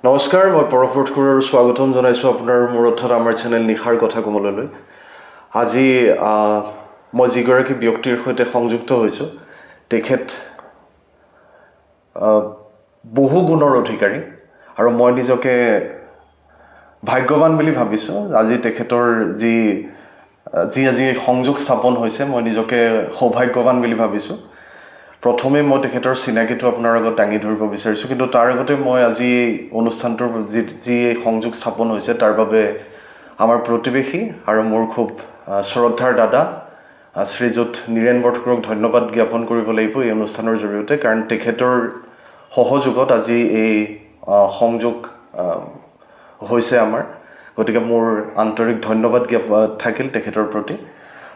নমস্কাৰ, মই পৰশপুৰ ঠাকুৰৰ স্বাগতম জনাইছোঁ আপোনাৰ মোৰ অৰ্থাৎ আমাৰ চেনেল নিশাৰ কথা কমললৈ। আজি মই যিগৰাকী ব্যক্তিৰ সৈতে সংযুক্ত হৈছোঁ, তেখেত বহু গুণৰ অধিকাৰী আৰু মই নিজকে ভাগ্যৱান বুলি ভাবিছোঁ। আজি তেখেতৰ যি আজি সংযোগ স্থাপন হৈছে, মই নিজকে সৌভাগ্যৱান বুলি ভাবিছোঁ। প্ৰথমে মই তেখেতৰ চিনাকিটো আপোনাৰ আগত দাঙি ধৰিব বিচাৰিছোঁ, কিন্তু তাৰ আগতে মই আজি অনুষ্ঠানটোৰ যি সংযোগ স্থাপন হৈছে তাৰ বাবে আমাৰ প্ৰতিৱেশী আৰু মোৰ খুব শ্ৰদ্ধাৰ দাদা শ্ৰীযুত নীৰেণ বৰঠাকুৰক ধন্যবাদ জ্ঞাপন কৰিব লাগিব এই অনুষ্ঠানৰ জৰিয়তে, কাৰণ তেখেতৰ সহযোগত আজি এই সংযোগ হৈছে আমাৰ। গতিকে মোৰ আন্তৰিক ধন্যবাদ থাকিল তেখেতৰ প্ৰতি।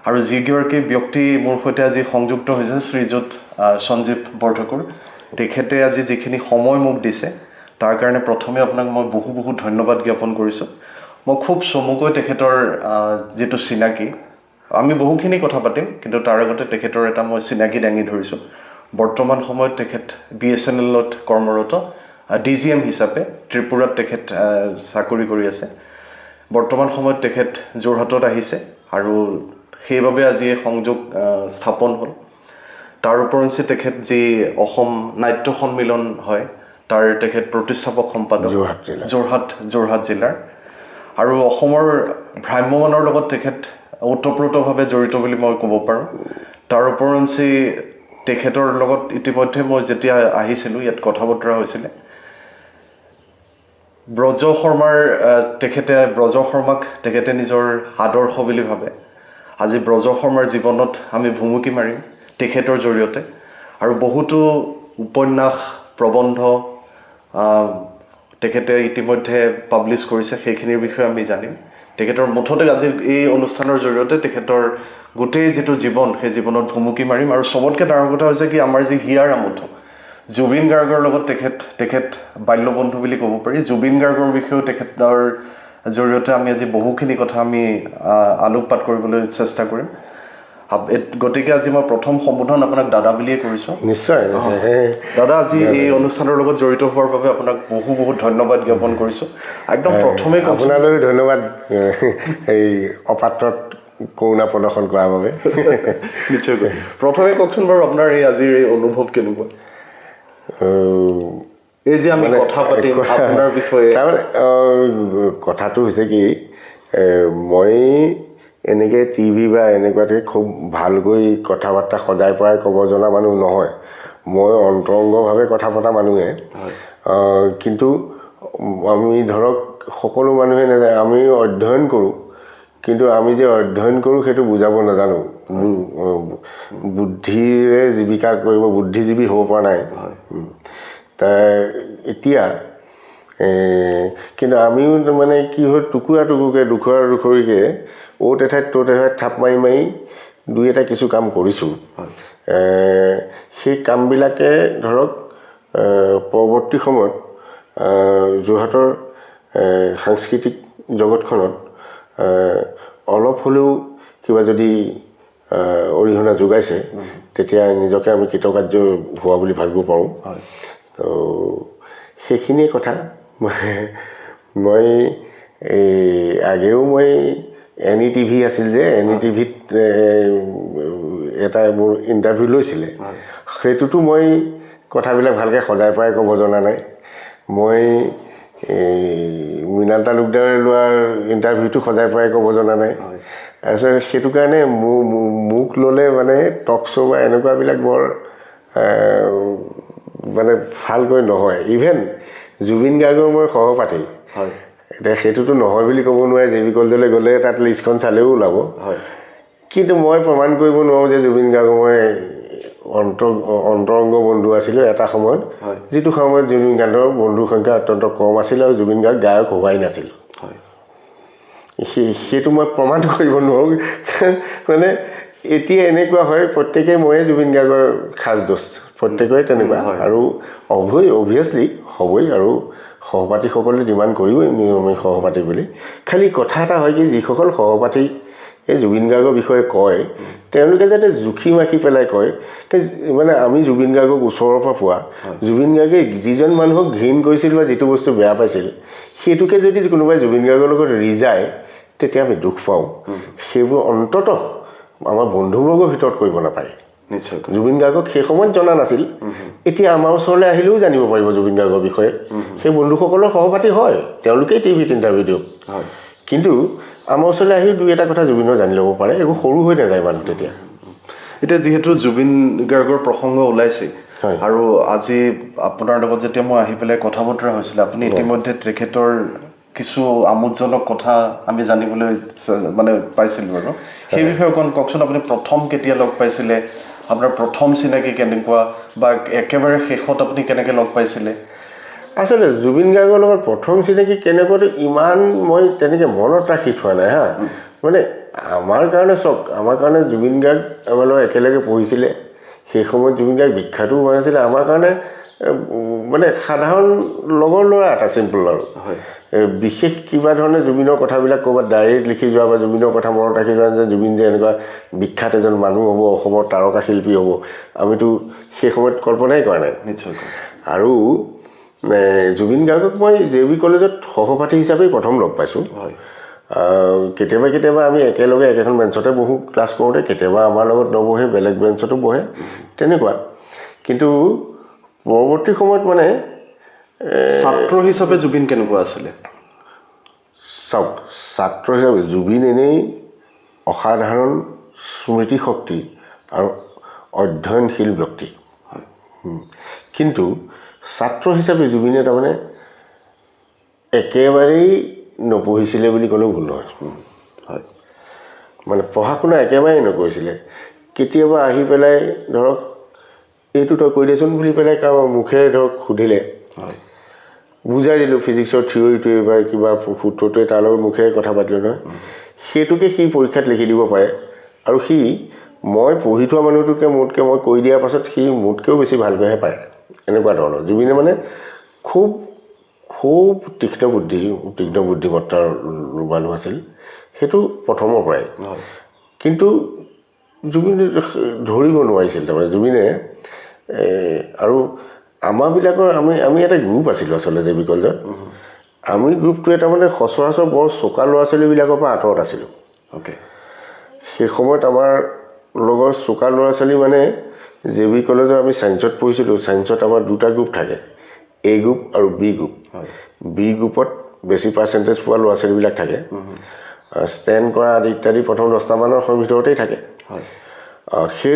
আৰু যিগৰাকী ব্যক্তি মোৰ সৈতে আজি সংযুক্ত হৈছে শ্ৰীযুত সঞ্জীৱ বৰঠাকুৰ, তেখেতে আজি যিখিনি সময় মোক দিছে তাৰ কাৰণে প্ৰথমে আপোনাক মই বহু ধন্যবাদ জ্ঞাপন কৰিছোঁ। মই খুব চমুকৈ তেখেতৰ যিটো চিনাকি, আমি বহুখিনি কথা পাতিম, কিন্তু তাৰ আগতে তেখেতৰ এটা মই চিনাকি দাঙি ধৰিছোঁ। বৰ্তমান সময়ত তেখেত BSNLত কৰ্মৰত DGM হিচাপে ত্ৰিপুৰাত তেখেত চাকৰি কৰি আছে। বৰ্তমান সময়ত তেখেত যোৰহাটত আহিছে আৰু সেইবাবে আজি এই সংযোগ স্থাপন হ'ল। তাৰ উপৰঞ্চি তেখেত যি অসম নাট্য সন্মিলন হয় তাৰ তেখেত প্ৰতিষ্ঠাপক সম্পাদক যোৰহাট জিলাৰ, আৰু অসমৰ ভ্ৰাম্যমানৰ লগত তেখেত ওতঃপ্ৰোতভাৱে জড়িত বুলি মই ক'ব পাৰোঁ। তাৰ উপৰঞ্চি তেখেতৰ লগত ইতিমধ্যে মই যেতিয়া আহিছিলোঁ ইয়াত কথা বতৰা হৈছিলে। ব্ৰজ শৰ্মাক তেখেতে নিজৰ আদৰ্শ বুলি ভাবে। আজি ব্ৰজ শৰ্মাৰ জীৱনত আমি ভুমুকি মাৰিম তেখেতৰ জৰিয়তে, আৰু বহুতো উপন্যাস প্ৰবন্ধ তেখেতে ইতিমধ্যে পাব্লিছ কৰিছে, সেইখিনিৰ বিষয়ে আমি জানিম। তেখেতৰ মুঠতে আজি এই অনুষ্ঠানৰ জৰিয়তে তেখেতৰ গোটেই যিটো জীৱন সেই জীৱনত ভুমুকি মাৰিম। আৰু চবতকৈ ডাঙৰ কথা হৈছে কি, আমাৰ যি হিয়াৰ আমঠু জুবিন গাৰ্গৰ লগত তেখেত বাল্যবন্ধু বুলি ক'ব পাৰি। জুবিন গাৰ্গৰ বিষয়েও তেখেতৰ জৰিয়তে আমি আজি বহুখিনি কথা আমি আলোকপাত কৰিবলৈ চেষ্টা কৰিম। গতিকে আজি মই প্ৰথম সম্বোধন আপোনাক দাদা বুলিয়ে কৰিছোঁ। নিশ্চয় দাদা, আজি এই অনুষ্ঠানৰ লগত জড়িত হোৱাৰ বাবে আপোনাক বহুত ধন্যবাদ জ্ঞাপন কৰিছোঁ। একদম প্ৰথমে আপোনালৈ ধন্যবাদ এই অপাত্ৰত কৰুণা প্ৰদৰ্শন কৰাৰ বাবে। নিশ্চয়কৈ প্ৰথমে কওকচোন বাৰু আপোনাৰ এই আজিৰ এই অনুভৱ কেনেকুৱা? এই যে আমি কথা পাতিম আপোনাৰ বিষয়ে। তাৰমানে কথাটো হৈছে কি, মই এনেকৈ টিভি বা এনেকুৱাতে খুব ভালকৈ কথা বাৰ্তা সজাই পৰাই ক'ব জনা মানুহ নহয়। মই অন্তৰংগভাৱে কথা পতা মানুহে, কিন্তু আমি ধৰক সকলো মানুহে নাজানে, আমি অধ্যয়ন কৰোঁ, কিন্তু আমি যে অধ্যয়ন কৰোঁ সেইটো বুজাব নাজানো। বুদ্ধিৰে জীৱিকা কৰিব, বুদ্ধিজীৱী হ'ব পৰা নাই। এতিয়া কিন্তু আমিও মানে কি হয়, টুকুৰাকৈ দুখৰিকৈ অ'ত এঠাইত ত'ত এঠাইত থাপ মাৰি দুই এটা কিছু কাম কৰিছোঁ। সেই কামবিলাকে ধৰক পৰৱৰ্তী সময়ত যোৰহাটৰ সাংস্কৃতিক জগতখনত অলপ হ'লেও কিবা যদি অৰিহণা যোগাইছে, তেতিয়া নিজকে আমি কৃতকাৰ্য হোৱা বুলি ভাবিব পাৰোঁ। তো সেইখিনিয়ে কথা। মই আগেও মই NETV আছিল যে, NETVত এটা মোৰ ইণ্টাৰভিউ লৈছিলে। সেইটোতো মই কথাবিলাক ভালকৈ সজাই পৰাই ক'ব জনা নাই। মই মৃণাল তালুকদাৰে লোৱাৰ ইণ্টাৰভিউটো সজাই পৰাই ক'ব জনা নাই। তাৰপিছত সেইটো কাৰণে মোক ল'লে মানে টক শ্ব' বা এনেকুৱাবিলাক বৰ মানে ভালকৈ নহয়। ইভেন জুবিন গাৰ্গৰ মই সহপাঠী, এতিয়া সেইটোতো নহয় বুলি ক'ব নোৱাৰে। JB কলেজলৈ গ'লে তাত লিষ্টখন চালেও ওলাব, কিন্তু মই প্ৰমাণ কৰিব নোৱাৰোঁ যে জুবিন গাৰ্গৰ মই অন্তৰংগ বন্ধু আছিলোঁ এটা সময়ত, যিটো সময়ত জুবিন গাৰ্গৰ বন্ধুৰ সংখ্যা অত্যন্ত কম আছিল আৰু জুবিন গাৰ্গ গায়ক হোৱাই নাছিল। সেইটো মই প্ৰমাণ কৰিব নোৱাৰোঁ। মানে এতিয়া এনেকুৱা হয়, প্ৰত্যেকেই ময়ে জুবিন গাৰ্গৰ খাজ দোস্ত, প্ৰত্যেকৰে তেনেকুৱা। আৰু অভিয়াছলি হ'বই, আৰু সহপাঠীসকলে ডিমাণ্ড কৰিবই আমি সহপাঠী বুলি। খালি কথা এটা হয় কি, যিসকল সহপাঠী এই জুবিন গাৰ্গৰ বিষয়ে কয় তেওঁলোকে যাতে জুখি মাখি পেলাই কয় মানে আমি জুবিন গাৰ্গক ওচৰৰ পৰা পোৱা জুবিন গাৰ্গে যিজন মানুহক ঘৃণ কৰিছিল বা যিটো বস্তু বেয়া পাইছিল সেইটোকে যদি কোনোবাই জুবিন গাৰ্গৰ লগত ৰিজায় তেতিয়া আমি দুখ পাওঁ সেইবোৰ অন্ততঃ আমাৰ বন্ধুবৰ্গৰ ভিতৰত কৰিব নাপায় নিশ্চয় জুবিন গাৰ্গক সেই সময়ত জনা নাছিল এতিয়া আমাৰ ওচৰলৈ আহিলেও জানিব পাৰিব জুবিন গাৰ্গৰ বিষয়ে সেই বন্ধুসকলৰ সহপাঠী হয় তেওঁলোকেই টিভিত ইণ্টাৰভিউ দিয়ক কিন্তু আমাৰ ওচৰলৈ আহি দুই এটা কথা জুবিনৰ জানি ল'ব পাৰে একো সৰু হৈ নাযায় মানুহ তেতিয়া এতিয়া যিহেতু জুবিন গাৰ্গৰ প্ৰসংগ ওলাইছে আৰু আজি আপোনাৰ লগত যেতিয়া মই আহি পেলাই কথা বতৰা হৈছিলে আপুনি ইতিমধ্যে তেখেতৰ কিছু আমোদজনক কথা আমি জানিবলৈ মানে পাইছিলোঁ আৰু সেই বিষয়ে অকণ কওকচোন আপুনি প্ৰথম কেতিয়া লগ পাইছিলে আপোনাৰ প্ৰথম চিনাকি কেনেকুৱা বা একেবাৰে শেষত আপুনি কেনেকৈ লগ পাইছিলে আচলতে জুবিন গাৰ্গৰ লগত প্ৰথম চিনাকি কেনেকুৱাটো ইমান মই তেনেকৈ মনত ৰাখি থোৱা নাই হা মানে আমাৰ কাৰণে চাওক আমাৰ কাৰণে জুবিন গাৰ্গ আমাৰ লগত একেলগে পঢ়িছিলে সেই সময়ত জুবিন গাৰ্গ বিখ্যাতো হোৱা নাছিলে আমাৰ কাৰণে মানে সাধাৰণ লগৰ ল'ৰা এটা চিম্পল আৰু বিশেষ কিবা ধৰণে জুবিনৰ কথাবিলাক ক'ৰবাত ডায়েৰীত লিখি যোৱা বা জুবিনৰ কথা মনত ৰাখি যোৱা যে জুবিন যে এনেকুৱা বিখ্যাত এজন মানুহ হ'ব অসমৰ তাৰকা শিল্পী হ'ব আমিতো সেই সময়ত কল্পনাই কৰা নাই নিশ্চয় আৰু জুবিন গাৰ্গক মই JB কলেজত সহপাঠী হিচাপে প্ৰথম লগ পাইছোঁ কেতিয়াবা কেতিয়াবা আমি একেলগে একেখন বেঞ্চতে বহোঁ ক্লাছ কৰোঁতে কেতিয়াবা আমাৰ লগত নবহে বেলেগ বেঞ্চতো বহে তেনেকুৱা কিন্তু পৰৱৰ্তী সময়ত মানে ছাত্ৰ হিচাপে জুবিন কেনেকুৱা আছিলে চাওক ছাত্ৰ হিচাপে জুবিন এনেই অসাধাৰণ স্মৃতিশক্তি আৰু অধ্যয়নশীল ব্যক্তি কিন্তু ছাত্ৰ হিচাপে জুবিনে তাৰমানে একেবাৰেই নপঢ়িছিলে বুলি ক'লেও ভুল নহয় মানে পঢ়া শুনা একেবাৰেই নকৰিছিলে কেতিয়াবা আহি পেলাই ধৰক এইটো তই কৈ দেচোন বুলি পেলাই কাৰোবাৰ মুখেৰে ধৰক সুধিলে বুজাই দিলোঁ ফিজিক্সৰ থিয়ৰিটোৱে বা কিবা সূত্ৰটোৱে তাৰ লগত মুখেৰে কথা পাতিলোঁ নহয় সেইটোকে সি পৰীক্ষাত লিখি দিব পাৰে আৰু সি মই পঢ়ি থোৱা মানুহটোতকৈ মোতকৈ মই কৈ দিয়াৰ পাছত সি মোতকৈও বেছি ভালকৈহে পাৰে এনেকুৱা ধৰণৰ জুবিনে মানে খুব খুব তীক্ষ্ণ বুদ্ধিমত্তাৰ মানুহ আছিল সেইটো প্ৰথমৰ পৰাই কিন্তু জুবিনে ধৰিব নোৱাৰিছিল তাৰমানে জুবিনে আৰু আমাৰবিলাকৰ আমি এটা গ্ৰুপ আছিলোঁ আচলতে JB কলেজত আমি গ্ৰুপটোৱে তাৰমানে সচৰাচৰ বৰ চোকা ল'ৰা ছোৱালীবিলাকৰ পৰা আঁতৰত আছিলোঁ সেই সময়ত আমাৰ লগৰ চোকা ল'ৰা ছোৱালী মানে JB কলেজৰ আমি ছায়েন্সত পঢ়িছিলোঁ ছায়েন্সত আমাৰ দুটা গ্ৰুপ থাকে A গ্ৰুপ আৰু B গ্ৰুপ B গ্ৰুপত বেছি পাৰ্চেণ্টেজ পোৱা ল'ৰা ছোৱালীবিলাক থাকে ষ্টেণ্ড কৰা আদি ইত্যাদি প্ৰথম 10টামানৰ ভিতৰতেই থাকে সেই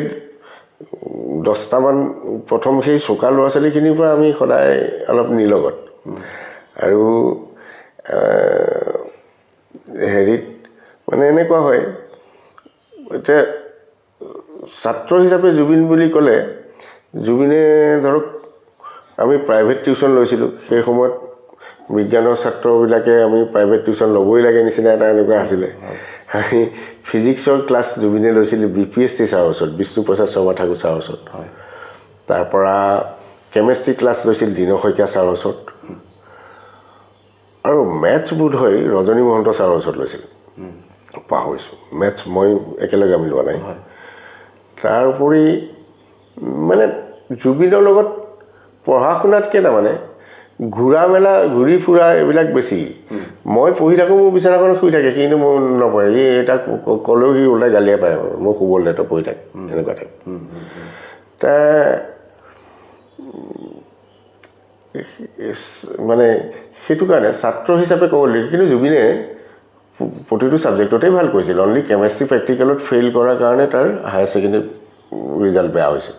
10টামান প্ৰথম সেই চোকা ল'ৰা ছোৱালীখিনিৰ পৰা আমি সদায় অলপ নিলগত আৰু হেৰিত মানে এনেকুৱা হয় এতিয়া ছাত্ৰ হিচাপে জুবিন বুলি ক'লে জুবিনে ধৰক আমি প্ৰাইভেট টিউশ্যন লৈছিলোঁ সেই সময়ত বিজ্ঞানৰ ছাত্ৰবিলাকে আমি প্ৰাইভেট টিউশ্যন ল'বই লাগে নিচিনা এটা এনেকুৱা আছিলে আমি ফিজিক্সৰ ক্লাছ জুবিনে লৈছিলোঁ BPST ছাৰৰ ওচৰত বিষ্ণুপ্ৰসাদ শৰ্মা ঠাকুৰ ছাৰৰ ওচৰত তাৰপৰা কেমেষ্ট্ৰি ক্লাছ লৈছিল দীন শইকীয়া ছাৰৰ ওচৰত আৰু মেথছ বোধ হয় ৰজনী মহন্ত ছাৰৰ ওচৰত লৈছিল পাহৰিছোঁ মেথছ মই একেলগে আমি লোৱা নাই তাৰ উপৰি মানে জুবিনৰ লগত পঢ়া শুনাতকৈ তাৰমানে ঘূৰা মেলা ঘূৰি ফুৰা এইবিলাক বেছি মই পঢ়ি থাকোঁ মোৰ বিচনাখনত শুই থাকে কিন্তু মোৰ নপঢ়ে সি এটা ক'লেও সি ওলাই গালিয়ে পায় মোক শুবলৈ তই পঢ়ি থাক এনেকুৱা টাইপ মানে সেইটো কাৰণে ছাত্ৰ হিচাপে ক'ব লাগিব কিন্তু জুবিনে প্ৰতিটো ছাবজেক্টতেই ভাল কৰিছিল অনলি কেমেষ্ট্ৰি প্ৰেক্টিকেলত ফেইল কৰাৰ কাৰণে তাৰ হায়াৰ ছেকেণ্ডেৰী ৰিজাল্ট বেয়া হৈছিল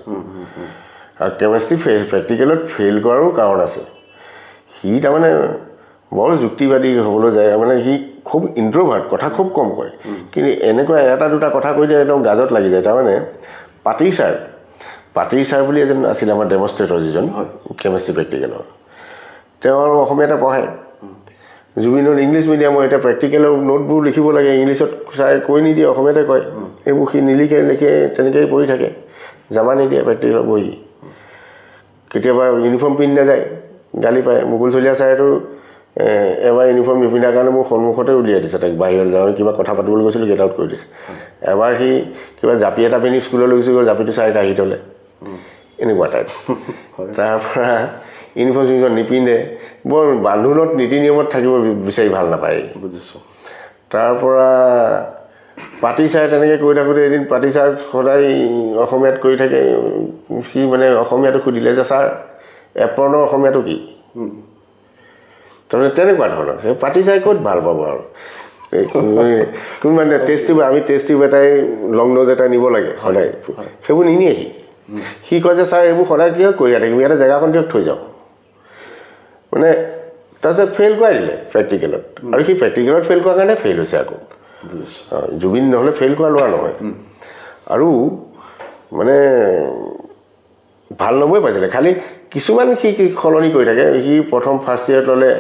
আৰু কেমেষ্ট্ৰি প্ৰেক্টিকেলত ফেইল কৰাৰো কাৰণ আছে সি তাৰমানে বৰ যুক্তিবাদী হ'বলৈ যায় মানে সি খুব ইণ্ট্ৰভাৰ্ট কথা খুব কম কয় কিন্তু এনেকুৱা এটা দুটা কথা কৈ দিয়ে একদম গাজত লাগি যায় তাৰমানে পাতিৰ ছাৰ বুলি এজন আছিল আমাৰ ডেমনষ্ট্ৰেটৰ যিজন কেমেষ্ট্ৰি প্ৰেক্টিকেলৰ তেওঁ আৰু অসমীয়াতে পঢ়ায় জুবিনৰ ইংলিছ মিডিয়ামৰ এতিয়া প্ৰেক্টিকেলৰ নোটবোৰ লিখিব লাগে ইংলিছত চাই কৈ নিদিয়ে অসমীয়াতে কয় এইবোৰ সি লিখে তেনেকৈয়ে পঢ়ি থাকে জমা নিদিয়ে প্ৰেক্টিকেলৰ বহি কেতিয়াবা ইউনিফৰ্ম পিন্ধি নাযায় গালি পায় মুকুল চলীহা ছাৰেতো এবাৰ ইউনিফৰ্ম নিপিন্ধাৰ কাৰণে মোৰ সন্মুখতে উলিয়াই দিছে তাইক বাহিৰত যাওঁ কিবা কথা পাতিবলৈ গৈছিলোঁ গেট আউট কৰি দিছে এবাৰ সি কিবা জাপি এটা পিন্ধি স্কুললৈ গৈছে গৈ জাপিটো চাই কাঢ়ি থ'লে এনেকুৱা টাইপ তাৰপৰা ইউনিফৰ্ম চিউনিফৰ্ম নিপিন্ধে বৰ বান্ধোনত নীতি নিয়মত থাকিব বিচাৰি ভাল নাপায় বুজিছোঁ তাৰপৰা পাতি চাই তেনেকৈ কৈ থাকোঁতে এদিন পাতি চাই সদায় অসমীয়াত কৰি থাকে সি মানে অসমীয়াটো সুধিলে যে ছাৰ এপ্ৰনৰ অসমীয়াটো কি তাৰমানে তেনেকুৱা ধৰণৰ সেই পাতি চাই ক'ত ভাল পাব আৰু কোন মানে টেষ্ট টিউব আমি টেষ্ট টিউব এটাই লং নজ এটা নিব লাগে সদায় সেইবোৰ নিনিয়ে সি কয় যে ছাৰ এইবোৰ সদায় কিয় কৰি থাকিম ইয়াতে জেগাখন দিয়ক থৈ যাওঁ মানে তাৰপিছত ফেইল কৰাই দিলে প্ৰেক্টিকেলত আৰু সি প্ৰেক্টিকেলত ফেইল কৰাৰ কাৰণে ফেইল হৈছে আকৌ জুবিন নহ'লে ফেইল কৰা লোৱা নহয় আৰু মানে ভাল নম্বৰে পাইছিলে খালি কিছুমান সি সলনি কৰি থাকে সি প্ৰথম ফাৰ্ষ্ট ইয়েৰত ল'লে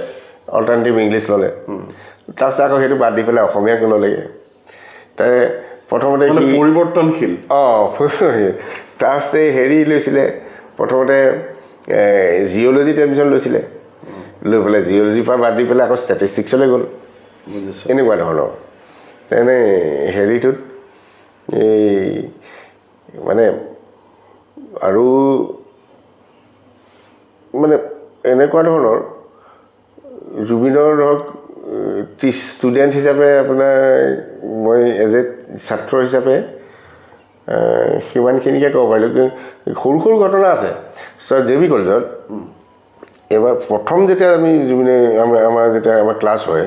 অল্টাৰনেটিভ ইংলিছ ল'লে তাৰপিছত আকৌ সেইটো বাদ দি পেলাই অসমীয়াকে ল'লেগৈ তাই প্ৰথমতে সি পৰিৱৰ্তনশীল তাৰপিছতে হেৰি লৈছিলে প্ৰথমতে জিঅ'লজিত এডমিশ্যন লৈছিলে লৈ পেলাই জিঅ'লজিৰ পৰা বাদ দি পেলাই আকৌ ষ্টেটিষ্টিক্সলৈ গ'ল এনেকুৱা ধৰণৰ তেনে হেৰিটোত এই মানে আৰু মানে এনেকুৱা ধৰণৰ জুবিনৰ ধৰক ষ্টুডেণ্ট হিচাপে আপোনাৰ মই এজ এ ছাত্ৰ হিচাপে সিমানখিনিকে ক'ব পাৰিলোঁ সৰু সৰু ঘটনা আছে জে বি কলেজত এবাৰ প্ৰথম যেতিয়া আমি জুবিনে আমাৰ যেতিয়া আমাৰ ক্লাছ হয়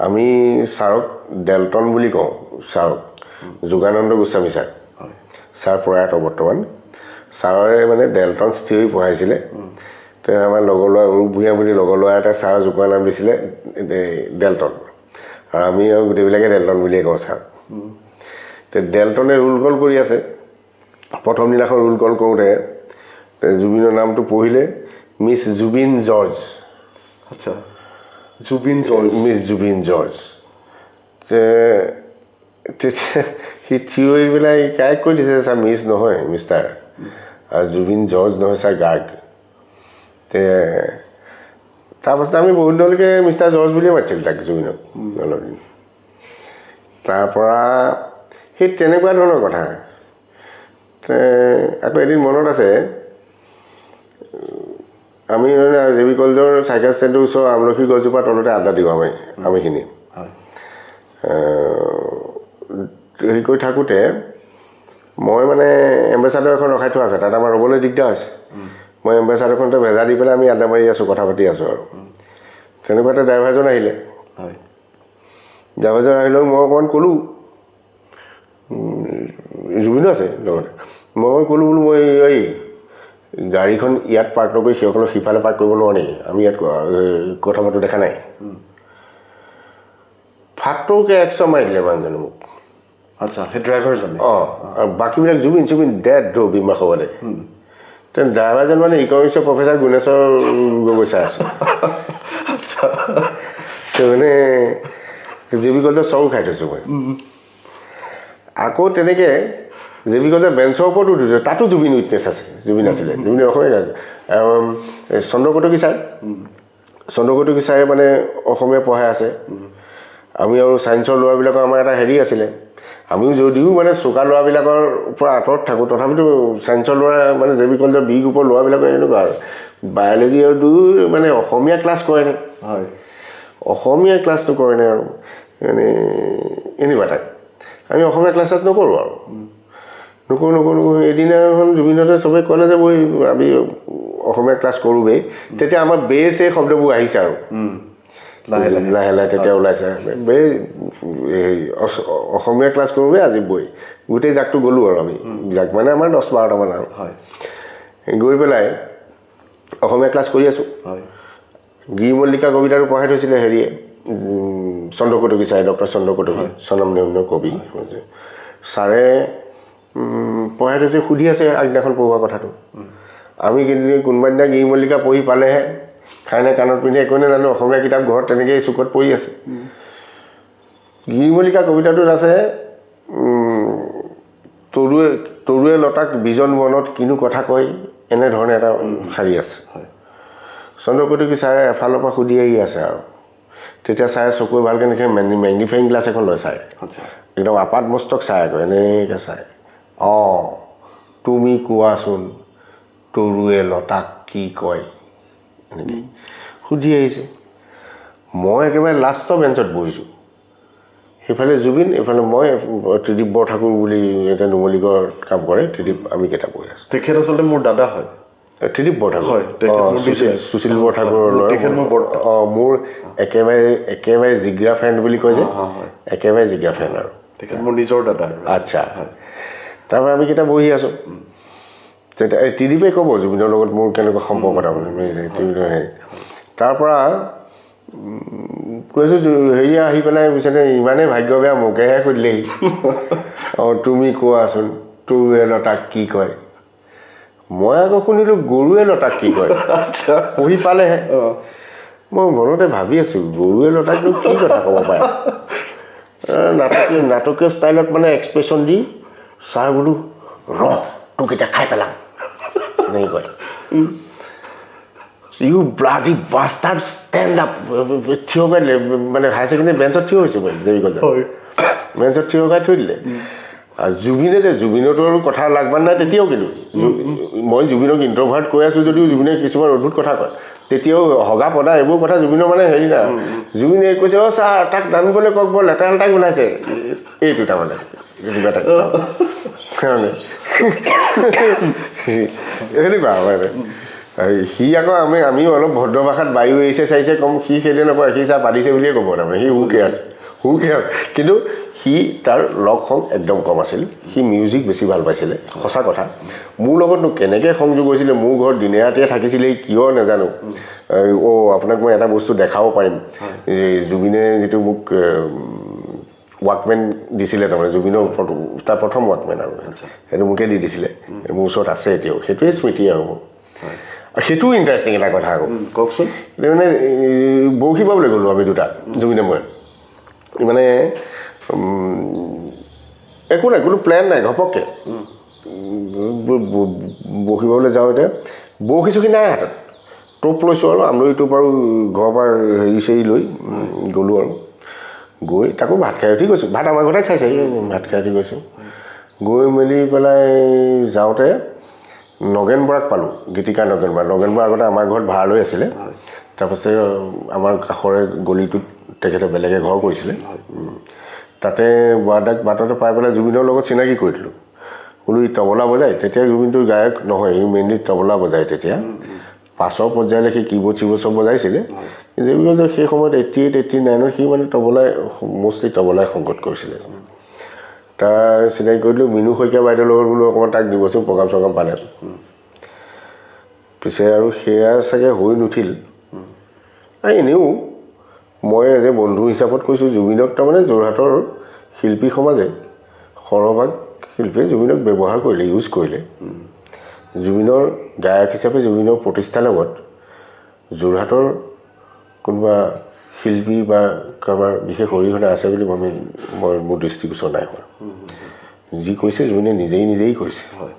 আমি ছাৰক ডেল্টন বুলি কওঁ ছাৰক যোগানন্দ গোস্বামী ছাৰ প্ৰয়াত বৰ্তমান ছাৰে মানে ডেল্টন থিয়ৰী পঢ়াইছিলে তেওঁ আমাৰ লগৰ ল'ৰা অৰূপ ভূঞা বুলি লগৰ ল'ৰা এটা ছাৰৰ জোকোৱা নাম দিছিলে ডেল্টন আৰু আমি আৰু গোটেইবিলাকে ডেল্টন বুলিয়ে কওঁ ছাৰ ডেল্টনে ৰোল কল কৰি আছে প্ৰথম দিনাখন ৰোল কল কৰোঁতে জুবিনৰ নামটো পঢ়িলে মিছ জুবিন জৰ্জ আচ্ছা Zubeen George miss Zubeen George তেতিয়া সি থিয়ৰিবিলাক কাৰেক্ট কৰি দিছে ছাৰ মিছ নহয় মিষ্টাৰ আৰু জুবিন জৰ্জ নহয় ছাৰ গাৰ্গ তাৰপাছত আমি বহুত দিনলৈকে মিষ্টাৰ জৰ্জ বুলিয়ে মাতিছিলোঁ তাক জুবিনক অলপ দিন তাৰপৰা সেই তেনেকুৱা ধৰণৰ কথা আকৌ এদিন মনত আছে আমি জে বি কলেজৰ চাইকেল ষ্টেণ্ডৰ ওচৰৰ আমলখি গছজোপা তলতে আড্ডা দিওঁ আমিখিনি হেৰি কৰি থাকোঁতে মই মানে এম্বেচাডৰ এখন ৰখাই থোৱা আছে তাত আমাৰ ৰ'বলৈ দিগদাৰ হৈছে মই এম্বেচাডৰখনতে ভেজা দি পেলাই আমি আড্ডা মাৰি আছোঁ কথা পাতি আছোঁ আৰু তেনেকুৱাতে ড্ৰাইভাৰজন আহিলে ড্ৰাইভাৰজন আহিলেও মই অকণমান ক'লোঁ জুবিনো আছে লগতে মই ক'লোঁ বোলো মই এই গাড়ীখন ইয়াত পাৰ্ক নকৰি সেইসকলক সিফালে পাৰ্ক কৰিব নোৱাৰোঁ নেকি আমি ইয়াত কথা পাতো দেখা নাই ফাটৌকে 100 মাৰি দিলে মানুহজনে মোক আচ্ছা সেই ড্ৰাইভাৰজনে আৰু বাকীবিলাক জুবিন ডেড বিমা খবৰে তেনে ড্ৰাইভাৰজন মানে ইকনমিক্সৰ প্ৰফেচাৰ গুণেশ্বৰ গগৈ চাই আছে মানে জে বি কলেজত চৰো খাই থৈছোঁ মই আকৌ তেনেকৈ জে বি কলেজৰ বেঞ্চৰ ওপৰতো উঠিছোঁ তাতো জুবিন উইটনেছ আছে জুবিন আছিলে জুবিন অসমীয়া আছে চন্দ্ৰকটকী ছাৰে মানে অসমীয়া পঢ়াই আছে আমি আৰু ছায়েন্সৰ ল'ৰাবিলাকৰ আমাৰ এটা হেৰি আছিলে আমিও যদিও মানে চোকা ল'ৰাবিলাকৰ পৰা আঁতৰত থাকোঁ তথাপিতো ছায়েন্সৰ ল'ৰা মানে জে বি কলেজৰ বি গ্ৰুপৰ ল'ৰাবিলাকৰ এনেকুৱা আৰু বায়'লজি আৰু মানে অসমীয়া ক্লাছ কৰেনে হয় অসমীয়া ক্লাছটো কৰেনে আৰু মানে এনেকুৱা টাইপ আমি অসমীয়া ক্লাছ নকৰোঁ আৰু নকৰোঁ এদিনাখন জুবিনতে চবেই ক'লে যে মই আমি অসমীয়া ক্লাছ কৰোঁগৈ তেতিয়া আমাৰ বেছ এই শব্দবোৰ আহিছে আৰু লাহে লাহে তেতিয়া ওলাইছে অসমীয়া ক্লাছ কৰোঁগৈ আজি বৈ গোটেই জাকটো গ'লোঁ আৰু আমি জাক মানে আমাৰ 10-12টামান আৰু গৈ পেলাই অসমীয়া ক্লাছ কৰি আছোঁ গিৰি মল্লিকা কবিতাটো পঢ়াই থৈছিলে হেৰিয়ে চন্দ্ৰকটকী ছাৰে ডক্টৰ চন্দ্ৰকটকী স্বনামধন্য কবি ছাৰে পঢ়াই থৈছে সুধি আছে আগদিনাখন পঢ়োৱা কথাটো আমি কিন্তু কোনোবা দিনা গিৰি মল্লিকা পঢ়ি পালেহে খাইনে কাণত পিন্ধি একো নাজানো অসমীয়া কিতাপ ঘৰত তেনেকৈয়ে চুকত পঢ়ি আছে গিৰি মল্লিকা কবিতাটোত আছে তৰুৱে লতাক বিজন মনত কিনো কথা কয় এনেধৰণে এটা শাৰী আছে চন্দ্ৰকেতুকী ছাৰে এফালৰ পৰা সুধি আহি আছে আৰু তেতিয়া ছাৰে চকুৱে ভালকৈ নেখে মেগনিফাইং গ্লাছ এখন লয় ছাৰে একদম আপাত মস্তক চাই আকৌ এনেকৈ চাই অঁ তুমি কোৱাচোন তৰুৱে লতাক কি কয় এনেকৈ সুধি আহিছে মই একেবাৰে লাষ্টৰ বেঞ্চত বহিছোঁ সেইফালে জুবিন এইফালে মই ত্ৰিদীপ বৰঠাকুৰ বুলি এটা নুমলীগড় কাম কৰে ত্ৰিদীপ আমি কেইটা বহি আছোঁ তেখেত আচলতে মোৰ দাদা হয় ত্ৰিদীপ বৰঠাকুৰ হয় সুশীল বৰঠাকুৰৰ অঁ মোৰ একেবাৰে জিগ্ৰা ফ্ৰেণ্ড বুলি কয় যে একেবাৰে জিগ্ৰা ফ্ৰেণ্ড আৰু তেখেত মোৰ নিজৰ দাদা আচ্ছা তাৰপৰা আমি কেইটা বহি আছোঁ তেতিয়া ত্ৰিদীপে ক'ব জুবিনৰ লগত মোৰ কেনেকুৱা সম্পৰ্ক তাৰমানে তাৰপৰা কৈছোঁ হেৰিয়া আহি পেলাই পিছতে ইমানেই ভাগ্য বেয়া মোকেহে সুধিলেহি অঁ তুমি কোৱাচোন তৰুৱে লতাক কি কয় মই আকৌ শুনিলোঁ গৰুৱে লতাক কি কয় পঢ়ি পালেহে মই মনতে ভাবি আছোঁ গৰুৱে লতাকনো কি কথা ক'ব পাৰে নাটকীয় ষ্টাইলত মানে এক্সপ্ৰেশ্যন দি ছাৰ বোলো তোক এতিয়া খাই পেলাম এনেকৈ কয় you bloody bastard stand up থিয় কৰাই দিলে মানে হায়াৰ ছেকেণ্ডেৰী বেঞ্চত থিয় হৈছে মই দেৱী কলেজত বেঞ্চত থিয় কৰাই থৈ দিলে আৰু জুবিনে যে জুবিনতো আৰু কথা লাগবান নাই তেতিয়াও কিন্তু মই জুবিনক ইণ্ট্ৰভাৰ্ট কৈ আছোঁ যদিও জুবিনে কিছুমান অদ্ভুত কথা কয় তেতিয়াও হগা পদা এইবোৰ কথা জুবিনৰ মানে হেৰি নাই জুবিনে কৈছে অঁ ছাৰ তাক নামিবলৈ কওক বৰ লেতেৰা লেতেৰা ওলাইছে এইটো তাৰমানে কিবা এটা কাৰণে এনেকুৱা মানে সি আকৌ আমিও অলপ ভদ্ৰ ভাষাত বায়ু এৰিছে চাইছে কম সি সেইদে নকয় সি ছাৰ পাতিছে বুলিয়ে ক'ব তাৰমানে সি হুকে আছে কিন্তু সি তাৰ লগ সংগ একদম কম আছিল সি মিউজিক বেছি ভাল পাইছিলে সঁচা কথা মোৰ লগতনো কেনেকৈ সংযোগ হৈছিলে মোৰ ঘৰত দিনে ৰাতিয়ে থাকিছিলে কিয় নাজানো আপোনাক মই এটা বস্তু দেখাব পাৰিম জুবিনে যিটো মোক ৱাকমেন দিছিলে তাৰমানে জুবিনৰ তাৰ প্ৰথম ৱাকমেন আৰু সেইটো মোকে দি দিছিলে মোৰ ওচৰত আছে এতিয়াও সেইটোৱে স্মৃতি আৰু মোৰ সেইটোও ইণ্টাৰেষ্টিং এটা কথা আকৌ কওকচোন এতিয়া মানে বৰশী বাবলৈ গ'লোঁ আমি দুটা জুবিনে মই মানে একো নাই কোনো প্লেন নাই ঘপককৈ বৰশী বাবলৈ যাওঁ এতিয়া বৰশী চৰশী নাই হাতত টোপ লৈছোঁ আৰু আমলৈ টোপ আৰু ঘৰৰ পৰা হেৰি চেৰি লৈ গ'লোঁ আৰু গৈ তাকো ভাত খাই উঠি গৈছোঁ ভাত আমাৰ ঘৰতে খাইছে ভাত খাই উঠি গৈছোঁ গৈ মেলি পেলাই যাওঁতে নগেন বৰাক পালোঁ গীতিকাৰ নগেন বৰা আগতে আমাৰ ঘৰত ভাড়া লৈ আছিলে তাৰপাছতে আমাৰ কাষৰে গলিটোত তেখেতে বেলেগে ঘৰ কৰিছিলে তাতে বৰাদাক বাটতে পাই পেলাই জুবিনৰ লগত চিনাকি কৰি দিলোঁ বোলো ই তবলা বজায় তেতিয়া জুবিনটোৰ গায়ক নহয় ই মেইনলি তবলা বজায় তেতিয়া পাছৰ পৰ্যায়লৈ সি কীবোৰ্ড চিবোৰ্ড চব বজাইছিলে যিবিলাক সেই সময়ত 88, 89 সি মানে তবলাই মষ্টলি তবলাই সংগত কৰিছিলে তাৰ চিনাকি কৰি দিলোঁ মিনু শইকীয়া বাইদেউৰ লগত বোলো অকণমান তাক দিবচোন প্ৰগ্ৰাম চগ্ৰাম পালে পিছে আৰু সেয়া চাগে হৈ নুঠিল এনেও মই এজ এ বন্ধু হিচাপত কৈছোঁ জুবিনক তাৰমানে যোৰহাটৰ শিল্পী সমাজে সৰহভাগ শিল্পীয়ে জুবিনক ব্যৱহাৰ কৰিলে ইউজ কৰিলে জুবিনৰ গায়ক হিচাপে জুবিনৰ প্ৰতিষ্ঠাৰ লগত যোৰহাটৰ কোনোবা শিল্পী বা কাৰোবাৰ বিশেষ অৰিহণা আছে বুলি মই মোৰ দৃষ্টিগোচৰ নাই হোৱা যি কৈছে জুবিনে নিজেই কৰিছে হয়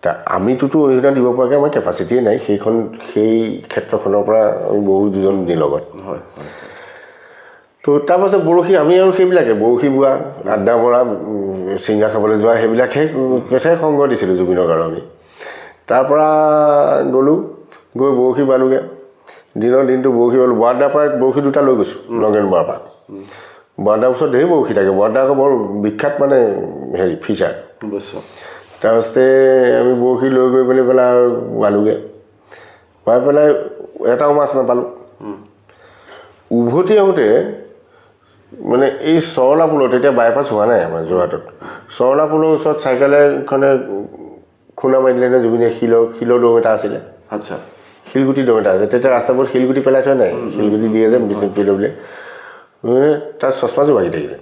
তা আমিতোতো অৰিহণা দিব পৰাকৈ আমাৰ কেপাচিটিয়ে নাই সেই ক্ষেত্ৰখনৰ পৰা আমি বহু দুজনী লগত হয় তো তাৰপাছত বৰশী আমি আৰু সেইবিলাকে বৰশী বোৱা আড্ডা মৰা চিঙা খাবলৈ যোৱা সেইবিলাকহে সংগ দিছিলোঁ জুবিনক আৰু আমি তাৰপৰা গ'লোঁ গৈ বৰশী বালোগৈ দিনটো বৰশী বালোঁ বৰাদাৰ পৰা বৰশী দুটা লৈ গৈছোঁ নগেন বৰাৰ পৰা বৰাদাৰ ওচৰত ঢেৰ বৰশী থাকে বৰাদা আকৌ বৰ বিখ্যাত মানে হেৰি ফিচাৰ তাৰপাছতে আমি বৰশী লৈ গৈ পেলাই আৰু বালোগৈ পাই পেলাই এটাও মাছ নাপালোঁ উভতি আহোঁতে মানে এই চৰলা পুলত এতিয়া বাইপাছ হোৱা নাই আমাৰ যোৰহাটত চৰলা পুলৰ ওচৰত চাইকেলখনে খুন্দা মাৰি দিলে নে জুবিনে শিলৰ দম এটা আছিলে আচ্ছা শিলগুটি দম এটা আছে তেতিয়া ৰাস্তাবোৰত শিলগুটি পেলাই থোৱা নাই শিলগুটি দিয়ে যে পিলে তাৰ চশমাযোৰ ভাগি থাকিলে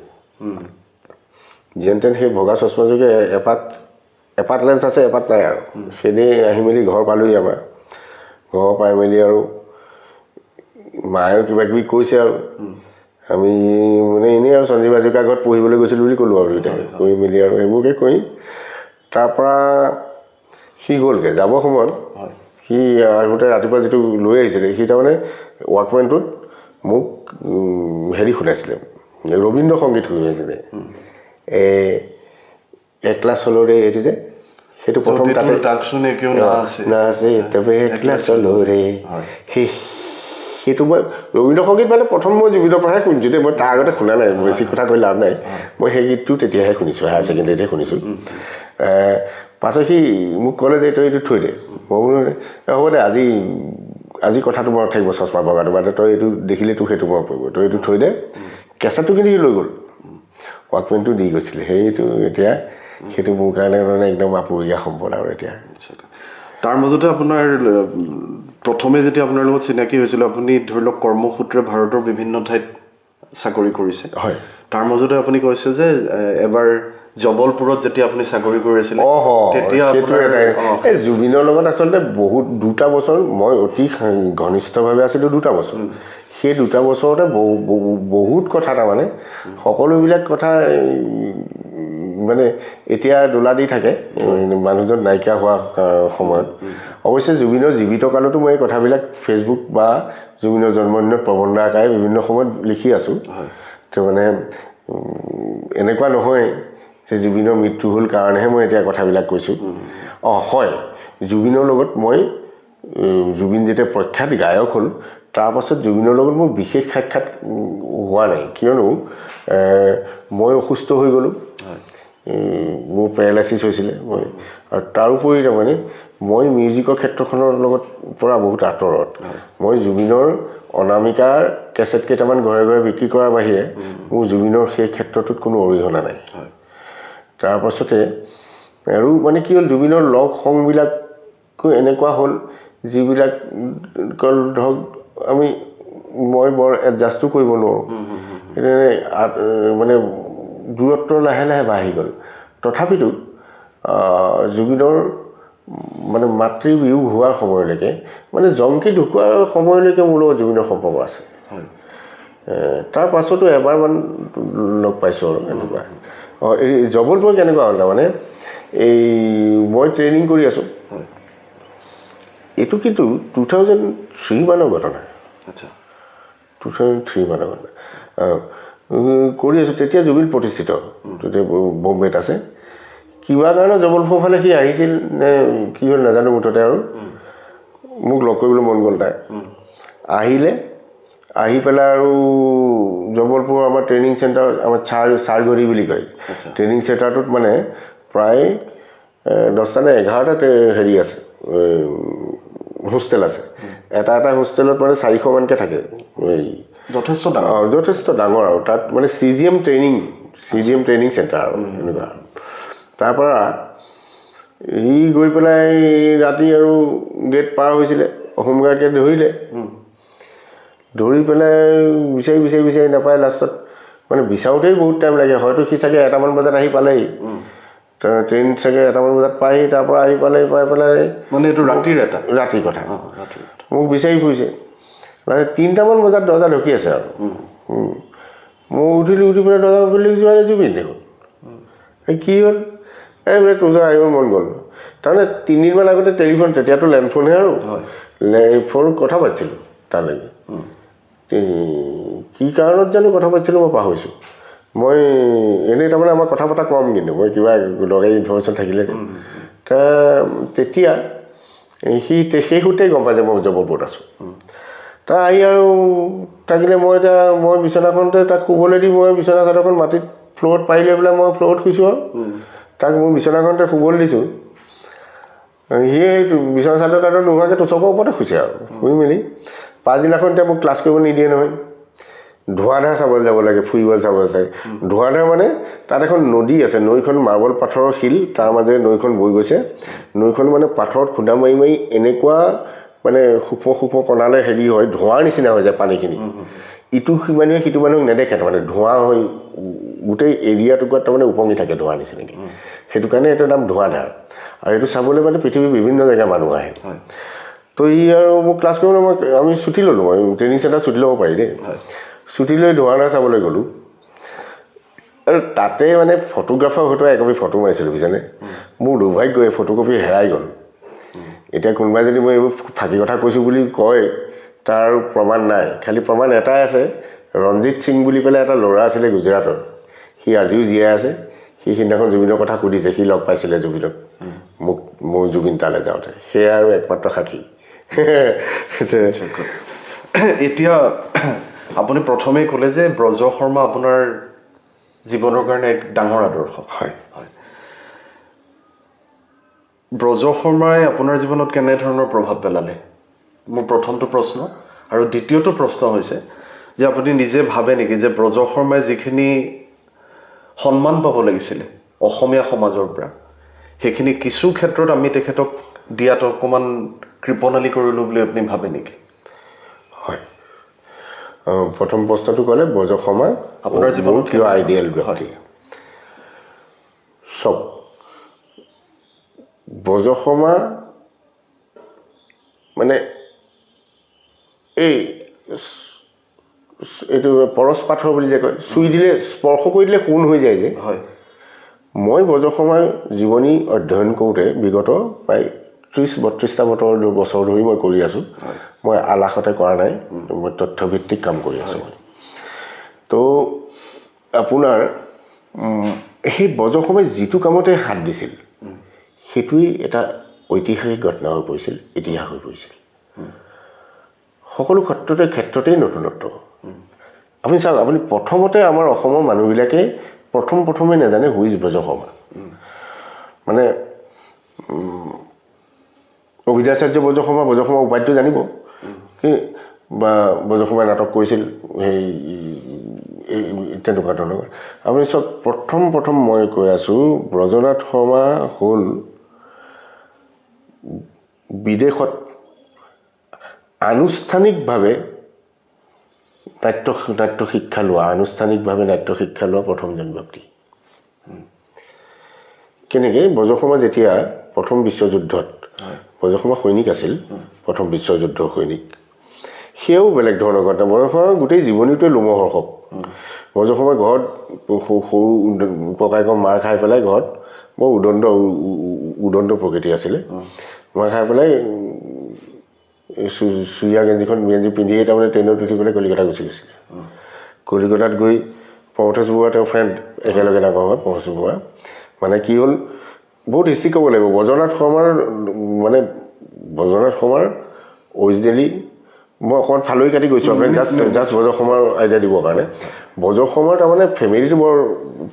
যেন তেন সেই ভগা চশমাযোগে এপাত লেন্স আছে এপাত নাই আৰু সেইদে আহি মেলি ঘৰ পালোঁহি আমাৰ ঘৰ পাই মেলি আৰু মায়েও কিবা কিবি কৈছে আৰু আমি মানে এনেই আৰু সঞ্জীৱ হাজৰিকাৰ ঘৰত পঢ়িবলৈ গৈছিলোঁ বুলি ক'লোঁ আৰু দুইটাই কৈ মেলি আৰু এইবোৰকে কৰি তাৰপৰা সি গ'লগৈ যাব সময়ত সি আহোঁতে ৰাতিপুৱা যিটো লৈ আহিছিলে সি তাৰমানে ৱাকমেনটোত মোক হেৰি শুনাইছিলে ৰবীন্দ্ৰ সংগীত শুনাইছিলে একলা চলৰে এইটো যে সেইটো প্ৰথম তাতে না আছে তবে একলা চলৰে সেইটো মই ৰবীন্দ্ৰ সংগীত মানে প্ৰথম মই জুবিনৰ পৰাহে শুনিছোঁ দেই মই তাৰ আগতে শুনা নাই বেছি কথা কৈ লাভ নাই মই সেই গীতটো তেতিয়াহে শুনিছোঁ হায়াৰ ছেকেণ্ডেৰীতহে শুনিছোঁ পাছত সি মোক ক'লে যে তই এইটো থৈ দে মই বোলো হ'ব দে আজি কথাটো মনত থাকিব চশমা বগাটো মানে তই এইটো দেখিলে তোক সেইটো মনত পৰিব তই এইটো থৈ দে কেছেটটো কিন্তু সি লৈ গ'ল ৱাকমেনটো দি গৈছিলে সেইটো এতিয়া সেইটো মোৰ কাৰণে মানে একদম আপুৰুগীয়া সম্পদ আৰু এতিয়া তাৰ মাজতে আপোনাৰ প্ৰথমে যেতিয়া আপোনাৰ লগত চিনাকি হৈছিল আপুনি ধৰি লওক কৰ্মসূত্ৰে ভাৰতৰ বিভিন্ন ঠাইত চাকৰি কৰিছে হয় তাৰ মাজতে আপুনি কৈছে যে এবাৰ জবলপুৰত যেতিয়া আপুনি চাকৰি কৰি আছিলে তেতিয়া এই জুবিনৰ লগত আচলতে বহুত 2টা বছৰ মই অতি ঘনিষ্ঠভাৱে আছিলোঁ 2টা বছৰ সেই 2টা বছৰতে বহুত কথা তাৰমানে সকলোবিলাক কথা মানে এতিয়া দোলা দি থাকে মানুহজন নাইকিয়া হোৱা সময়ত অৱশ্যে জুবিনৰ জীৱিত কালতো মই এই কথাবিলাক ফেচবুক বা জুবিনৰ জন্মদিনত প্ৰবন্ধ আকাৰে বিভিন্ন সময়ত লিখি আছোঁ তো মানে এনেকুৱা নহয় যে জুবিনৰ মৃত্যু হ'ল কাৰণেহে মই এতিয়া কথাবিলাক কৈছোঁ হয় জুবিনৰ লগত মই জুবিন যেতিয়া প্ৰখ্যাত গায়ক হ'ল তাৰপাছত জুবিনৰ লগত মোৰ বিশেষ সাক্ষাৎ হোৱা নাই কিয়নো মই অসুস্থ হৈ গ'লোঁ মোৰ পেৰালাইচিছ হৈছিলে মই আৰু তাৰোপৰি তাৰমানে মই মিউজিকৰ ক্ষেত্ৰখনৰ লগত পৰা বহুত আঁতৰত মই জুবিনৰ অনামিকাৰ কেছেট কেইটামান ঘৰে ঘৰে বিক্ৰী কৰাৰ বাহিৰে মোৰ জুবিনৰ সেই ক্ষেত্ৰটোত কোনো অৰিহণা নাই তাৰপাছতে আৰু মানে কি হ'ল জুবিনৰ লগ সংবিলাকো এনেকুৱা হ'ল যিবিলাক ধৰক মই বৰ এডজাষ্টো কৰিব নোৱাৰোঁ মানে দূৰত্ব লাহে লাহে বাঢ়ি গ'ল তথাপিতো জুবিনৰ মানে মাতৃ বিয়োগ হোৱাৰ সময়লৈকে মানে জংকী ঢুকোৱাৰ সময়লৈকে মোৰ লগত জুবিনৰ সম্পৰ্ক আছে তাৰ পাছতো এবাৰমান লগ পাইছোঁ আৰু এনেকুৱা এই জবলপুৰ কেনেকুৱা হ'ল তাৰমানে এই মই ট্ৰেইনিং কৰি আছোঁ এইটো কিন্তু 2003 মানৰ ঘটনা 2003 মানৰ ঘটনা কৰি আছোঁ তেতিয়া জুবিন প্ৰতিষ্ঠিত তেতিয়া বম্বেত আছে কিবা কাৰণে জবলপুৰ ফালে সি আহিছিল নে কি হ'ল নাজানো মুঠতে আৰু মোক লগ কৰিবলৈ মন গ'ল তাই আহিলে আহি পেলাই আৰু জবলপুৰ আমাৰ ট্ৰেইনিং চেণ্টাৰ আমাৰ চাৰগৰি বুলি কয় ট্ৰেইনিং চেণ্টাৰটোত মানে প্ৰায় 10টা নে 11টা হেৰি আছে হোষ্টেল আছে এটা হোষ্টেলত মানে 400 মানকৈ থাকে এই যথেষ্ট ডাঙৰ আৰু তাত মানে CGM ট্ৰেইনিং চেণ্টাৰ আৰু এনেকুৱা তাৰপৰা সি গৈ পেলাই ৰাতি আৰু গেট পাৰ হৈছিলে হোমগাৰ্ডে ধৰি পেলাই বিচাৰি নাপায় লাষ্টত মানে বিচাৰোঁতেই বহুত টাইম লাগে হয়তো সি চাগে 1টামান বজাত আহি পালেহি ট্ৰেইন চাগে 1টামান বজাত পায়হি তাৰপৰা আহি পাই পেলাই মানে এইটো ৰাতিৰ কথা মোক বিচাৰি ফুৰিছে 3টামান বজাত দৰ্জা ঢুকি আছে আৰু মই উঠি পেলাই দৰ্জা খুলি যোৱা জুবিন দেখোন কি হ'ল এই বোলে তোৰ আহিব মন গ'ল তাৰমানে 3 দিনমান আগতে টেলিফোন তেতিয়াতো লেণ্ডফোনহে আৰু ফোন কথা পাতিছিলোঁ তালৈকে কি কাৰণত জানো কথা পাতিছিলোঁ মই পাহৰিছোঁ মই এনেই তাৰমানে আমাৰ কথা পতা কম কিন্তু মই কিবা লগাই ইনফৰ্মেশ্যন থাকিলে তেতিয়া সি সেই সূত্ৰেই গম পাই যে মই জবলপুৰত আছোঁ তাৰ আহি আৰু থাকিলে মই বিচনাখনতে তাক শুবলৈ দি মই বিচনা চাদৰখন মাটিত ফ্ল'ৰত পাৰি লৈ পেলাই মই ফ্ল'ৰত শুইছোঁ আৰু তাক মই বিচনাখনতে শুবলৈ দিছোঁ সিয়ে বিচনা চাদৰ নোহোৱাকৈ তোচকৰ ওপৰতে শুইছে আৰু শুই মেলি পাছদিনাখন এতিয়া মোক ক্লাছ কৰিব নিদিয়ে নহয় ধোঁৱাধাৰ চাবলৈ যাব লাগে ফুৰিবলৈ চাব লাগে ধোঁৱাধাৰ মানে তাত এখন নদী আছে নৈখন মাৰ্বল পাথৰৰ শিল তাৰ মাজেৰে নৈখন বৈ গৈছে নৈখন মানে পাথৰত খুন্দা মাৰি এনেকুৱা মানে সূক্ষ্ম কণালৈ হেৰি হয় ধোঁৱাৰ নিচিনা হৈ যায় পানীখিনি ইটো মানুহে সিটো মানুহক নেদেখে তাৰমানে ধোঁৱা হৈ গোটেই এৰিয়াটুকুৰাত তাৰমানে উপঙি থাকে ধোঁৱাৰ নিচিনাকৈ সেইটো কাৰণে এইটোৰ নাম ধোঁৱাধাৰ আৰু এইটো চাবলৈ মানে পৃথিৱীৰ বিভিন্ন জেগাৰ মানুহ আহে তো ই আৰু মোক ক্লাছ কৰিবলৈ আমি ছুটি ল'লোঁ মই ট্ৰেইনিং চেণ্টাৰ ছুটি ল'ব পাৰি দেই ছুটি লৈ ধোঁৱাধাৰ চাবলৈ গ'লোঁ আৰু তাতে মানে ফটোগ্ৰাফাৰ হয়তো একপি ফটো মাৰিছিলোঁ বুজিছানে মোৰ দুৰ্ভাগ্য এই ফটোকপি হেৰাই গ'ল এতিয়া কোনোবাই যদি মই এইবোৰ ফাঁকি কথা কৈছোঁ বুলি কয় তাৰ প্ৰমাণ নাই খালি প্ৰমাণ এটাই আছে ৰঞ্জিত সিং বুলি পেলাই এটা ল'ৰা আছিলে গুজৰাটৰ সি আজিও জীয়াই আছে সি সিদিনাখন জুবিনৰ কথা সুধিছে সি লগ পাইছিলে জুবিনক মোক মই জুবিন তালৈ যাওঁতে সেয়া আৰু একমাত্ৰ সাক্ষী এতিয়া আপুনি প্ৰথমেই ক'লে যে ব্ৰজ শৰ্মা আপোনাৰ জীৱনৰ কাৰণে এক ডাঙৰ আদৰ্শ হয় হয় ব্ৰজ শৰ্মাই আপোনাৰ জীৱনত কেনেধৰণৰ প্ৰভাৱ পেলালে মোৰ প্ৰথমটো প্ৰশ্ন আৰু দ্বিতীয়টো প্ৰশ্ন হৈছে যে আপুনি নিজে ভাবে নেকি যে ব্ৰজ শৰ্মাই যিখিনি সন্মান পাব লাগিছিলে অসমীয়া সমাজৰ পৰা সেইখিনি কিছু ক্ষেত্ৰত আমি তেখেতক দিয়াত অকণমান কৃপণালী কৰিলোঁ বুলি আপুনি ভাবে নেকি হয় প্ৰথম প্ৰশ্নটো ক'লে ব্ৰজ শৰ্মা আপোনাৰ জীৱনত কিয় আইডিয়েল ব্যক্তি চব ব্ৰজ শৰ্মা মানে এইটো পৰশ পাথৰ বুলি যে কয় চুই দিলে স্পৰ্শ কৰি দিলে সোণ হৈ যায় যে হয় মই ব্ৰজ শৰ্মাৰ জীৱনী অধ্যয়ন কৰোঁতে বিগত প্ৰায় 30-32টা বছৰ ধৰি মই কৰি আছোঁ মই আলাসতে কৰা নাই মই তথ্যভিত্তিক কাম কৰি আছোঁ তো আপোনাৰ সেই ব্ৰজ শৰ্মাই যিটো কামতে হাত দিছিল সেইটোৱেই এটা ঐতিহাসিক ঘটনা হৈ পৰিছিল ইতিহাস হৈ পৰিছিল সকলো ক্ষেত্ৰতেই নতুনত্ব আপুনি চাওক আপুনি প্ৰথমতে আমাৰ অসমৰ মানুহবিলাকে প্ৰথমে নাজানে হুইজ ব্ৰজ শৰ্মা মানে অভিদাচাৰ্য ব্ৰজ শৰ্মা উপাধ্যায় জানিব বা ব্ৰজ শৰ্মাই নাটক কৰিছিল সেই তেনেকুৱা ধৰণৰ আপুনি চব প্ৰথম মই কৈ আছোঁ ব্ৰজনাথ শৰ্মা হ'ল বিদেশত আনুষ্ঠানিকভাৱে নাট্য শিক্ষা লোৱা প্ৰথমজন ব্যক্তি কেনেকৈ ব্ৰজ শৰ্মা যেতিয়া প্ৰথম বিশ্বযুদ্ধত ব্ৰজ শৰ্মা সৈনিক আছিল প্ৰথম বিশ্বযুদ্ধৰ সৈনিক সেয়াও বেলেগ ধৰণৰ ঘটনা ব্ৰজ শৰ্মাৰ গোটেই জীৱনীটোৱে লোমহৰ্ষক ব্ৰজ শৰ্মাই ঘৰত সৰু ককায়েকৰ মাৰ খাই পেলাই ঘৰত বৰ উদণ্ড প্ৰকৃতি আছিলে মাৰ খাই পেলাই চুৰীয়া গেঞ্জি পিন্ধিয়ে তাৰমানে ট্ৰেইনত উঠি পেলাই কলিকতা গুচি গৈছিলে কলিকতাত গৈ প্ৰমথেশ বৰুৱা তেওঁৰ ফ্ৰেণ্ড একেলগে ডাঙৰ হয় প্ৰমথেশ বৰুৱা মানে কি হ'ল বহুত হিষ্ট্ৰী ক'ব লাগিব ব্ৰজনাথ শৰ্মাৰ অৰিজিনেলি মই অকণমান ফালৈ কাটি গৈছোঁ আপোনাক জাষ্ট ব্ৰজ শৰ্মাৰ আইডিয়া দিবৰ কাৰণে ব্ৰজ শৰ্মাৰ তাৰমানে ফেমিলিটো বৰ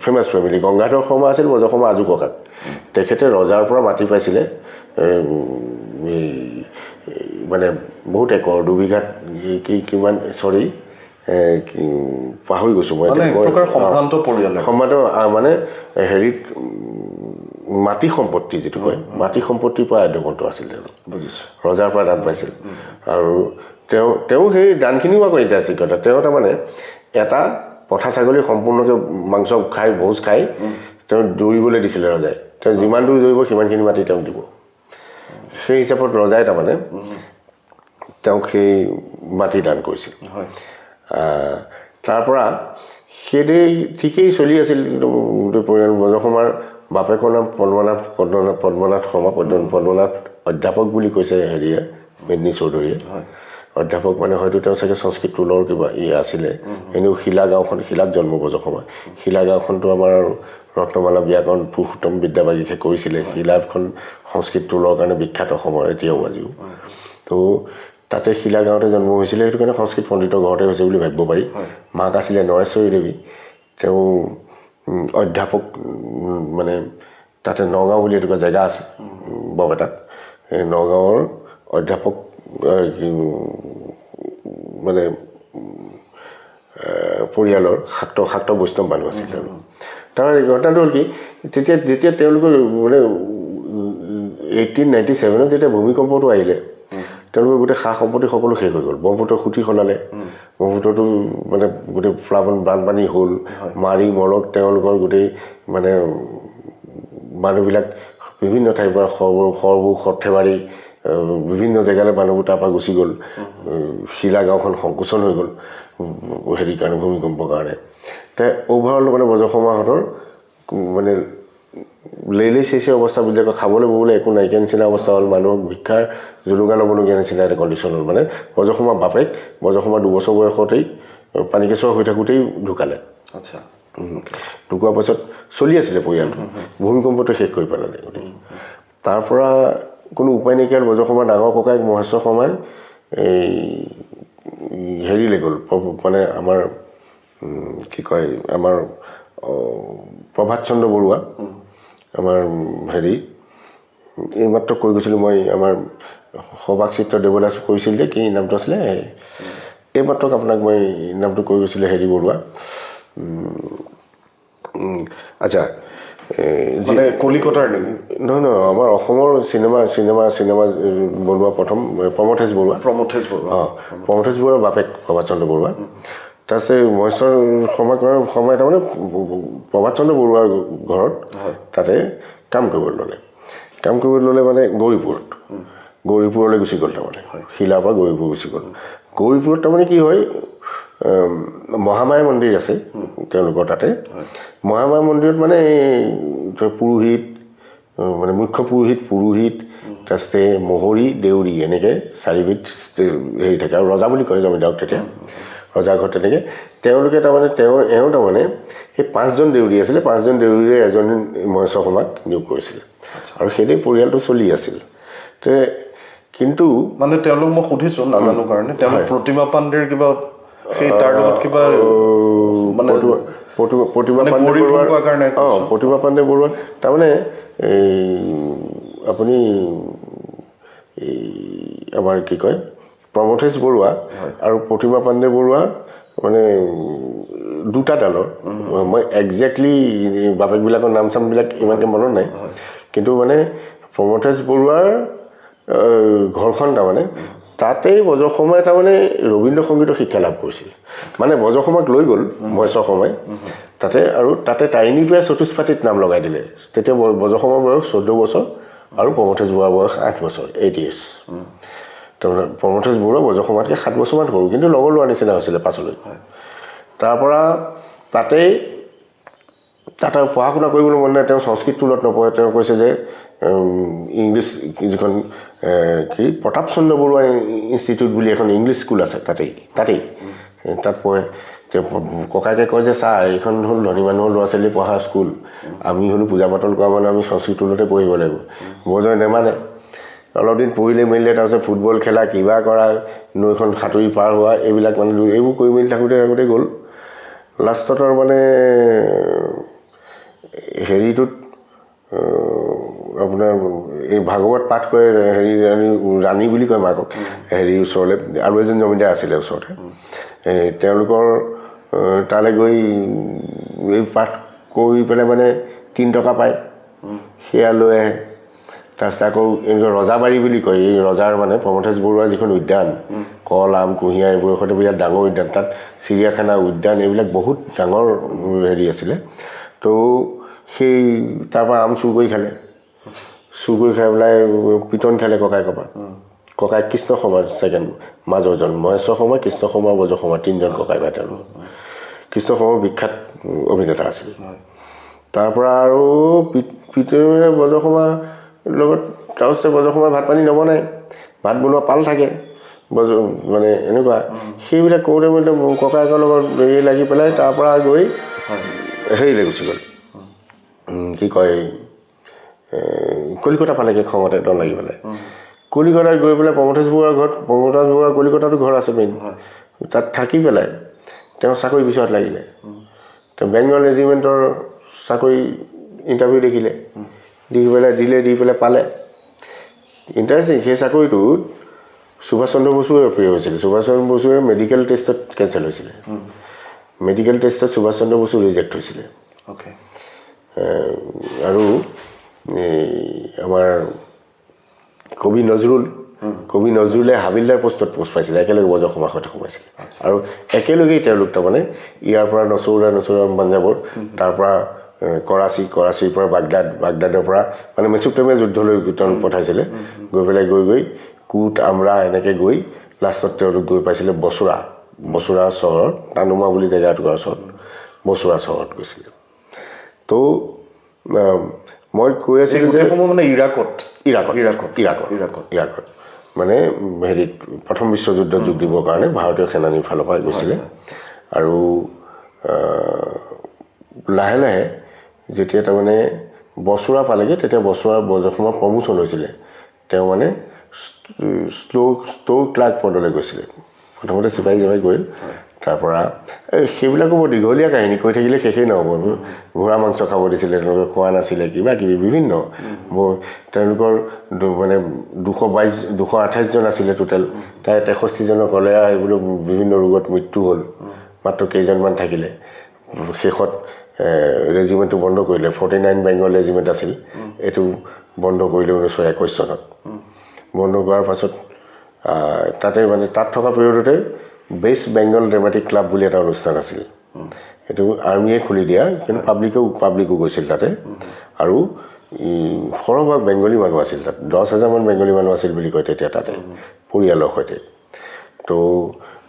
ফেমাছ ফেমিলি গংগাধৰ শৰ্মা আছিল ব্ৰজ শৰ্মা আজু ককাক তেখেতে ৰজাৰ পৰা মাটি পাইছিলে মানে বহুত একৰ দুবিঘাত কিমান পাহৰি গৈছোঁ মই সম্ভ্ৰান্ত মানে হেৰিত মাটি সম্পত্তি যিটো কয় মাটি সম্পত্তিৰ পৰা আদ্যবন্ত আছিল ৰজাৰ পৰা দান পাইছিল আৰু তেওঁ সেই দানখিনিও আকৌ ইণ্টাৰেষ্টিং কথা তেওঁ তাৰমানে এটা পঠা ছাগলী সম্পূৰ্ণকৈ মাংস খাই ভোজ খাই তেওঁ দৌৰিবলৈ দিছিলে ৰজাই তেওঁ যিমান দূৰ দৌৰিব সিমানখিনি মাটি তেওঁক দিব সেই হিচাপত ৰজাই তাৰমানে তেওঁক সেই মাটি দান কৰিছিল তাৰ পৰা সেইদৰে ঠিকেই চলি আছিল গোটেই পৰিয়াল ব্ৰজ শৰ্মাৰ বাপেকৰ নাম পদ্মনাথ শৰ্মা পদ্মনাথ অধ্যাপক বুলি কৈছে হেৰিয়ে মেদিনী চৌধুৰীয়ে অধ্যাপক মানে হয়তো তেওঁ চাগে সংস্কৃত টোলৰ কিবা আছিলে এনেও শিলা গাঁৱত জন্ম ব্ৰজ শৰ্মা শিলা গাঁওখনতো আমাৰ ৰত্নমালা ব্যাকৰণ পুৰুষোত্তম বিদ্যাবাগীশে কৰিছিলে শিলাখন সংস্কৃত টোলৰ কাৰণে বিখ্যাত অসমৰ এতিয়াও আজিও তো তাতে শিলা গাঁৱতে জন্ম হৈছিলে সেইটো কাৰণে সংস্কৃত পণ্ডিতৰ ঘৰতে হৈছে বুলি ভাবিব পাৰি মাক আছিলে নৰেশ্বৰী দেৱী তেওঁ অধ্যাপক মানে তাতে নগাঁও বুলি এটুকুৰা জেগা আছে বৰপেটাত সেই নগাঁৱৰ অধ্যাপক মানে পৰিয়ালৰ শাক্ত বৈষ্ণৱ মানুহ আছিল তেওঁলোক তাৰ ঘটনাটো হ'ল কি যেতিয়া তেওঁলোকৰ মানে 1897 যেতিয়া ভূমিকম্পটো আহিলে তেওঁলোকৰ গোটেই সা সম্পত্তি সকলো শেষ হৈ গ'ল ব্ৰহ্মপুত্ৰৰ খুঁটি সলালে ব্ৰহ্মপুত্ৰটো মানে গোটেই বানপানী হ'ল মাৰি মৰক তেওঁলোকৰ গোটেই মানে মানুহবিলাক বিভিন্ন ঠাইৰ পৰা সৰবোৰ সৰ্থেবাৰী বিভিন্ন জেগালৈ মানুহবোৰ তাৰ পৰা গুচি গ'ল শিলা গাঁওখন সংকোচন হৈ গ'ল হেৰিৰ কাৰণে ভূমিকম্পৰ কাৰণে তে অ'ভাৰঅল মানে ব্ৰজ শৰ্মাহঁতৰ মানে লেইলেই চেচে অৱস্থা বুলি কয়, খাবলৈ ববলৈ একো নাইকিয়া নিচিনা অৱস্থা হ'ল, মানুহক ভিক্ষাৰ জুলুঙা ল'বলগীয়া নিচিনা এটা কণ্ডিশ্যন হ'ল। মানে বজ্ৰসমাৰ বাপেক বজ্ৰসমাৰ 2 বছৰ বয়সতেই পানীকেঁচুৱা হৈ থাকোঁতেই ঢুকালে। আচ্ছা। ঢুকোৱাৰ পাছত চলি আছিলে পৰিয়ালটো, ভূমিকম্পটো শেষ কৰি পেলালে গোটেই। তাৰ পৰা কোনো উপায় নাইকিয়া হ'ল, বজ্ৰসমাৰ ডাঙৰ ককায়েক মহেশ্বৰ শৰ্মাই এই হেৰিলৈ গ'ল, মানে আমাৰ কি কয় আমাৰ প্ৰভাত চন্দ্ৰ বৰুৱা, আমাৰ হেৰি এইমাত্ৰ কৈ গৈছিলোঁ মই, আমাৰ সবাক চিত্ৰ দেৱদাস কৈছিল যে কি নামটো আছিলে, এইমাত্ৰ আপোনাক মই নামটো কৈ গৈছিলোঁ, হেৰি বৰুৱা। আচ্ছা, মানে কলিকতাৰ নেকি? নহয়, আমাৰ অসমৰ চিনেমা বনোৱা প্ৰথম প্ৰমথেশ বৰুৱা। অঁ, প্ৰমথেশ বৰুৱাৰ বাপেক প্ৰভাত চন্দ্ৰ বৰুৱা। তাৰপিছত মহেশ্বৰ শৰ্মাই তাৰমানে প্ৰভাত চন্দ্ৰ বৰুৱাৰ ঘৰত তাতে কাম কৰিবলৈ ল'লে মানে গৌৰীপুৰলৈ গুচি গ'ল। তাৰমানে শিলাৰ পৰা গৌৰীপুৰ গুচি গ'ল। গৌৰীপুৰত তাৰমানে কি হয়, মহামায়া মন্দিৰ আছে তেওঁলোকৰ তাতে। মহামায়া মন্দিৰত মানে পুৰোহিত, মানে মুখ্য পুৰোহিত, তাৰপিছতে মহৰী, দেউৰী, এনেকৈ 4বিধ হেৰি থাকে। আৰু ৰজা বুলি কয় জমিদাৰক তেতিয়া, ৰজাৰ ঘৰত তেনেকৈ তেওঁলোকে তাৰমানে এওঁ তাৰমানে সেই 5জন দেউৰী আছিলে, 5জন দেউৰীৰে এজন মহেশ্বৰ শৰ্মাক নিয়োগ কৰিছিলে। আৰু সেইদৰে পৰিয়ালটো চলি আছিল। কিন্তু মানে তেওঁলোক মই সুধিছোঁ নাজানো কাৰণে, তেওঁলোক প্ৰতিমা পাণ্ডেৰ কিবা সেই তাৰ লগত কিবা মানে প্ৰতিমা পাণ্ডে বৰুৱাৰ তাৰমানে আপুনি আমাৰ কি কয় প্ৰমথেশ বৰুৱা আৰু প্ৰতিমা পাণ্ডে বৰুৱা মানে দুটা ডালৰ। মই একজেক্টলি বাপেকবিলাকৰ নাম চামবিলাক ইমানকৈ মনত নাই, কিন্তু মানে প্ৰমথেশ বৰুৱাৰ ঘৰখন তাৰমানে তাতেই বজ্ৰসমাই তাৰমানে ৰবীন্দ্ৰ সংগীতৰ শিক্ষা লাভ কৰিছিল। মানে বজ্ৰসমাক লৈ গ'ল মহেশ্বৰ শৰ্মাই তাতে, আৰু তাতে তাৰিণীৰ পৰা চতুষ্পাতীত নাম লগাই দিলে। তেতিয়া বজ্ৰসমাৰ বয়স 14 বছৰ আৰু প্ৰমথেশ বৰুৱাৰ বয়স 8 বছৰ, 8 years। তাৰমানে প্ৰমথেশ বৰুৱা বজ্ৰসমাতকৈ 7 বছৰমান সৰু, কিন্তু লগৰ লোৱাৰ নিচিনা হৈছিলে পাছলৈ। তাৰপৰা তাতে পঢ়া শুনা কৰিবলৈ মন নাই, তেওঁ সংস্কৃত স্কুলত নপঢ়ে। তেওঁ কৈছে যে ইংলিছ যিখন কি প্ৰতাপ চন্দ্ৰ বৰুৱা ইনষ্টিটিউট বুলি এখন ইংলিছ স্কুল আছে, তাত পঢ়ে। তেওঁ ককায়েকে কয় যে চাহ এইখন হ'ল ধনী মানুহৰ ল'ৰা ছোৱালী পঢ়া স্কুল, আমি হ'লো পূজা পাতল কৰা মানুহ, আমি সংস্কৃত স্কুলতে পঢ়িব লাগিব। বৰজনে নেমানে, অলপ দিন পঢ়িলে মেলিলে, তাৰপিছত ফুটবল খেলা, কিবা কৰা, নৈখন সাঁতুৰি পাৰ হোৱা, এইবিলাক মানে এইবোৰ কৰি মেলি থাকোঁতে গ'ল। লাষ্টত আৰু মানে হেৰিটোত আপোনাৰ এই ভাগৱত পাঠ কৰে, হেৰি ৰাণী বুলি কয় মাকক, হেৰিৰ ওচৰলৈ আৰু এজন জমিদাৰ আছিলে ওচৰতে, তেওঁলোকৰ তালৈ গৈ এই পাঠ কৰি পেলাই মানে 3 টকা পায়, সেয়া লৈ আহে। তাৰপিছত আকৌ এনেকৈ ৰজাবাৰী বুলি কয়, এই ৰজাৰ মানে প্ৰমথেশ বৰুৱাৰ যিখন উদ্যান, কল আম কুঁহিয়াৰ এইবোৰৰ সৈতে বিৰাট ডাঙৰ উদ্যান, তাত চিৰিয়াখানা উদ্যান এইবিলাক বহুত ডাঙৰ হেৰি আছিলে। তো সেই তাৰপৰা আম চুৰ কৰি খাই পেলাই পিটন খালে ককায়েকৰ পৰা। ককায়েক কৃষ্ণ শৰ্মা ছেকেণ্ড, মাজৰজন মহেশ্বৰ শৰ্মা, কৃষ্ণ শৰ্মা, বজ্ৰ শৰ্মা, 3জন ককাই ভাই তেওঁলোক। কৃষ্ণ শৰ্মা বিখ্যাত অভিনেতা আছিল। তাৰপৰা আৰু পিতৰে বজ্ৰ শৰ্মাৰ লগত তাৰপিছত বজ্ৰ শৰ্মাই ভাত পানী নবনায়, ভাত বনোৱা পাল থাকে মানে এনেকুৱা, সেইবিলাক কৰোঁতে মেলোঁতে ককায়েকৰ লগত হেৰি লাগি পেলাই তাৰপৰা গৈ হেৰিলৈ গুচি গ'ল, কি কয় কলিকতা পালেগৈ খঙতে দল লাগি পেলাই। কলিকতাত গৈ পেলাই প্ৰমথেশ বৰুৱাৰ ঘৰত, প্ৰমথেশ বৰুৱাৰ কলিকতাতো ঘৰ আছে মেইন, তাত থাকি পেলাই তেওঁ চাকৰি বিচৰাত লাগিলে। তেওঁ বেংগল ৰেজিমেণ্টৰ চাকৰি ইণ্টাৰভিউ দেখি পেলাই পালে। ইণ্টাৰেষ্টিং, সেই চাকৰিটোত সুভাষ চন্দ্ৰ বসুৱে প্ৰিয় হৈছিলে। সুভাষ চন্দ্ৰ বসুৱে মেডিকেল টেষ্টত কেঞ্চেল হৈছিলে, মেডিকেল টেষ্টত সুভাষ চন্দ্ৰ বসু ৰিজেক্ট হৈছিলে। আৰু আমাৰ কবি নজৰুলে হাবিলদাৰ পোষ্ট পাইছিলে, একেলগে বজ্ৰ শৰ্মাৰ সৈতে সোমাইছিলে। আৰু একেলগেই তেওঁলোক তাৰমানে ইয়াৰ পৰা নচৌৰা পাঞ্জাবৰ, তাৰপৰা কৰাচীৰ পৰা বাগদাদৰ পৰা মানে মেচুপটেমিয়া যুদ্ধলৈ তেওঁলোক পঠাইছিলে। গৈ পেলাই গৈ কোট আমৰা এনেকৈ গৈ লাষ্টত তেওঁলোক গৈ পাইছিলে বচুৰা চহৰত, টানুমা বুলি জেগা এটুকুৰাৰ ওচৰত বচুৰা চহৰত গৈছিলে। তো মই কৈ আছিলোঁ যে গোটেইসমূহ মানে ইৰাকত মানে হেৰিত প্ৰথম বিশ্বযুদ্ধত যোগ দিবৰ কাৰণে ভাৰতীয় সেনানীৰ ফালৰ পৰা গৈছিলে আৰু লাহে লাহে যেতিয়া তাৰমানে বছৰা পালেগৈ তেতিয়া বছৰা বজখমৰ প্ৰমোশ্যন হৈছিলে তেওঁ মানে ষ্ট'ৰ ক্লাৰ্ক পদলৈ গৈছিলে প্ৰথমতে চিপাহী গ'ল তাৰপৰা সেইবিলাকো বৰ দীঘলীয়া কাহিনী কৈ থাকিলে শেষেই নহ'ব ঘোঁৰা মাংস খাব দিছিলে তেওঁলোকে খোৱা নাছিলে কিবা কিবি বিভিন্ন তেওঁলোকৰ মানে 228জন আছিলে টোটেল তাৰে 63জনৰ কলেৰা এইবোৰ বিভিন্ন ৰোগত মৃত্যু হ'ল মাত্ৰ কেইজনমান থাকিলে শেষত ৰেজিমেণ্টটো বন্ধ কৰিলে 49 বেংগল ৰেজিমেণ্ট আছিল এইটো বন্ধ কৰিলে 1921 চনত বন্ধ কৰাৰ পাছত তাতে মানে তাত থকা পিৰিয়ডতে বেষ্ট বেংগল ড্ৰামাটিক ক্লাব বুলি এটা অনুষ্ঠান আছিল সেইটো আৰ্মিয়ে খুলি দিয়া কিন্তু পাব্লিকো গৈছিল তাতে আৰু সৰহভাগ বেংগলী মানুহ আছিল তাত 10,000মান বেংগলী মানুহ আছিল বুলি কয় তেতিয়া তাতে পৰিয়ালৰ সৈতে তো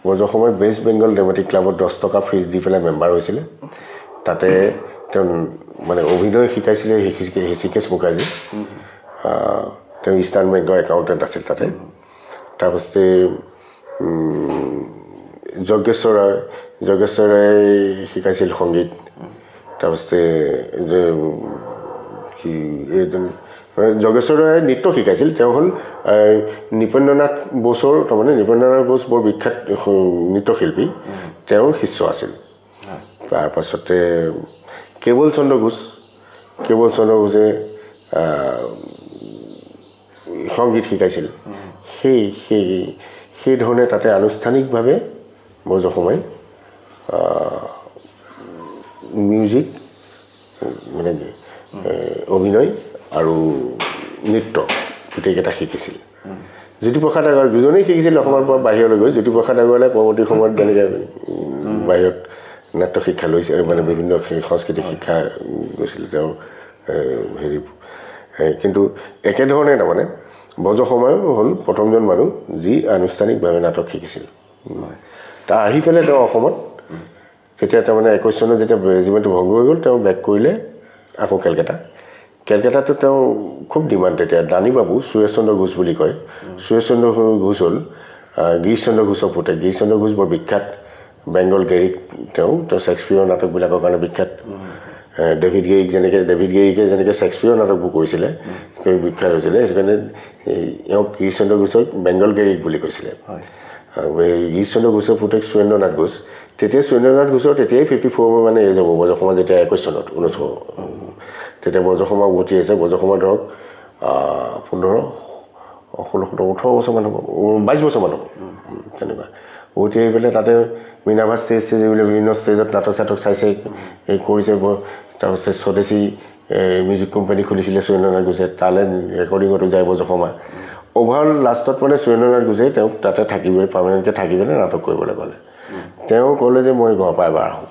বজৰ সময়ত বেষ্ট বেংগল ড্ৰামাটিক ক্লাবত 10 টকা ফিজ দি পেলাই মেম্বাৰ হৈছিলে তাতে তেওঁ মানে অভিনয় শিকাইছিলে হৃষিকেশ মুখাৰ্জী তেওঁ ইষ্টাৰ্ণ বেংকৰ একাউণ্টেণ্ট আছিল তাতে তাৰপাছতে যজ্ঞেশ্বৰ ৰায় শিকাইছিল সংগীত তাৰপাছতে যে কি এইজন যজ্ঞেশ্বৰ ৰায়ে নৃত্য শিকাইছিল তেওঁ হ'ল নৃপেন্দ্ৰনাথ বোসৰ তাৰমানে নৃপেন্দ্ৰনাথ বোস বৰ বিখ্যাত নৃত্যশিল্পী তেওঁৰ শিষ্য আছিল তাৰপাছতে কেৱল চন্দ্ৰ ঘোষে সংগীত শিকাইছিল সেই ধৰণে তাতে আনুষ্ঠানিকভাৱে বজসময় মিউজিক মানে অভিনয় আৰু নৃত্য গোটেইকেইটা শিকিছিল জ্যোতিপ্ৰসাদ আগৰ দুজনেই শিকিছিল অসমৰ পৰা বাহিৰলৈ গৈ জ্যোতিপ্ৰসাদ আগৰৱালাই পৰৱৰ্তী সময়ত যেনেকৈ বাহিৰত নাট্য শিক্ষা লৈছে মানে বিভিন্ন সাংস্কৃতিক শিক্ষা গৈছিল তেওঁ হেৰি কিন্তু একেধৰণে তাৰমানে বজসময় হ'ল প্ৰথমজন মানুহ যি আনুষ্ঠানিকভাৱে নাটক শিকিছিল তাৰ আহি পেলাই তেওঁ অসমত তেতিয়া তাৰমানে 21 চনত যেতিয়া ৰেজিমেণ্টটো ভংগ হৈ গ'ল তেওঁ বেক কৰিলে আকৌ কেলকাতাতো তেওঁ খুব ডিমাণ্ড তেতিয়া দানী বাবু সুৰেশ চন্দ্ৰ ঘোষ বুলি কয় সুৰেশ চন্দ্ৰ ঘোষ হ'ল গিৰিশ চন্দ্ৰ ঘোষৰ পুতেক গিৰিশ চন্দ্ৰ ঘোষ বৰ বিখ্যাত বেংগল গেৰিক তেওঁ শ্বেক্সপিয়াৰৰ নাটকবিলাকৰ কাৰণে বিখ্যাত ডেভিড গেৰিকে যেনেকৈ শ্বেক্সপিয়াৰৰ নাটকবোৰ কৰিছিলে বিখ্যাত হৈছিলে সেইটো কাৰণে এওঁক গিৰিশ চন্দ্ৰ ঘোষক বেংগল গেৰিক বুলি কৈছিলে গিৰিশ চন্দ্ৰ ঘোষৰ পুতেক সুৰেন্দ্ৰনাথ ঘোষ তেতিয়া সুৰেন্দ্ৰনাথ ঘোষৰ তেতিয়াই 54 মানে এজ হ'ব বজসময় যেতিয়া 21 চনত 1900 তেতিয়া বজসময় উভতি আছে বজসময় ধৰক 15 16 18 বছৰমান হ'ব 22 বছৰমান হ'ব তেনেকুৱা উভতি আহি পেলাই তাতে মিনাভা ষ্টেজ এইবিলাক বিভিন্ন ষ্টেজত নাটক চাটক চাইছে কৰিছে তাৰপিছত স্বদেশী মিউজিক কোম্পানী খুলিছিলে সুৰেন্দ্ৰনাথ ঘোষে তালৈ ৰেকৰ্ডিঙতো যায় বজসময় অভাৰঅল লাষ্টত মানে সুৰেন্দ্ৰনাথ ঘোষে তেওঁক তাতে থাকিবলৈ পাৰ্মানেণ্টকৈ থাকিবলৈ নাটক কৰিবলৈ ক'লে তেওঁ ক'লে যে মই ঘৰৰ পৰা এবাৰ আহোঁ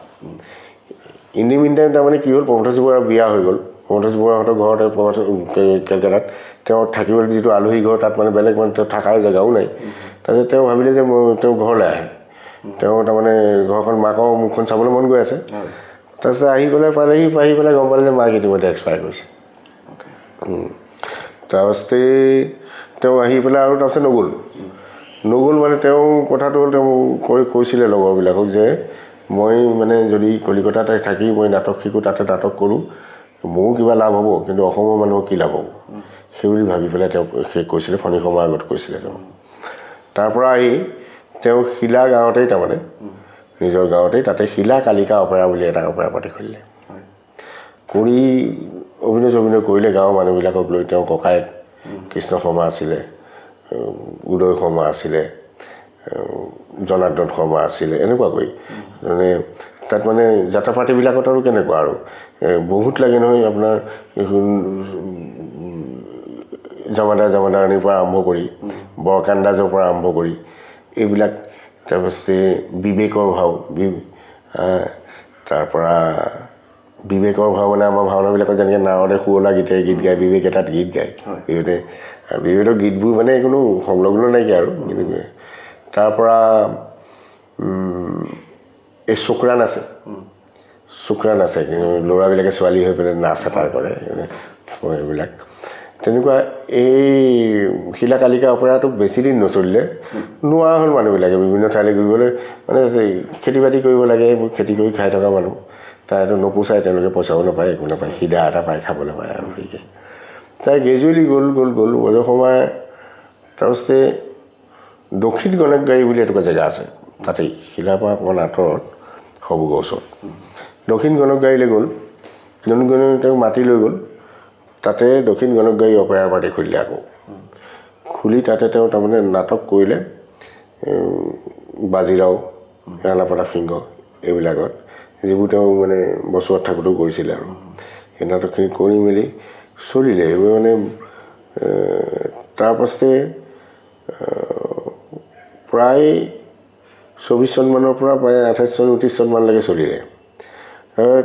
ইন দি মিন টাইম তাৰমানে কি হ'ল প্ৰমথজী বৰাৰ বিয়া হৈ গ'ল প্ৰমথজী বৰাহঁতৰ ঘৰতে কেলকাতাত তেওঁ থাকিবলৈ যিটো আলহী ঘৰ তাত মানে বেলেগ মানে তেওঁ থকাৰ জেগাও নাই তাৰপিছত তেওঁ ভাবিলে যে তেওঁ ঘৰলৈ আহে তেওঁ তাৰমানে ঘৰখন মাকৰ মুখখন চাবলৈ মন গৈ আছে তাৰপিছত আহি পেলাই গম পালে যে মাক ইতিমধ্যে এক্সপায়াৰ কৰিছে তাৰপাছতে তেওঁ আহি পেলাই আৰু তাৰপিছত নগ'ল মানে তেওঁ কথাটো হ'ল তেওঁ কৈছিলে লগৰবিলাকক যে মই মানে যদি কলিকতাতে থাকি মই নাটক শিকোঁ তাতে নাটক কৰোঁ মোৰো কিবা লাভ হ'ব কিন্তু অসমৰ মানুহৰ কি লাভ হ'ব সেই বুলি ভাবি পেলাই তেওঁ কৈছিলে ফণী সময়ৰ আগত কৈছিলে তেওঁ তাৰপৰা আহি তেওঁ শিলা গাঁৱতেই তাৰমানে নিজৰ গাঁৱতেই তাতে শিলা কালিকা অপেৰা বুলি এটা অপেৰা পাতি খুলিলে কৰি অভিনয় কৰিলে গাঁৱৰ মানুহবিলাকক লৈ তেওঁ ককায়েক কৃষ্ণ শৰ্মা আছিলে উদয় শৰ্মা আছিলে জনাৰ্দন শৰ্মা আছিলে এনেকুৱাকৈ মানে তাত মানে যাত্ৰা পাৰ্টিবিলাকত আৰু কেনেকুৱা আৰু বহুত লাগে নহয় আপোনাৰ জামাদাৰণিৰ পৰা আৰম্ভ কৰি বৰকান্দাজৰ পৰা আৰম্ভ কৰি এইবিলাক তাৰপাছতে বিবেকৰ ভাও তাৰপৰা বিবেকৰ ভাও মানে আমাৰ ভাওনাবিলাকত যেনেকৈ নাৱতে শুৱলা গীতেৰে গীত গায় বিবেক এটাত গীত গায় বিবেকৰ গীতবোৰ মানে কোনো সংলগ্ন নাইকিয়া আৰু তাৰপৰা এই শুক্ৰাণ আছে কিন্তু ল'ৰাবিলাকে ছোৱালী হৈ পেলাই নাচ এটা কৰে এইবিলাক তেনেকুৱা এই শিলাকালিকা অপেৰাটো বেছি দিন নচলিলে নোৱাৰা হ'ল মানুহবিলাকে বিভিন্ন ঠাইলৈ ঘূৰিবলৈ মানে খেতি বাতি কৰিব লাগে এইবোৰ খেতি কৰি খাই থকা মানুহ তাইতো নোপোচাই তেওঁলোকে পইচাও নাপায় একো নাপায় সিদা এটা পায় খাবলৈ পায় আৰু সেইকে তাই গ্ৰেজুৱেলি গ'ল বৰসময় তাৰপিছতে দক্ষিণ গণেশগাৰী বুলি এটুকুৰা জেগা আছে তাতেই শিলাৰ পৰা অকণমান আঁতৰত সবুগৰ ওচৰত দক্ষিণ গণেশগাৰীলৈ গ'ল তেওঁক মাতি লৈ গ'ল তাতে দক্ষিণ গণেশগাৰী অপেৰা পাৰ্টি খুলিলে আকৌ খুলি তাতে তেওঁ তাৰমানে নাটক কৰিলে বাজিৰাও ৰাণা প্ৰতাপ সিংহ এইবিলাকত যিবোৰ তেওঁ মানে বছৰত থাকোঁতেও কৰিছিলে আৰু সেই নাটকখিনি কৰি মেলি চলিলে এইবোৰ মানে তাৰপাছতে প্ৰায় 24 চনমানৰ পৰা প্ৰায় 28 চন 29 চনমানলৈকে চলিলে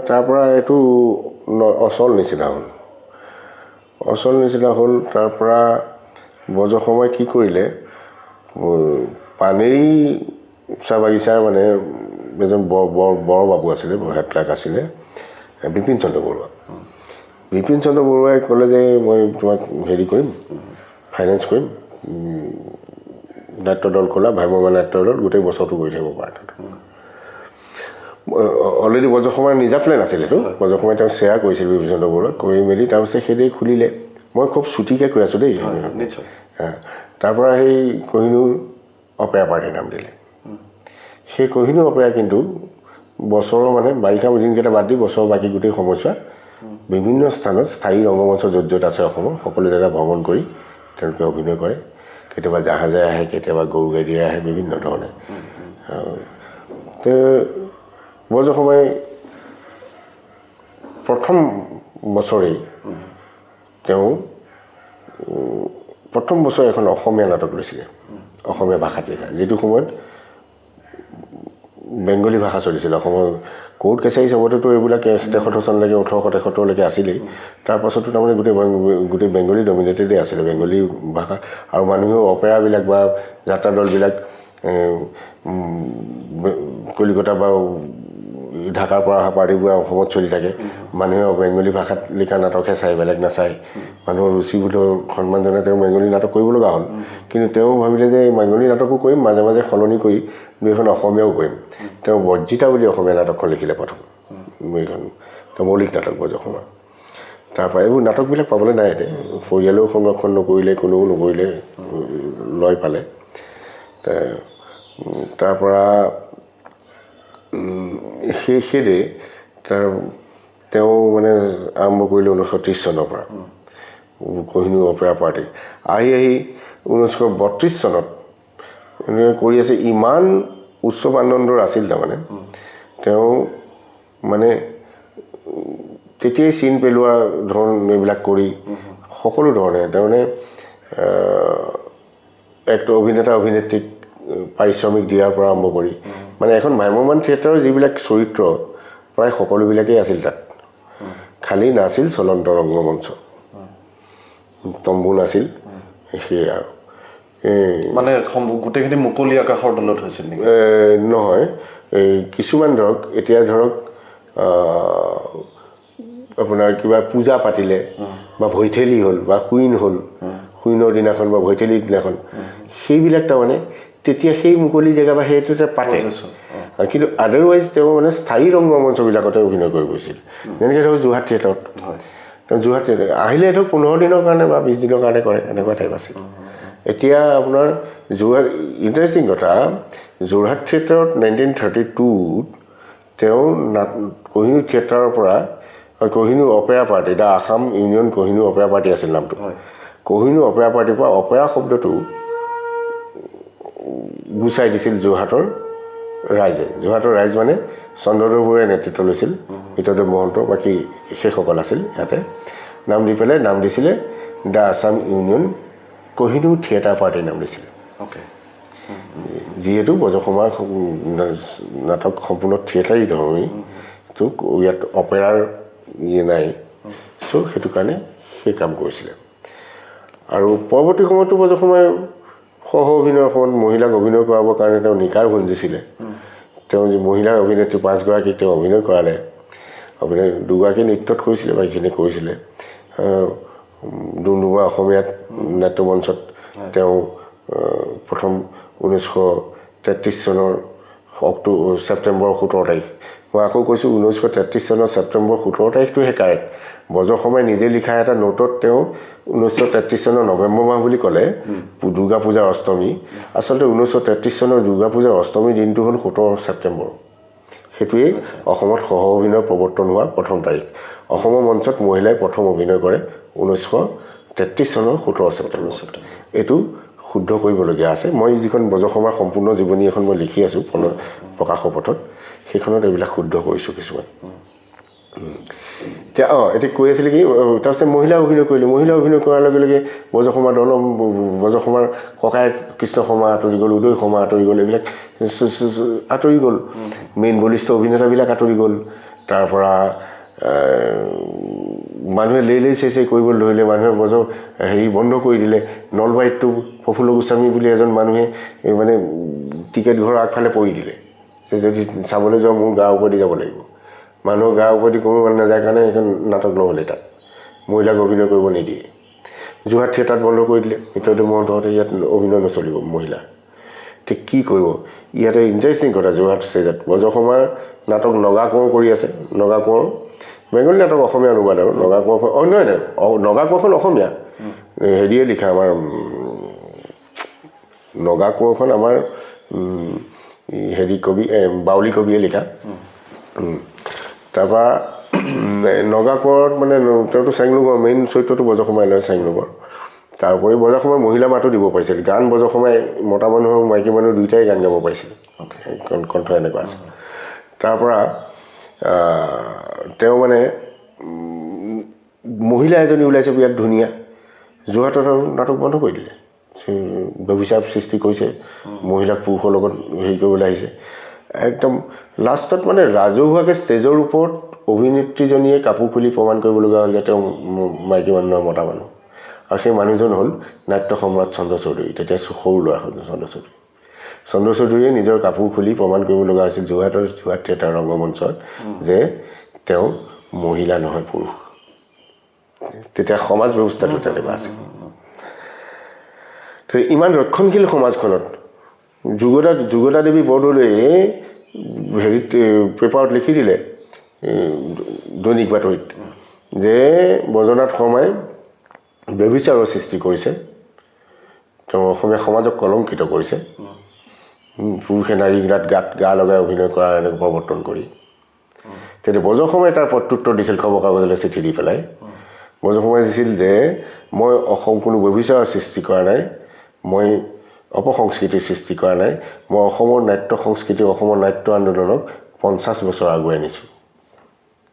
তাৰপৰা এইটো অচল নিচিনা হ'ল তাৰপৰা বৰসময় কি কৰিলে পানেৰী চাহ বাগিচাৰ মানে এজন বৰ বাবু আছিলে হেড ক্লাৰ্ক আছিলে বিপিন চন্দ্ৰ বৰুৱাই ক'লে যে মই তোমাক হেৰি কৰিম ফাইনেন্স কৰিম নাট্য দল খোলা ভ্ৰাম্যমাণ নাট্য দল গোটেই বছৰটো কৰি থাকিব পাৰে অলৰেডি বৰসময়ৰ নিজা প্লেন আছিল এইটো বৰসময় তেওঁ শ্বেয়াৰ কৰিছিল বিপিন চন্দ্ৰ বৰুৱাক কৰি মেলি তাৰপিছত সেইদে খুলিলে মই খুব চুটিকৈ কৈ আছোঁ দেই তাৰপৰা সেই কহিনুৰ অপেৰা পাৰ্টিৰ নাম দিলে সেই কহিনুৰ অপেৰা কিন্তু বছৰৰ মানে বাৰিষা দিনকেইটা বাদ দি বছৰৰ বাকী গোটেই সময়ছোৱা বিভিন্ন স্থানত স্থায়ী ৰংগমঞ্চ য'ত আছে অসমৰ সকলো জেগা ভ্ৰমণ কৰি তেওঁলোকে অভিনয় কৰে কেতিয়াবা জাহাজে আহে কেতিয়াবা গৰু গাড়ীৰে আহে বিভিন্ন ধৰণে বৰসময় প্ৰথম বছৰেই তেওঁ প্ৰথম বছৰ এখন অসমীয়া নাটক লৈছিলে অসমীয়া ভাষাত লিখা যিটো সময়ত বেংগলী ভাষা চলিছিল অসমৰ কোৰ্ট কেছাৰী চবতেতো এইবিলাক 63 চনলৈকে 1873লৈকে আছিলেই তাৰপাছতো তাৰমানে গোটেই বেংগলী ডমিনেটেডেই আছিলে বেংগলী ভাষা আৰু মানুহেও অপেৰাবিলাক বা যাত্ৰা দলবিলাক কলিকতা বা ঢাকাৰ পৰা অহা পাৰ্টিবোৰ অসমত চলি থাকে মানুহে বেংগলী ভাষাত লিখা নাটকহে চাই বেলেগ নাচায় মানুহৰ ৰুচিবোধৰ সন্মান জনাই তেওঁ বেংগলী নাটক কৰিব লগা হ'ল কিন্তু তেওঁ ভাবিলে যে বেংগলী নাটকো কৰিম মাজে মাজে সলনি কৰি দুইখন অসমীয়াও কৰিম তেওঁ বৰ্জিতা বুলি অসমীয়া নাটকখন লিখিলে প্ৰথম এইখন তেওঁ মৌলিক নাটক বৰসময় তাৰপৰা এইবোৰ নাটকবিলাক পাবলৈ নাই এতিয়া পৰিয়ালেও সংৰক্ষণ নকৰিলে কোনেও নকৰিলে লয় পালে তাৰপৰা সেইদে তেওঁ মানে আৰম্ভ কৰিলে 1930 চনৰ পৰা কহিনুৰ অপেৰা পাৰ্টি আহি 1932 চনত কৰি আছে ইমান উচ্চ মানদণ্ডৰ আছিল তাৰমানে তেওঁ মানে তেতিয়াই চিন পেলোৱা ধৰণ এইবিলাক কৰি সকলো ধৰণে তাৰমানে অভিনেতা অভিনেত্ৰীক পাৰিশ্ৰমিক দিয়াৰ পৰা আৰম্ভ কৰি মানে এখন ভ্ৰাম্যমাণ থিয়েটাৰৰ যিবিলাক চৰিত্ৰ প্ৰায় সকলোবিলাকেই আছিল তাত খালী নাছিল চলন্ত ৰংগমঞ্চ তম্বু নাছিল সেয়ে আৰু মানে গোটেইখিনি মুকলি আকাশৰ তলত হৈছিল নেকি নহয় কিছুমান ধৰক এতিয়া ধৰক আপোনাৰ কিবা পূজা পাতিলে বা ভৈঠেলি হ'ল বা শুইনৰ দিনাখন বা ভৈঠেলিৰ দিনাখন সেইবিলাক তাৰমানে তেতিয়া সেই মুকলি জেগা বা সেইটোতে পাতে কিন্তু আদাৰৱাইজ তেওঁ মানে স্থায়ী ৰংগমঞ্চবিলাকতে অভিনয় কৰি গৈছিল যেনেকৈ ধৰক যোৰহাট থিয়েটাৰত যোৰহাট থিয়েটাৰ আহিলে ধৰক 15 দিনৰ কাৰণে বা 20 দিনৰ কাৰণে কৰে এনেকুৱা টাইপ আছিল এতিয়া আপোনাৰ ইণ্টাৰেষ্টিং কথা যোৰহাট থিয়েটাৰত 1932ত তেওঁ কহিনুৰ থিয়েটাৰৰ পৰা Kohinoor opera party the Assam union Kohinoor opera party আছিল নামটো কহিনুৰ অপেৰা পাৰ্টিৰ পৰা অপেৰা শব্দটো গুচাই দিছিল যোৰহাটৰ ৰাইজ মানে চন্দ্ৰদেৱ বৰুৱাই নেতৃত্ব লৈছিল ভিতৰদেৱ মহন্ত বাকী সেইসকল আছিল ইয়াতে নাম দি পেলাই নাম দিছিলে দা আসাম ইউনিয়ন কহিনুৰ থিয়েটাৰ পাৰ্টিৰ নাম দিছিলে যিহেতু বৰসময়ৰ নাটক সম্পূৰ্ণ থিয়েটাৰী ধৰণেই তো ইয়াত অপেৰাৰ নাই চ' সেইটো কাৰণে সেই কাম কৰিছিলে আৰু পৰৱৰ্তী সময়তো বৰসময় সহ অভিনয়ৰ সময়ত মহিলাক অভিনয় কৰাবৰ কাৰণে তেওঁ নিকাৰ ভঞ্জিছিলে তেওঁ মহিলা অভিনেত্ৰী 5 গৰাকীক তেওঁ অভিনয় কৰালে অভিনয় 2 গৰাকী নৃত্যত কৰিছিলে বা এইখিনি কৰিছিলে ডুমডুমা অসমীয়াত নাট্যমঞ্চত তেওঁ প্ৰথম 1933 চনৰ ছেপ্টেম্বৰ 17 তাৰিখ মই আকৌ কৈছোঁ 1933 চনৰ ছেপ্টেম্বৰ 17 তাৰিখটোহে কাৰেক্ট বজ্ৰসময় নিজে লিখা এটা নোটত তেওঁ 1933 চনৰ নৱেম্বৰ মাহ বুলি ক'লে দুৰ্গা পূজাৰ অষ্টমী আচলতে 1933 চনৰ দুৰ্গা পূজাৰ অষ্টমী দিনটো হ'ল 17 ছেপ্টেম্বৰ সেইটোৱে অসমত সহ অভিনয় প্ৰৱৰ্তন হোৱাৰ প্ৰথম তাৰিখ অসমৰ মঞ্চত মহিলাই প্ৰথম অভিনয় কৰে 1933 চনৰ 17 ছেপ্টেম্বৰ এইটো শুদ্ধ কৰিবলগীয়া আছে মই যিখন বজ্ৰসমাৰ সম্পূৰ্ণ জীৱনী এখন মই লিখি আছোঁ প্ৰকাশৰ পথত সেইখনত এইবিলাক শুদ্ধ কৰিছোঁ কিছুমান এতিয়া এতিয়া কৈ আছিলে কি তাৰপিছত মহিলা অভিনয় কৰিলোঁ মহিলা অভিনয় কৰাৰ লগে লগে বজ্ৰসমাৰ ককায়েক কৃষ্ণ শৰ্মা আঁতৰি গ'ল উদয় শৰ্মা আঁতৰি গ'ল এইবিলাক আঁতৰি গ'ল মেইন বলিষ্ঠ অভিনেতাবিলাক আঁতৰি গ'ল তাৰপৰা মানুহে লেই চেই কৰিবলৈ ধৰিলে মানুহে বন্ধ কৰি দিলে নলবাৰীতটো প্ৰফুল্ল গোস্বামী বুলি এজন মানুহে মানে টিকেট ঘৰৰ আগফালে পৰি দিলে যে যদি চাবলৈ যাওঁ মোৰ গাঁৱৰ ওপৰেদি যাব লাগিব মানুহৰ গাঁৱৰ ওপৰেদি কোনো মানুহ নাযায় কাৰণে এইখন নাটক নহ'লে তাত মহিলাক অভিনয় কৰিব নিদিয়ে যোৰহাট থিয়েটাৰত বন্ধ কৰি দিলে মিত্ৰদেৱ মহন্তহঁতে ইয়াত অভিনয় নচলিব মহিলা ঠিক কি কৰিব ইয়াতে ইণ্টাৰেষ্টিং কথা যোৰহাট ষ্টেজত বজ্ৰসমাৰ নাটক নগা কোঁৱৰ কৰি আছে নগা কোঁৱৰ বেংগলী নাটক অসমীয়া অনুবাদ আৰু নগা কোঁৱৰখন নহয় নগা কোঁৱৰখন অসমীয়া হেৰিয়ে লিখা আমাৰ নগা কোঁৱৰখন আমাৰ হেৰি কবি বাউলী কবিয়ে লিখা তাৰপৰা নগা কোঁৱৰত মানে তেওঁতো চেংলুগৰ মেইন চৰিত্ৰটো বজ্ৰসমাই লয় চেংলুগৰ তাৰোপৰি বজ্ৰসমাই মহিলা মাতো দিব পাৰিছিল গান বজ্ৰসমাই মতা মানুহ আৰু মাইকী মানুহ দুয়োটাই গান গাব পাৰিছিল কণ্ঠ এনেকুৱা আছে তাৰপৰা তেওঁ মানে মহিলা এজনী ওলাইছে বিৰাট ধুনীয়া যোৰহাটত আৰু নাটক বন্ধ কৰি দিলে ব্যভিচাৰ সৃষ্টি কৰিছে মহিলাক পুৰুষৰ লগত হেৰি কৰিবলৈ আহিছে একদম লাষ্টত মানে ৰাজহুৱাকৈ ষ্টেজৰ ওপৰত অভিনেত্ৰীজনীয়ে কাপোৰ খুলি প্ৰমাণ কৰিবলগীয়া হ'ল যে তেওঁ মাইকী মানুহ আৰু মতা মানুহ আৰু সেই মানুহজন হ'ল নাট্য সম্ৰাট চন্দ্ৰ চৌধুৰী তেতিয়া সৰু ল'ৰা হ'ল চন্দ্ৰ চৌধুৰীয়ে নিজৰ কাপোৰ খুলি প্ৰমাণ কৰিব লগা হৈছিল যোৰহাট থিয়েটাৰ ৰংগমঞ্চত যে তেওঁ মহিলা নহয় পুৰুষ তেতিয়া সমাজ ব্যৱস্থাটো তেনেকুৱা আছিল তো ইমান ৰক্ষণশীল সমাজখনত যোগদা দেৱী বৰদলৈয়ে হেৰিত পেপাৰত লিখি দিলে দৈনিক বাতৰিত যে বজ্ৰনাথ শৰ্মাই ব্যভিচাৰৰ সৃষ্টি কৰিছে তেওঁ অসমীয়া সমাজক কলংকিত কৰিছে পুৰুষে নাৰীগিলাত গা লগাই অভিনয় কৰা এনেকৈ প্ৰৱৰ্তন কৰি তেতিয়া বজ্ৰসমাই তাৰ প্ৰত্যুত্তৰ দিছিল খবৰ কাগজলৈ চিঠি দি পেলাই বজ্ৰসমাই দিছিল যে মই অসম কোনো ব্যভিচাৰৰ সৃষ্টি কৰা নাই মই অপসংস্কৃতিৰ সৃষ্টি কৰা নাই মই অসমৰ নাট্য সংস্কৃতি অসমৰ নাট্য আন্দোলনক 50 বছৰ আগুৱাই নিছোঁ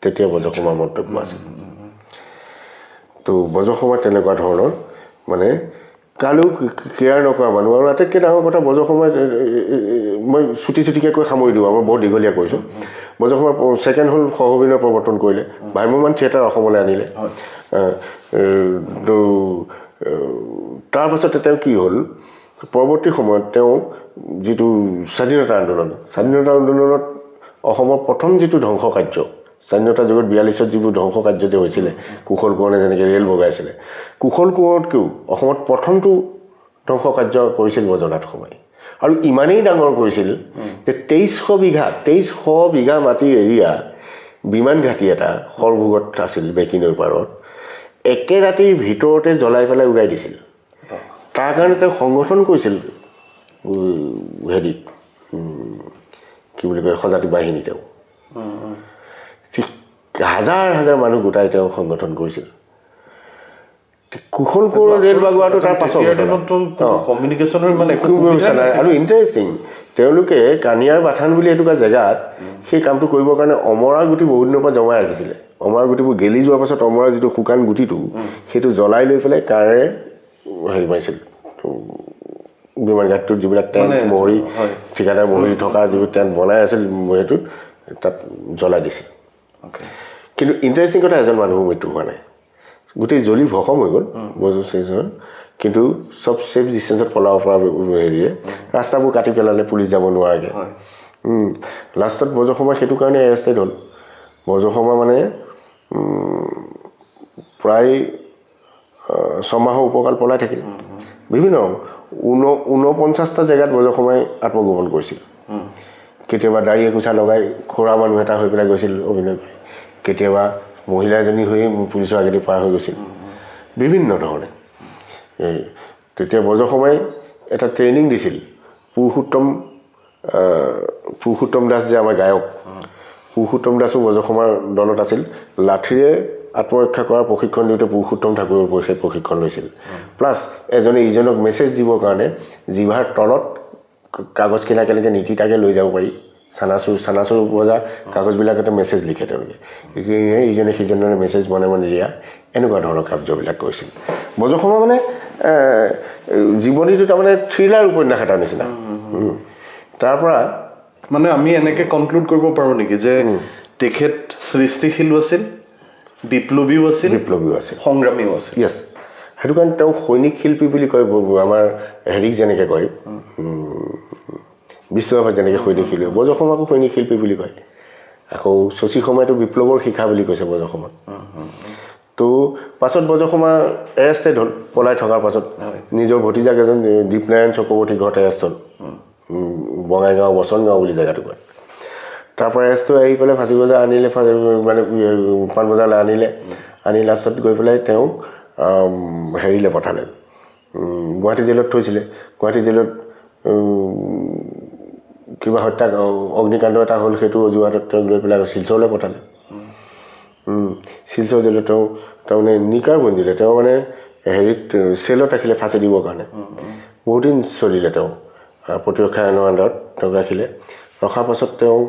তেতিয়া বজ্ৰসমাৰ মন্তব্য আছিল তো বজ্ৰসমাৰ তেনেকুৱা ধৰণৰ মানে কালৈও কেয়াৰ নকৰা মানুহ আৰু আটাইতকৈ ডাঙৰ কথা বজ্ৰসমাৰ মই চুটিকৈ কৈ সামৰি দিওঁ মই বহুত দীঘলীয়া কৈছোঁ বজ্ৰসমাৰ ছেকেণ্ড হ'ল সহ অভিনয় প্ৰৱৰ্তন কৰিলে ভ্ৰাম্যমান থিয়েটাৰ অসমলৈ আনিলে তো তাৰপাছতে তেওঁ কি হ'ল পৰৱৰ্তী সময়ত তেওঁ যিটো স্বাধীনতা আন্দোলনত অসমৰ প্ৰথম যিটো ধ্বংস কাৰ্য স্বাধীনতা যুগত 42ত যিবোৰ ধ্বংস কাৰ্য যে হৈছিলে কুশল কোঁৱৰে যেনেকৈ ৰেল বগাইছিলে কুশল কোঁৱৰতকৈও অসমত প্ৰথমটো ধ্বংস কাৰ্য কৰিছিল বজ্ৰনাথ শৰ্মাই আৰু ইমানেই ডাঙৰ কৰিছিল যে 2300 বিঘা মাটিৰ এৰিয়া বিমান ঘাটি এটা সৰভোগত আছিল বেকিনৰ পাৰত একে ৰাতিৰ ভিতৰতে জ্বলাই পেলাই উৰাই দিছিল তাৰ কাৰণে তেওঁ সংগঠন কৰিছিল হেৰিত কি বুলি কয় সজাতি বাহিনী তেওঁ হাজাৰ মানুহ গোটাই তেওঁ সংগঠন কৰিছিল কুশল কোঁৱৰৰ ৰেল বাগোৱাটো তাৰ পাছত কমিউনিকেশ্যনৰ মানে আৰু ইণ্টাৰেষ্টিং তেওঁলোকে কানিয়াৰ বাথান বুলি এটুকুৰা জেগাত সেই কামটো কৰিবৰ কাৰণে অমৰাৰ গুটি বহুত দিনৰ পৰা জমাই ৰাখিছিলে অমৰাৰ গুটিবোৰ গেলি যোৱাৰ পাছত অমৰাৰ যিটো শুকান গুটিটো সেইটো জ্বলাই লৈ পেলাই কাৰেৰে হেৰি মাৰিছিল বিমান ঘাটটোত যিবিলাক টেণ্ট মহৰি ঠিকাদাৰ মহৰি থকা যিবোৰ টেণ্ট বনাই আছিল সেইটোত তাত জ্বলাই দিছিল কিন্তু ইণ্টাৰেষ্টিং কথা এজন মানুহৰ মৃত্যু হোৱা নাই গোটেই জ্বলি ভসম হৈ গ'ল বজ্ৰ ষ্টেজৰ কিন্তু চব ছেফ ডিষ্টেঞ্চত পলাব পৰা হেৰিয়ে ৰাস্তাবোৰ কাটি পেলালে পুলিচ যাব নোৱাৰাকৈ লাষ্টত বজ্ৰসমাৰ সেইটো কাৰণে এৰেষ্টেড হ'ল বজ্ৰসমাৰ মানে প্ৰায় 6 মাহৰ উপকাল পলাই থাকিল বিভিন্ন 49টা জেগাত বজসময় আত্মগোপন কৰিছিল কেতিয়াবা দাড়ি একোচা লগাই খোৰা মানুহ এটা হৈ পেলাই গৈছিল অভিনয় কৰি কেতিয়াবা মহিলা এজনী হৈ পুলিচৰ আগেদি পাৰ হৈ গৈছিল বিভিন্ন ধৰণে তেতিয়া বজসময় এটা ট্ৰেইনিং দিছিল পুৰুষোত্তম দাস যে আমাৰ গায়ক পুৰুষোত্তম দাসো বজসমাৰ দলত আছিল লাঠিৰে আত্মৰক্ষা কৰাৰ প্ৰশিক্ষণ দিওঁতে পুৰুষোত্তম ঠাকুৰৰ সেই প্ৰশিক্ষণ লৈছিল প্লাছ এজনে ইজনক মেছেজ দিবৰ কাৰণে জিভাৰ তলত কাগজ কিনা কেনেকৈ নীতি তাকে লৈ যাব পাৰি চানাচুৰ বজা কাগজবিলাকতে মেছেজ লিখে তেওঁলোকে ইজনে সিজনৰে মেছেজ বনাই দিয়া এনেকুৱা ধৰণৰ কাৰ্যবিলাক কৰিছিল বজসমা মানে জীৱনীটো তাৰমানে থ্ৰিলাৰ উপন্যাস এটাৰ নিচিনা তাৰপৰা মানে আমি এনেকৈ কনক্লুড কৰিব পাৰোঁ নেকি যে তেখেত সৃষ্টিশীলো আছিল বিপ্লৱীও আছিল সংগ্ৰামীও আছিল য়েছ সেইটো কাৰণে তেওঁ সৈনিক শিল্পী বুলি কয় আমাৰ হেৰিক যেনেকৈ কয় বিশ্বনাথ যেনেকৈ সৈনিক শিল্পী বজসমাকো সৈনিক শিল্পী বুলি কয় আকৌ শশী সময়তো বিপ্লৱৰ শিখা বুলি কৈছে বজসমাক তো পাছত বজসমা এৰেষ্টেড হ'ল পলাই থকাৰ পাছত নিজৰ ভতিজাক এজন দীপনাৰায়ণ চক্ৰৱৰ্তী ঘৰত এৰেষ্ট হ'ল বঙাইগাঁও বচনগাঁও বুলি জেগাটো কয় তাৰপৰা এৰেষ্ট হৈ আহি পেলাই ফাঁচী বজাৰ আনিলে মানে পাণ বজাৰলৈ আনি লাষ্টত গৈ পেলাই তেওঁক হেৰিলৈ পঠালে গুৱাহাটী জেলত থৈছিলে গুৱাহাটী জেলত কিবা হত্যা অগ্নিকাণ্ড এটা হ'ল সেইটো অজুহাতত তেওঁ লৈ পেলাই শিলচৰলৈ পঠালে শিলচৰ জেলত তেওঁ তাৰমানে নিকাৰ বন্দিলে তেওঁ মানে হেৰিত চেলত ৰাখিলে ফাঁচি দিবৰ কাৰণে বহুদিন চলিলে তেওঁ প্ৰতিৰক্ষা আইনৰ আণ্ডাৰত তেওঁক ৰাখিলে ৰখাৰ পাছত তেওঁ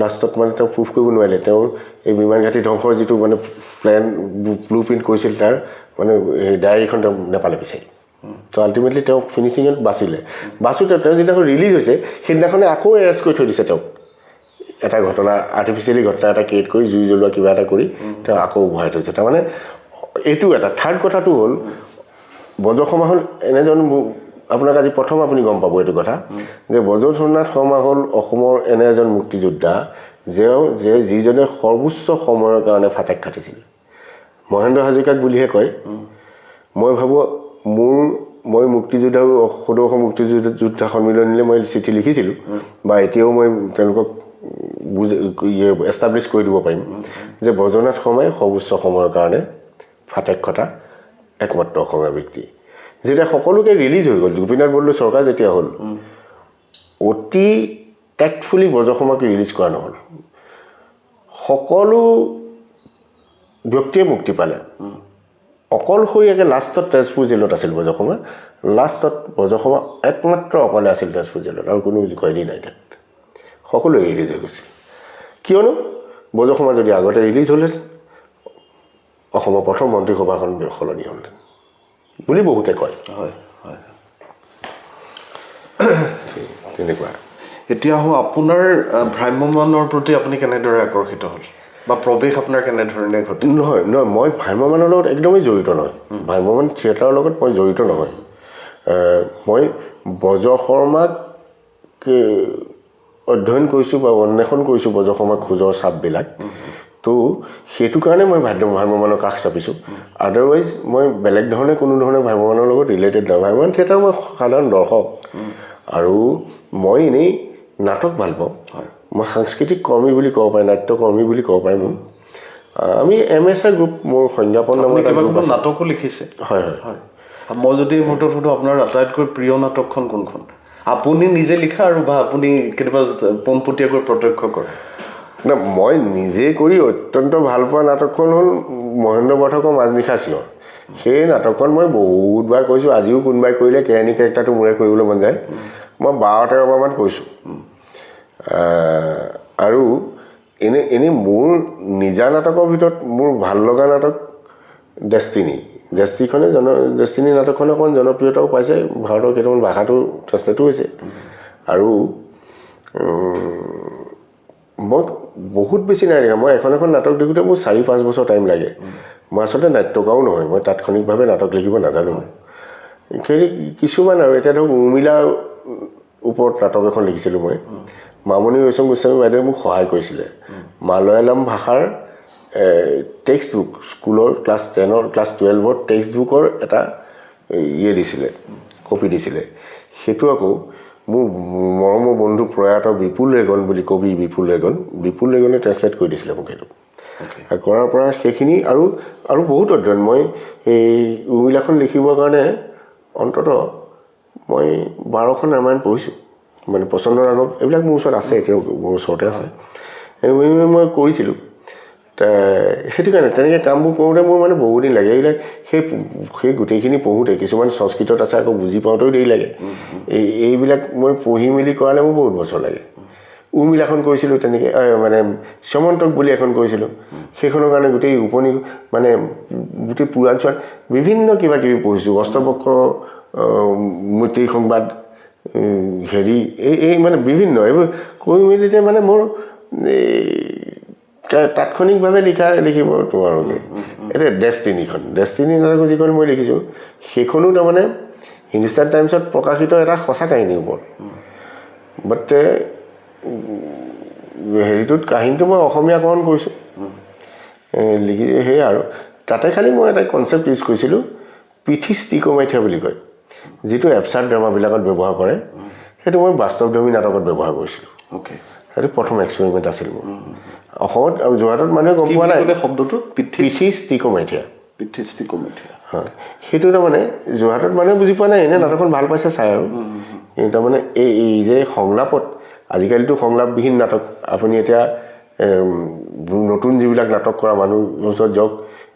লাষ্টত মানে তেওঁ প্ৰুফ কৰিব নোৱাৰিলে তেওঁৰ এই বিমান ঘাটি ধ্বংসৰ যিটো মানে প্লেন ব্লু প্ৰিণ্ট কৰিছিল তাৰ মানে সেই ডায়েৰীখন তেওঁ নাপালে বিচাৰি তো আল্টিমেটলি তেওঁ ফিনিচিঙত বাচোঁতে তেওঁ যিদিনাখন ৰিলিজ হৈছে সেইদিনাখনে আকৌ এৰেষ্ট কৰি থৈ দিছে তেওঁক এটা ঘটনা আৰ্টিফিচিয়েলি ঘটনা এটা ক্ৰিয়েট কৰি জুই জ্বলোৱা কিবা এটা কৰি তেওঁ আকৌ ভৰাই থৈছে তাৰমানে এইটো এটা থাৰ্ড কথাটো হ'ল বজসমা হ'ল এনেজন আপোনাক আজি প্ৰথম আপুনি গম পাব এইটো কথা যে বজ্ৰধৰনাথ শৰ্মা হ'ল অসমৰ এনে এজন মুক্তিযোদ্ধা যিজনে সৰ্বোচ্চ সময়ৰ কাৰণে ফাটেক খাটিছিল মহেন্দ্ৰ হাজৰিকাক বুলিহে কয় মই ভাবোঁ মই মুক্তিযোদ্ধা আৰু সদৌ অসম মুক্তিযোদ্ধা সন্মিলনীলৈ মই চিঠি লিখিছিলোঁ বা এতিয়াও মই তেওঁলোকক এষ্টাব্লিছ কৰি দিব পাৰিম যে বজ্ৰনাথ শৰ্মাই সৰ্বোচ্চ সময়ৰ কাৰণে ফাটেক খটা একমাত্ৰ অসমীয়া ব্যক্তি যেতিয়া সকলোকে ৰিলিজ হৈ গ'ল গোপীনাথ বৰদলৈ চৰকাৰ যেতিয়া হ'ল অতি টেক্টফুলি বজ্ৰসমাক ৰিলিজ কৰা নহ'ল সকলো ব্যক্তিয়ে মুক্তি পালে অকলশৰীয়াকৈ লাষ্টত তেজপুৰ জেলত আছিল বজ্ৰসমা লাষ্টত বজ্ৰসমা একমাত্ৰ অকলে আছিল তেজপুৰ জেলত আৰু কোনো কয়দী নাই তাত সকলোৱে ৰিলিজ হৈ গৈছিল কিয়নো বজ্ৰসমা যদি আগতে ৰিলিজ হ'লহেঁতেন অসমৰ প্ৰথম মন্ত্ৰীসভাখন সলনি হ'লহেঁতেন বুলি বহুতে কয় হয় হয় তেনেকুৱা এতিয়া আহোঁ আপোনাৰ ভ্ৰাম্যমানৰ প্ৰতি আপুনি কেনেদৰে আকৰ্ষিত হ'ল বা প্ৰৱেশ আপোনাৰ কেনেধৰণে ঘটিল নহয় মই ভ্ৰাম্যমানৰ লগত একদমেই জড়িত নহয় ভ্ৰাম্যমান থিয়েটাৰৰ লগত মই জড়িত নহয় মই বজ্ৰ শৰ্মাক অধ্যয়ন কৰিছোঁ বা অন্বেষণ কৰিছোঁ বজ্ৰ শৰ্মাক খোজৰ চাপবিলাক তো সেইটো কাৰণে মই ভ্ৰাম্যমানৰ কাষ চাপিছোঁ আদাৰৱাইজ মই বেলেগ ধৰণে কোনো ধৰণে ভ্ৰাম্যমানৰ লগত ৰিলেটেড নহয় ভ্ৰাম্যমান থিয়েটাৰ মই সাধাৰণ দৰ্শক আৰু মই এনেই নাটক ভাল পাওঁ মই সাংস্কৃতিক কৰ্মী বুলি ক'ব পাৰি নাট্যকৰ্মী বুলি ক'ব পাৰি মোৰ আমি MSR গ্ৰুপ মোৰ সংজ্ঞাপন নামৰ নাটকো লিখিছে হয় হয় হয় মই যদি মুহূৰ্তত সুধোঁ আপোনাৰ আটাইতকৈ প্ৰিয় নাটকখন কোনখন আপুনি নিজে লিখা আৰু বা আপুনি কেতিয়াবা পোনপটীয়াকৈ প্ৰত্যক্ষ কৰে না মই নিজে কৰি অত্যন্ত ভাল পোৱা নাটকখন হ'ল মহেন্দ্ৰ বৰঠাকুৰৰ মাজনিশা চিঞৰ সেই নাটকখন মই বহুতবাৰ কৈছোঁ আজিও কোনোবাই কৰিলে কেৰাণী কেৰেক্টাৰটো মোৰে কৰিবলৈ মন যায় মই 12-13 বাৰমান কৈছোঁ আৰু এনেই মোৰ নিজা নাটকৰ ভিতৰত মোৰ ভাল লগা নাটক ডেষ্টিনি নাটকখনে অকণমান জনপ্ৰিয়তাও পাইছে ভাৰতৰ কেইটামান ভাষাটো ট্ৰান্সলেটো হৈছে আৰু মই বহুত বেছি নাই দেখা মই এখন নাটক দেখোঁতে মোৰ 4-5 বছৰ টাইম লাগে মই আচলতে নাট্যকাৰো নহয় মই তাৎক্ষণিকভাৱে নাটক লিখিব নাজানো সেই কিছুমান আৰু এতিয়া ধৰক উৰ্মিলাৰ ওপৰত নাটক এখন লিখিছিলোঁ মই মামণি ৰয়চম গোস্বামী বাইদেৱে মোক সহায় কৰিছিলে মালয়ালম ভাষাৰ টেক্সট বুক স্কুলৰ ক্লাছ 10 ক্লাছ 12 টেক্সট বুকৰ এটা দিছিলে কপি দিছিলে সেইটো আকৌ মোৰ মৰমৰ বন্ধু প্ৰয়াত বিপুল ৰেগন বুলি কবি বিপুল ৰেগনে ট্ৰেন্সলেট কৰি দিছিলে মোক সেইটো কৰাৰ পৰা সেইখিনি আৰু বহুত অধ্যয়ন মই এই উৰ্মিলাখন লিখিবৰ কাৰণে অন্ততঃ মই 12খন ৰামায়ণ পঢ়িছোঁ মানে পচন্দ ৰাগৱ এইবিলাক মোৰ ওচৰত আছে এতিয়াও মোৰ ওচৰতে আছে মই কৰিছিলোঁ সেইটো কাৰণে তেনেকৈ কামবোৰ কৰোঁতে মোৰ মানে বহুত দিন লাগে এইবিলাক সেই গোটেইখিনি পঢ়োঁতে কিছুমান সংস্কৃতত আছে আকৌ বুজি পাওঁতেও দেৰি লাগে এইবিলাক মই পঢ়ি মেলি কৰালে মোৰ বহুত বছৰ লাগে উৰ্মিলাখন কৰিছিলোঁ তেনেকৈ মানে সমন্তক বুলি এখন কৰিছিলোঁ সেইখনৰ কাৰণে গোটেই মানে গোটেই পুৰাণ চোৱান বিভিন্ন কিবা কিবি পঢ়িছোঁ অষ্টবক্ৰ মৈত্ৰী সংবাদ হেৰি এই মানে বিভিন্ন এইবোৰ কৰি মেলিতে মানে মোৰ তাৎক্ষণিকভাৱে লিখিব নোৱাৰোঁগৈ এতিয়া ডেষ্টিনি নাটক যিখন মই লিখিছোঁ সেইখনো তাৰমানে হিন্দুস্তান টাইমছত প্ৰকাশিত এটা সঁচা কাহিনীৰ ওপৰত বাট হেৰিটোত কাহিনীটো মই অসমীয়াকৰণ কৰিছোঁ লিখি সেয়ে আৰু তাতে খালি মই এটা কনচেপ্ট ইউজ কৰিছিলোঁ পিথিষ্টিকোমাইথিয়া বুলি কয় যিটো এপচাৰ্ড ড্ৰামাবিলাকত ব্যৱহাৰ কৰে সেইটো মই বাস্তৱধৰ্মী নাটকত ব্যৱহাৰ কৰিছিলোঁ সেইটো প্ৰথম এক্সপেৰিমেণ্ট আছিল মোৰ অসমত আৰু যোৰহাটত মানুহে গম পোৱা নাই শব্দটো পিথিষ্টিকোমাইথিয়া হয় সেইটো তাৰমানে যোৰহাটত মানুহে বুজি পোৱা নাই এনে নাটকখন ভাল পাইছে চাই আৰু তাৰমানে এই যে সংলাপত আজিকালিতো সংলাপবিহীন নাটক আপুনি এতিয়া নতুন যিবিলাক নাটক কৰা মানুহৰ ওচৰত যাওক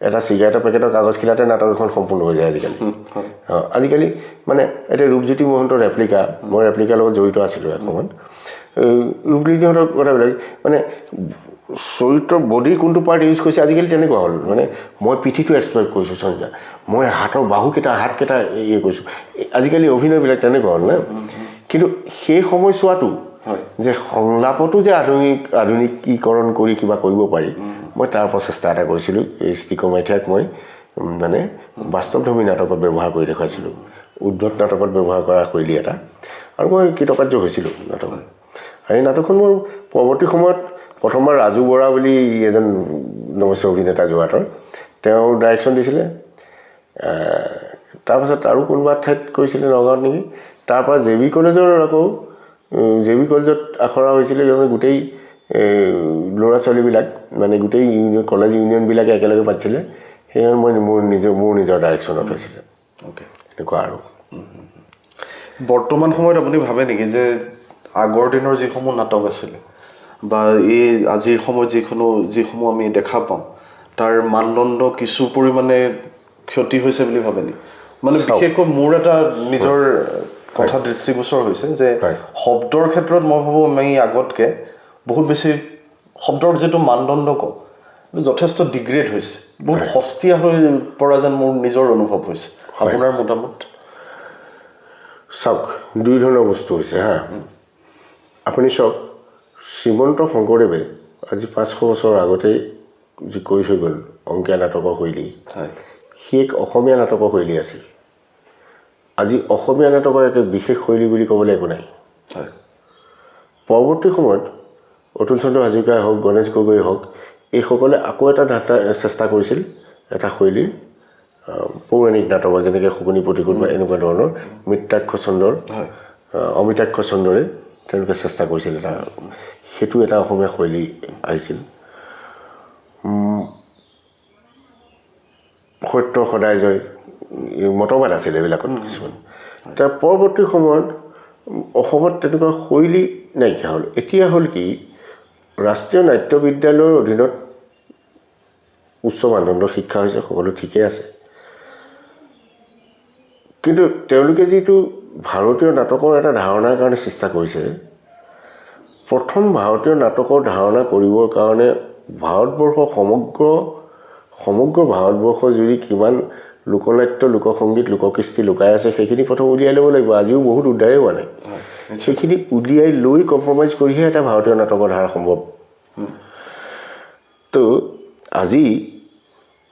এটা চিগাৰেটৰ পেকেটৰ কাগজ খিলাতে নাটক এখন সম্পূৰ্ণ হৈ যায় আজিকালি মানে এতিয়া ৰূপজ্যোতি মহন্তৰ ৰেপ্লিকা মই ৰেপ্লিকাৰ লগত জড়িত আছিলোঁ এসময়ত ৰূপজ্যোতিহঁতৰ কথাবিলাক মানে চৰিত্ৰৰ বডিৰ কোনটো পাৰ্ট ইউজ কৰিছে আজিকালি তেনেকুৱা হ'ল মানে মই পিঠিটো এক্সপ্লইট কৰিছোঁ সঞ্জা মই হাতৰ বাহুকেইটা হাতকেইটা কৰিছোঁ আজিকালি অভিনয়বিলাক তেনেকুৱা হ'ল না কিন্তু সেই সময়ছোৱাটো যে সংলাপতো যে আধুনিকীকৰণ কৰি কিবা কৰিব পাৰি মই তাৰ প্ৰচেষ্টা এটা কৰিছিলোঁ এই ষ্টিকোমাইথিয়াক মই মানে বাস্তৱধৰ্মী নাটকত ব্যৱহাৰ কৰি দেখুৱাইছিলোঁ উদ্ধত নাটকত ব্যৱহাৰ কৰা শৈলী এটা আৰু মই কৃতকাৰ্য হৈছিলোঁ নাটকত এই নাটকখন মোৰ পৰৱৰ্তী সময়ত প্ৰথমবাৰ ৰাজু বৰা বুলি এজন নমস্য অভিনেতা যোৰহাটৰ তেওঁ ডাইৰেকশ্যন দিছিলে তাৰপাছত আৰু কোনোবা ঠাইত কৰিছিলে নগাঁৱত নেকি তাৰপৰা জেবি কলেজত আখৰা হৈছিলে গোটেই ল'ৰা ছোৱালীবিলাক মানে গোটেই কলেজ ইউনিয়নবিলাকে একেলগে পাতিছিলে সেয়ে মই মোৰ নিজৰ ডাইৰেকশ্যনত হৈছিলে এনেকুৱা আৰু বৰ্তমান সময়ত আপুনি ভাবে নেকি যে আগৰ দিনৰ যিসমূহ নাটক আছিলে বা এই আজিৰ সময়ত যিসমূহ আমি দেখা পাওঁ তাৰ মানদণ্ড কিছু পৰিমাণে ক্ষতি হৈছে বুলি ভাবে নেকি মানে বিশেষকৈ মোৰ এটা নিজৰ কথা দৃষ্টিগোচৰ হৈছে যে শব্দৰ ক্ষেত্ৰত মই ভাবোঁ আমি আগতকৈ বহুত বেছি শব্দৰ যিটো মানদণ্ড কওঁ যথেষ্ট ডিগ্ৰেড হৈছে বহুত সস্তীয়া হৈ পৰা যেন মোৰ নিজৰ অনুভৱ হৈছে আপোনাৰ মতামত চাওক দুই ধৰণৰ বস্তু হৈছে আপুনি চাওক শ্ৰীমন্ত শংকৰদেৱে আজি 500 বছৰ আগতেই যি কৈ থৈ গ'ল অংকীয়া নাটকৰ শৈলী সি এক অসমীয়া নাটকৰ শৈলী আছিল আজি অসমীয়া নাটকৰ এক বিশেষ শৈলী বুলি ক'বলৈ একো নাই পৰৱৰ্তী সময়ত অতুল চন্দ্ৰ হাজৰিকাই হওক গণেশ গগৈ হওক এইসকলে আকৌ এটা চেষ্টা কৰিছিল এটা শৈলীৰ পৌৰাণিক নাটকৰ যেনেকৈ শকুনি প্ৰতিকূল বা এনেকুৱা ধৰণৰ মৃত্যাক্ষ চন্দ্ৰৰ অমিতাক্ষ চন্দ্ৰৰে তেওঁলোকে চেষ্টা কৰিছিল সেইটো এটা অসমীয়া শৈলী আহিছিল সত্য সদায় জয় মতবাদ আছিল এইবিলাকত কিছুমান তাৰ পৰৱৰ্তী সময়ত অসমত তেনেকুৱা শৈলী নাইকিয়া হ'ল এতিয়া হ'ল কি ৰাষ্ট্ৰীয় নাট্য বিদ্যালয়ৰ অধীনত উচ্চ মানদণ্ডৰ শিক্ষা হৈছে সকলো ঠিকেই আছে কিন্তু তেওঁলোকে যিটো ভাৰতীয় নাটকৰ এটা ধাৰণাৰ কাৰণে চেষ্টা কৰিছে প্ৰথম ভাৰতীয় নাটকৰ ধাৰণা কৰিবৰ কাৰণে ভাৰতবৰ্ষৰ সমগ্ৰ ভাৰতবৰ্ষ জুৰি কিমান লোকনাট্য লোকসংগীত লোককৃষ্টি লুকাই আছে সেইখিনি প্ৰথম উলিয়াই ল'ব লাগিব আজিও বহুত উদ্ধাৰেই হোৱা নাই সেইখিনি উলিয়াই লৈ কম্প্ৰমাইজ কৰিহে এটা ভাৰতীয় নাটকৰ ধাৰা সম্ভৱ তো আজি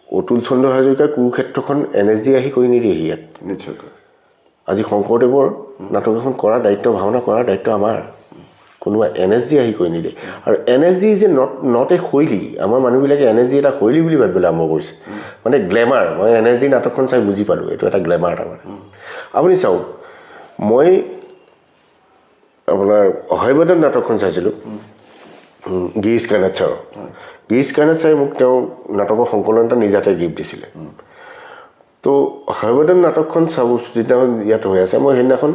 অতুল চন্দ্ৰ হাজৰিকাৰ কুৰুক্ষেত্ৰখন NSD আহি কৰি নিদিয়েহি ইয়াত নিশ্চয়কৈ আজি শংকৰদেৱৰ নাটক এখন কৰাৰ দায়িত্ব ভাওনা কৰাৰ দায়িত্ব আমাৰ কোনোবা NSD আহি কৈ নিদিয়ে আৰু NSD যে নট এ শৈলী আমাৰ মানুহবিলাকে NSD এটা শৈলী বুলি ভাবিবলৈ আৰম্ভ কৰিছে মানে গ্লেমাৰ মই NSD নাটকখন চাই বুজি পালোঁ এইটো এটা গ্লেমাৰ তাৰমানে আপুনি চাওক মই আপোনাৰ হয়বদন নাটকখন চাইছিলোঁ গিৰিশ কানাড ছাৰৰ গিৰিশ কানাড ছাৰে মোক তেওঁ নাটকৰ সংকলন এটা নিজাতে গিফ্ট দিছিলে তো হয়বদন নাটকখন চাব যিদিনাখন ইয়াত হৈ আছে মই সেইদিনাখন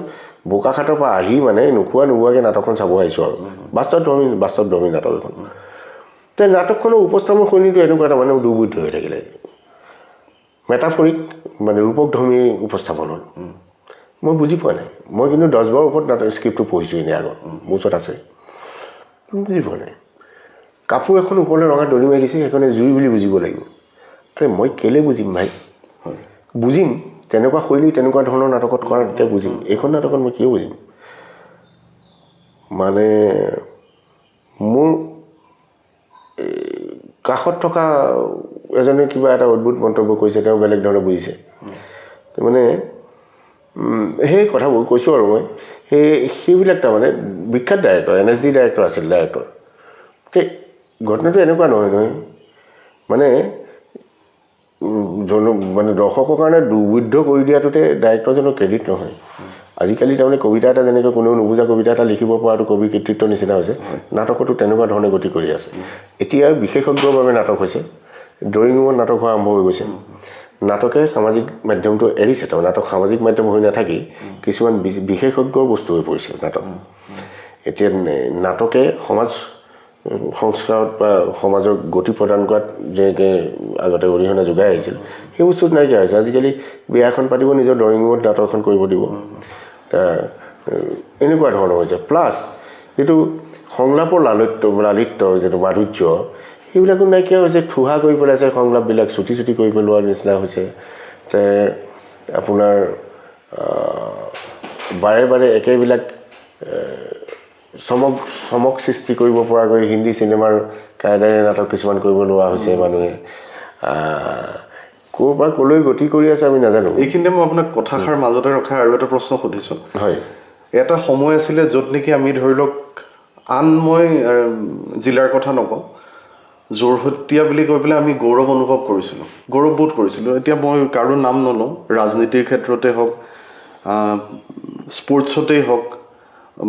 বোকাখাটৰ পৰা আহি মানে নোখোৱাকৈ নাটকখন চাব আহিছোঁ আৰু বাস্তৱধৰ্মী নাটক এখন তো নাটকখনৰ উপস্থাপন শৈলীটো এনেকুৱা এটা মানে দুৰ্বুদ্ধ হৈ থাকিলে মেটাফৰিক মানে ৰূপকধৰ্মী উপস্থাপন হ'ল মই বুজি পোৱা নাই মই কিন্তু 10 বাৰৰ ওপৰত স্ক্ৰিপ্টটো পঢ়িছোঁ এনেই আগত মোৰ ওচৰত আছে বুজি পোৱা নাই কাপোৰ এখন ওপৰলৈ ৰঙা দলি মাৰি দিছে সেইখনে জুই বুলি বুজিব লাগিব আৰে মই কেলৈ বুজিম ভাই বুজিম তেনেকুৱা শৈলী তেনেকুৱা ধৰণৰ নাটকত কৰা তেতিয়া বুজিম এইখন নাটকত মই কিয় বুজিম মানে মোৰ কাষত থকা এজনে কিবা এটা অদ্ভুত মন্তব্য কৰিছে তেওঁ বেলেগ ধৰণে বুজিছে মানে সেই কথাবোৰ কৈছোঁ আৰু মই সেইবিলাক তাৰমানে বিখ্যাত ডাইৰেক্টৰ NSD ডাইৰেক্টৰ আছিল ডাইৰেক্টৰ ঘটনাটো এনেকুৱা নহয় মানে মানে দৰ্শকৰ কাৰণে দুৰ্বুদ্ধ কৰি দিয়াটোতে ডাইৰেক্টৰজনৰ ক্ৰেডিট নহয় আজিকালি তাৰমানে কবিতা এটা যেনেকৈ কোনেও নুবুজা কবিতা এটা লিখিব পৰাটো কবি কৃতিত্বৰ নিচিনা হৈছে নাটকতো তেনেকুৱা ধৰণে গতি কৰি আছে এতিয়া বিশেষজ্ঞৰ বাবে নাটক হৈছে ড্ৰয়িং ৰুমত নাটক হোৱা আৰম্ভ হৈ গৈছে নাটকে সামাজিক মাধ্যমটো এৰিছে তাৰমানে নাটক সামাজিক মাধ্যম হৈ নাথাকি কিছুমান বিশেষজ্ঞৰ বস্তু হৈ পৰিছে নাটক এতিয়া নাটকে সমাজ সংস্কাৰত বা সমাজৰ গতি প্ৰদান কৰাত যেনেকৈ আগতে অৰিহণা যোগাই আহিছিল সেই বস্তুটো নাইকিয়া হৈছে আজিকালি বিয়া এখন পাতিব নিজৰ ড্ৰয়িং ৰুমত নাটক এখন কৰিব দিব এনেকুৱা ধৰণৰ হৈছে প্লাছ যিটো সংলাপৰ লালিত্যৰ যিটো মাধুৰ্য সেইবিলাকো নাইকিয়া হৈছে ঠুহা কৰি পেলাইছে সংলাপবিলাক চুটি কৰি পেলোৱাৰ নিচিনা হৈছে আপোনাৰ বাৰে বাৰে একেবিলাক চমক সৃষ্টি কৰিব পৰাকৈ হিন্দী চিনেমাৰ কায়দাৰে নাটক কিছুমান কৰিব লোৱা হৈছে মানুহে ক'ৰ পৰা ক'লৈ গতি কৰি আছে আমি নাজানো এইখিনিতে মই আপোনাক কথাষাৰ মাজতে ৰখাই আৰু এটা প্ৰশ্ন সুধিছোঁ হয় এটা সময় আছিলে য'ত নেকি আমি ধৰি লওক আন মই জিলাৰ কথা নকওঁ যোৰহতীয়া বুলি কৈ পেলাই আমি গৌৰৱ অনুভৱ কৰিছিলোঁ গৌৰৱবোধ কৰিছিলোঁ এতিয়া মই কাৰো নাম নলওঁ ৰাজনীতিৰ ক্ষেত্ৰতে হওক স্পৰ্টছতেই হওক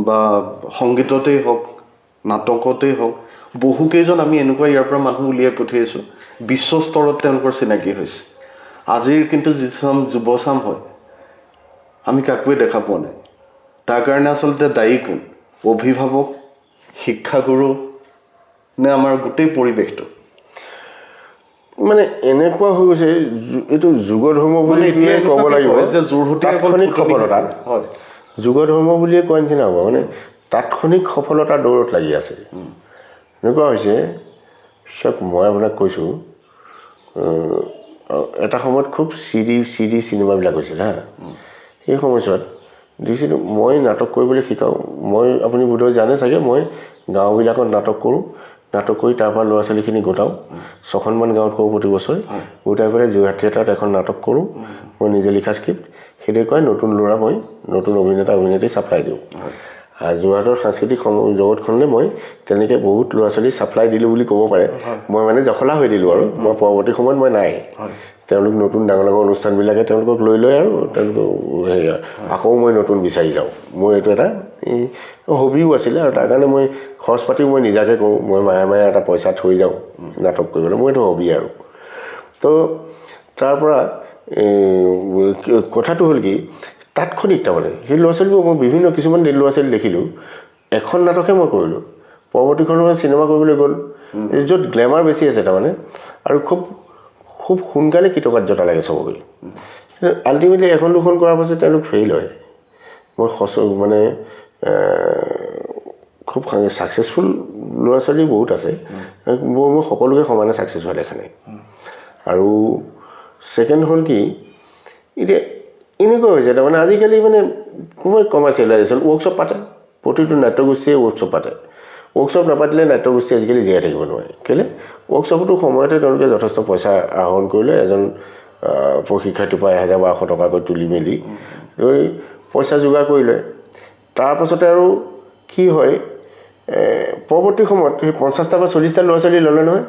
বা সংগীততেই হওক নাটকতেই হওক বহুকেইজন আমি এনেকুৱা ইয়াৰ পৰা মানুহ উলিয়াই পঠিয়াইছোঁ বিশ্বস্তৰত তেওঁলোকৰ চিনাকি হৈছে আজিৰ কিন্তু যিচাম যুৱচাম হয় আমি কাকোৱে দেখা পোৱা নাই তাৰ কাৰণে আচলতে দায়ী কোন অভিভাৱক শিক্ষাগুৰু নে আমাৰ গোটেই পৰিৱেশটো মানে এনেকুৱা হৈ গৈছে এইটো যুগ ধৰ্ম বুলি ক'ব লাগিব যে যোৰহতীয়া সফলতা হয় যুগ ধৰ্ম বুলিয়ে কোৱা নিচিনা হ'ব মানে তাৎক্ষণিক সফলতাৰ দৌৰত লাগি আছে এনেকুৱা হৈছে চব মই আপোনাক কৈছোঁ এটা সময়ত খুব চিডি চিনেমাবিলাক হৈছিল হা সেই সময়ছোৱাত দেখিছিলোঁ মই নাটক কৰিবলৈ শিকাওঁ মই আপুনি বোধহয় জানে চাগে মই গাঁওবিলাকত নাটক কৰোঁ নাটক কৰি তাৰ পৰা ল'ৰা ছোৱালীখিনি গোটাওঁ 6খনমান গাঁৱত কৰোঁ প্ৰতি বছৰে গোটাই পেলাই যোৰহাট থিয়েটাৰত এখন নাটক কৰোঁ মই নিজে লিখা স্ক্ৰিপ্ট সেইদৰে কয় নতুন ল'ৰা মই নতুন অভিনেত্ৰী ছাপ্লাই দিওঁ আৰু যোৰহাটৰ সাংস্কৃতিক জগতখনলৈ মই তেনেকৈ বহুত ল'ৰা ছোৱালী ছাপ্লাই দিলোঁ বুলি ক'ব পাৰে মই মানে জখলা হৈ দিলোঁ আৰু মই পৰৱৰ্তী সময়ত মই নাই তেওঁলোক নতুন ডাঙৰ অনুষ্ঠানবিলাকে তেওঁলোকক লৈ লয় আৰু তেওঁলোকক আকৌ মই নতুন বিচাৰি যাওঁ মোৰ এইটো এটা হবিও আছিলে আৰু তাৰ কাৰণে মই খৰচ পাতিও মই নিজাকৈ কৰোঁ মই মাহে এটা পইচা থৈ যাওঁ নাটক কৰিবলৈ মোৰ এইটো হবি আৰু তো তাৰ পৰা কথাটো হ'ল কি তাৎক্ষণিক তাৰমানে সেই ল'ৰা ছোৱালীবোৰ মই বিভিন্ন কিছুমান ল'ৰা ছোৱালী দেখিলোঁ এখন নাটকহে মই কৰিলোঁ পৰৱৰ্তীখনৰ চিনেমা কৰিবলৈ গ'ল য'ত গ্লেমাৰ বেছি আছে তাৰমানে আৰু খুব সোনকালে কৃতকাৰ্যতা লাগে চবকৈ আল্টিমেটলি এখন দুখন কৰাৰ পাছত তেওঁলোক ফেইল হয় মই মানে খুব ছাকচেছফুল ল'ৰা ছোৱালী বহুত আছে মই সকলোকে সমানে ছাকচেছ হোৱা দেখা নাই আৰু ছেকেণ্ড হ'ল কি এতিয়া এনেকুৱা হৈছে তাৰমানে আজিকালি মানে কোনোবাই কমাৰ্চিয়েলাইজেশ্যন ৱৰ্কশ্বপ পাতে প্ৰতিটো নাট্যগোষ্ঠীয়ে ৱৰ্কশ্বপ পাতে ৱৰ্কশ্বপ নাপাতিলে নাট্যগোষ্ঠী আজিকালি জীয়াই থাকিব নোৱাৰে কেলৈ ৱৰ্কশ্বপতো সময়তে তেওঁলোকে যথেষ্ট পইচা আহৰণ কৰিলে এজন প্ৰশিক্ষাৰ্থীৰ পৰা 1000-1200 টকাকৈ তুলি মেলি পইচা যোগাৰ কৰিলে তাৰপাছতে আৰু কি হয় পৰৱৰ্তী সময়ত সেই 50টা বা 40টা ল'ৰা ছোৱালী ল'লে নহয়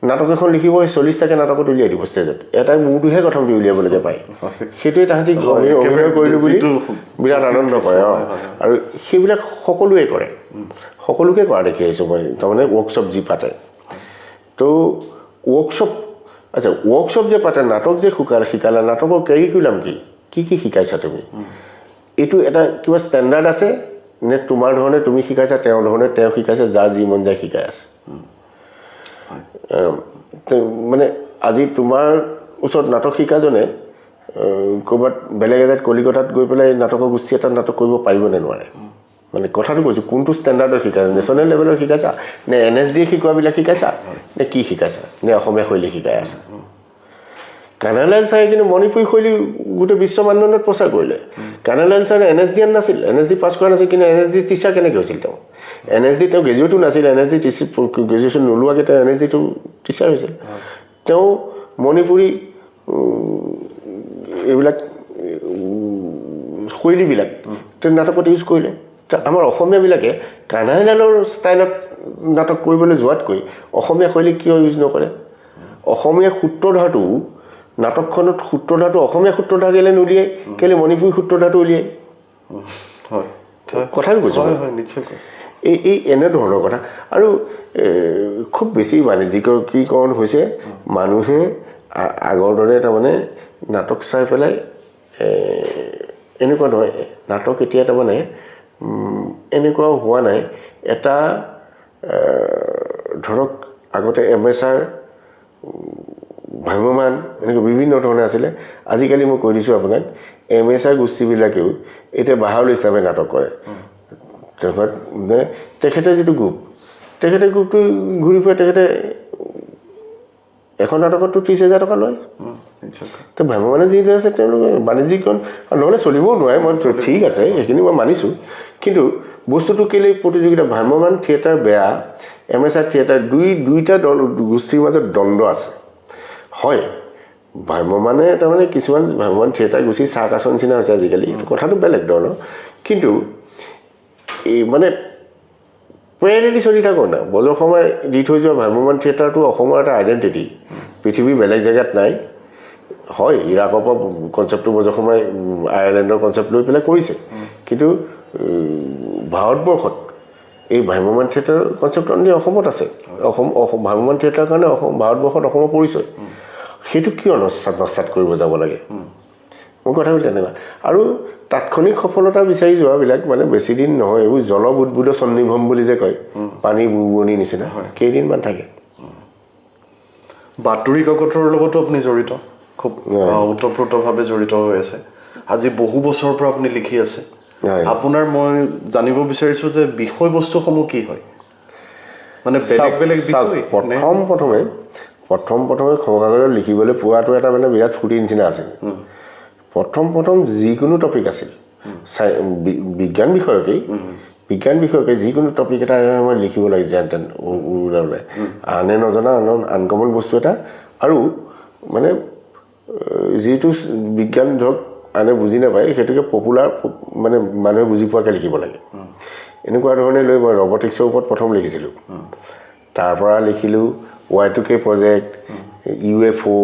নাটক এখন লিখিব সেই 40টাকে নাটকত উলিয়াই দিব ষ্টেজত এটাই মূৰটোহে প্ৰথমতে উলিয়াবলৈকে পায় সেইটোৱে তাহাঁতি অভিনয় কৰিলোঁ বুলি বিৰাট আনন্দ কৰে আৰু সেইবিলাক সকলোৱে কৰে সকলোকে কৰা দেখি আহিছোঁ মই তাৰমানে ৱৰ্কশ্বপ যি পাতে তো ৱৰ্কশ্বপ আচ্ছা ৱৰ্কশ্বপ যে পাতে নাটক যে শিকালে নাটকৰ কেৰিকুলাম কি শিকাইছা তুমি এইটো এটা কিবা ষ্টেণ্ডাৰ্ড আছে নে তোমাৰ ধৰণে তুমি শিকাইছা তেওঁৰ ধৰণে তেওঁ শিকাইছে যাৰ যি মন যায় শিকাই আছে মানে আজি তোমাৰ ওচৰত নাটক শিকাজনে ক'ৰবাত বেলেগ এজেগাত কলিকতাত গৈ পেলাই নাটকৰ গোষ্ঠী এটা নাটক কৰিব পাৰিব নে নোৱাৰে মানে কথাটো কৈছোঁ কোনটো ষ্টেণ্ডাৰ্ডৰ শিকাইছা নেশ্যনেল লেভেলৰ শিকাইছা নে NSDয়ে শিকোৱাবিলাক শিকাইছা নে কি শিকাইছা নে অসমীয়া শৈলী শিকাই আছা কানাইলাল ছাৰে কিন্তু মণিপুৰী শৈলী গোটেই বিশ্ব মানদণ্ডত প্ৰচাৰ কৰিলে কানাইলাল ছাৰে NSDian নাছিল NSD পাছ কৰা নাছিল কিন্তু NSD টিচাৰ কেনেকৈ হৈছিল তেওঁ NSD তেওঁ গ্ৰেজুৱেটো নাছিল NSD গ্ৰেজুৱেশ্যন নোলোৱাকৈ তেওঁ NSDটো টিচাৰ হৈছিল তেওঁ মণিপুৰী এইবিলাক শৈলীবিলাক তেওঁ নাটকত ইউজ কৰিলে আমাৰ অসমীয়াবিলাকে কানাইলালৰ ষ্টাইলত নাটক কৰিবলৈ যোৱাতকৈ অসমীয়া শৈলী কিয় ইউজ নকৰে অসমীয়া সূত্ৰধাৰটো নাটকখনত সূত্ৰধাৰটো অসমীয়া সূত্ৰধাৰ কেলৈ নুলিয়াই কেলৈ মণিপুৰী সূত্ৰধাৰটো উলিয়াই কথাটো কৈছোঁ এই এনেধৰণৰ কথা আৰু খুব বেছি বাণিজ্যিকীকৰণ হৈছে মানুহে আগৰ দৰে তাৰমানে নাটক চাই পেলাই এনেকুৱা নহয় নাটক এতিয়া তাৰমানে এনেকুৱা হোৱা নাই এটা ধৰক আগতে MSR ভ্ৰাম্যমান এনেকৈ বিভিন্ন ধৰণে আছিলে আজিকালি মই কৈ দিছোঁ আপোনাক MSR গোষ্ঠীবিলাকেও এতিয়া বাহাৰুল ইছলামে নাটক কৰে তেখেতে যিটো গ্ৰুপ তেখেতে গ্ৰুপটো ঘূৰি ফুৰে তেখেতে এখন নাটকততো 30,000 টকা লয় তো ভ্ৰাম্যমানে যিটো আছে তেওঁলোকে বাণিজ্যিকৰণ নহ'লে চলিবও নোৱাৰে মই ঠিক আছে সেইখিনি মই মানিছোঁ কিন্তু বস্তুটো কেলৈ প্ৰতিযোগিতা ভ্ৰাম্যমান থিয়েটাৰ বেয়া MSR থিয়েটাৰ দুইটা গোষ্ঠীৰ মাজত দ্বন্দ্ব আছে হয় ভ্ৰাম্যমানে তাৰমানে কিছুমান ভ্ৰাম্যমান থিয়েটাৰ গোষ্ঠী চাৰ্কাছৰ নিচিনা হৈছে আজিকালি কথাটো বেলেগ ধৰণৰ কিন্তু এই মানে পেৰেলেলি চলি থাকক না বজৰ সময় দি থৈ যোৱা ভ্ৰাম্যমান থিয়েটাৰটো অসমৰ এটা আইডেণ্টিটি পৃথিৱীৰ বেলেগ জেগাত নাই হয় ইৰাকৰ পৰা কনচেপ্টটো বজৰ সময় আয়াৰলেণ্ডৰ কনচেপ্ট লৈ পেলাই কৰিছে কিন্তু ভাৰতবৰ্ষত এই ভ্ৰাম্যমান থিয়েটাৰৰ কনচেপ্ট অনলি অসমত আছে অসম ভ্ৰাম্যমান থিয়েটাৰৰ কাৰণে ভাৰতবৰ্ষত অসমৰ পৰিচয় সেইটো কিয় নস্বাত কৰিব যাব লাগে মোৰ কথা হ'ল তেনেকুৱা আৰু তাৎক্ষণিক সফলতা বিচাৰি যোৱাবিলাক মানে বেছি দিন নহয় এইবোৰ জলবুদ্বুদ সন্নিভম বুলি যে কয় পানী বুৰণিৰ নিচিনা কেইদিনমান থাকে বাতৰি কাকতৰ লগতো আপুনি জড়িত খুব ওতঃপ্ৰোতভাৱে জড়িত হৈ আছে আজি বহু বছৰৰ পৰা আপুনি লিখি আছে আপোনাৰ মই জানিব বিচাৰিছোঁ যে বিষয়বস্তুসমূহ কি হয় মানে বেলেগ বেলেগ বিষয় প্ৰথম খবৰ কাগজত লিখিবলৈ পোৱাটো এটা মানে বিৰাট ফূৰ্তিৰ নিচিনা আছিল প্ৰথম যিকোনো টপিক আছিল বিজ্ঞান বিষয়কেই যিকোনো টপিক এটা মই লিখিব লাগে যেন ওলালে আনে নজনা আনকমন বস্তু এটা আৰু মানে যিটো বিজ্ঞান ধৰক আনে বুজি নাপায় সেইটোকে পপুলাৰ মানে মানুহে বুজি পোৱাকৈ লিখিব লাগে এনেকুৱা ধৰণে লৈ মই ৰবটিক্সৰ ওপৰত প্ৰথম লিখিছিলোঁ তাৰ পৰা লিখিলোঁ Y2K প্ৰজেক্ট UFO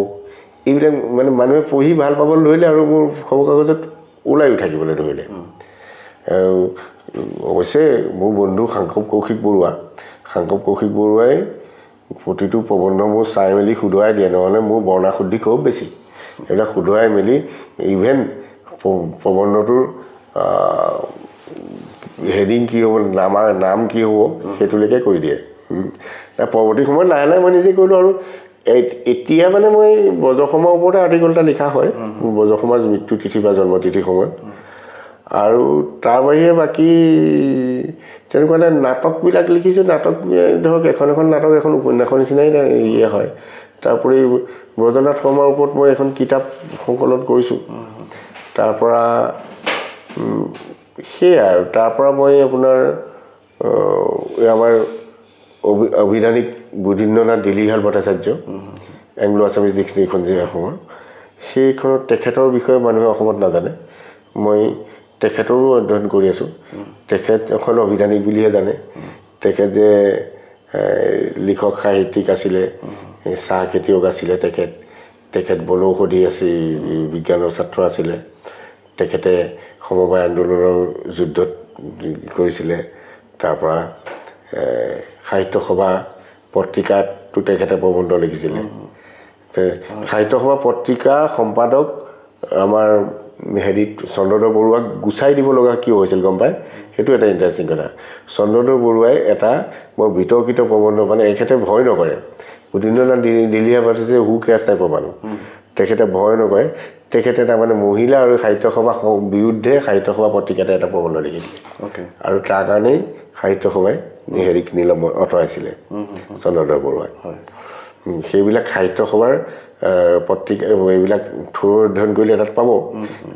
এইবিলাক মানে মানুহে পঢ়ি ভাল পাবলৈ ধৰিলে আৰু মোৰ খবৰ কাগজত ওলাইও থাকিবলৈ ধৰিলে অৱশ্যে মোৰ বন্ধু সাংকব কৌশিক বৰুৱাই প্ৰতিটো প্ৰবন্ধ মোৰ চাই মেলি শুধৰাই দিয়ে নহ'লে মোৰ বৰ্ণাশুদ্ধি খুব বেছি এইবিলাক শুধৰাই মেলি ইভেন প্ৰবন্ধটোৰ হেডিং কি হ'ব নাম কি হ'ব সেইটোলৈকে কৰি দিয়ে পৰৱৰ্তী সময়ত লাহে লাহে মই নিজে কৰিলোঁ আৰু এতিয়া মানে মই বজ্ৰসমাৰ ওপৰতে আৰ্টিকল এটা লিখা হয় বজ্ৰসমাৰ মৃত্যু তিথি বা জন্মতিথিৰ সময়ত আৰু তাৰ বাহিৰে বাকী তেনেকুৱা এটা নাটকবিলাক লিখিছোঁ নাটক ধৰক এখন নাটক এখন উপন্যাসৰ নিচিনাই হয় তাৰোপৰি ব্ৰজনাথ শৰ্মাৰ ওপৰত মই এখন কিতাপ সংকলন কৰিছোঁ তাৰপৰা সেয়াই আৰু তাৰপৰা মই আপোনাৰ আমাৰ অভিধানিক বুধিন্দ্ৰনাথ দিলীহাল ভট্টাচাৰ্য এংলো আছামিজ ডিক্সনেৰীখন যে অসমৰ সেইখনত তেখেতৰ বিষয়ে মানুহে অসমত নাজানে মই তেখেতৰো অধ্যয়ন কৰি আছোঁ তেখেত এখন অভিধানিক বুলিহে জানে তেখেত যে লিখক সাহিত্যিক আছিলে, চাহ খেতিয়ক আছিলে, তেখেত বনৌষধি আছিল, বিজ্ঞানৰ ছাত্ৰ আছিলে, তেখেতে সমবায় আন্দোলনৰ যুদ্ধত কৰিছিলে। তাৰপৰা সাহিত্য সভা পত্ৰিকাতো তেখেতে প্ৰবন্ধ লিখিছিলে। সাহিত্য সভা পত্ৰিকা সম্পাদক আমাৰ চন্দ্ৰদেৱ বৰুৱাক গুচাই দিব লগা কিয় হৈছিল গম পায়? সেইটো এটা ইণ্টাৰেষ্টিং কথা। চন্দ্ৰদেৱ বৰুৱাই এটা বৰ বিতৰ্কিত প্ৰবন্ধ, মানে এখেতে ভয় নকৰে, উদিন্দ্ৰনাথ দিলিহা পাতিছে হু কেয়াৰ্ছ টাইপৰ মানুহ, তেখেতে ভয় নকৰে। তেখেতে তাৰমানে মহিলা আৰু সাহিত্য সভা বিৰুদ্ধে সাহিত্য সভা পত্ৰিকাতে এটা প্ৰবন্ধ লিখিছিলে, আৰু তাৰ কাৰণেই সাহিত্য সভাই নিলম্বন আঁতৰাইছিলে চন্দ্ৰদেৱ বৰুৱাই। সেইবিলাক সাহিত্য সভাৰ পত্ৰিকা এইবিলাক থোৰ অধ্যয়ন কৰিলে তাত পাব,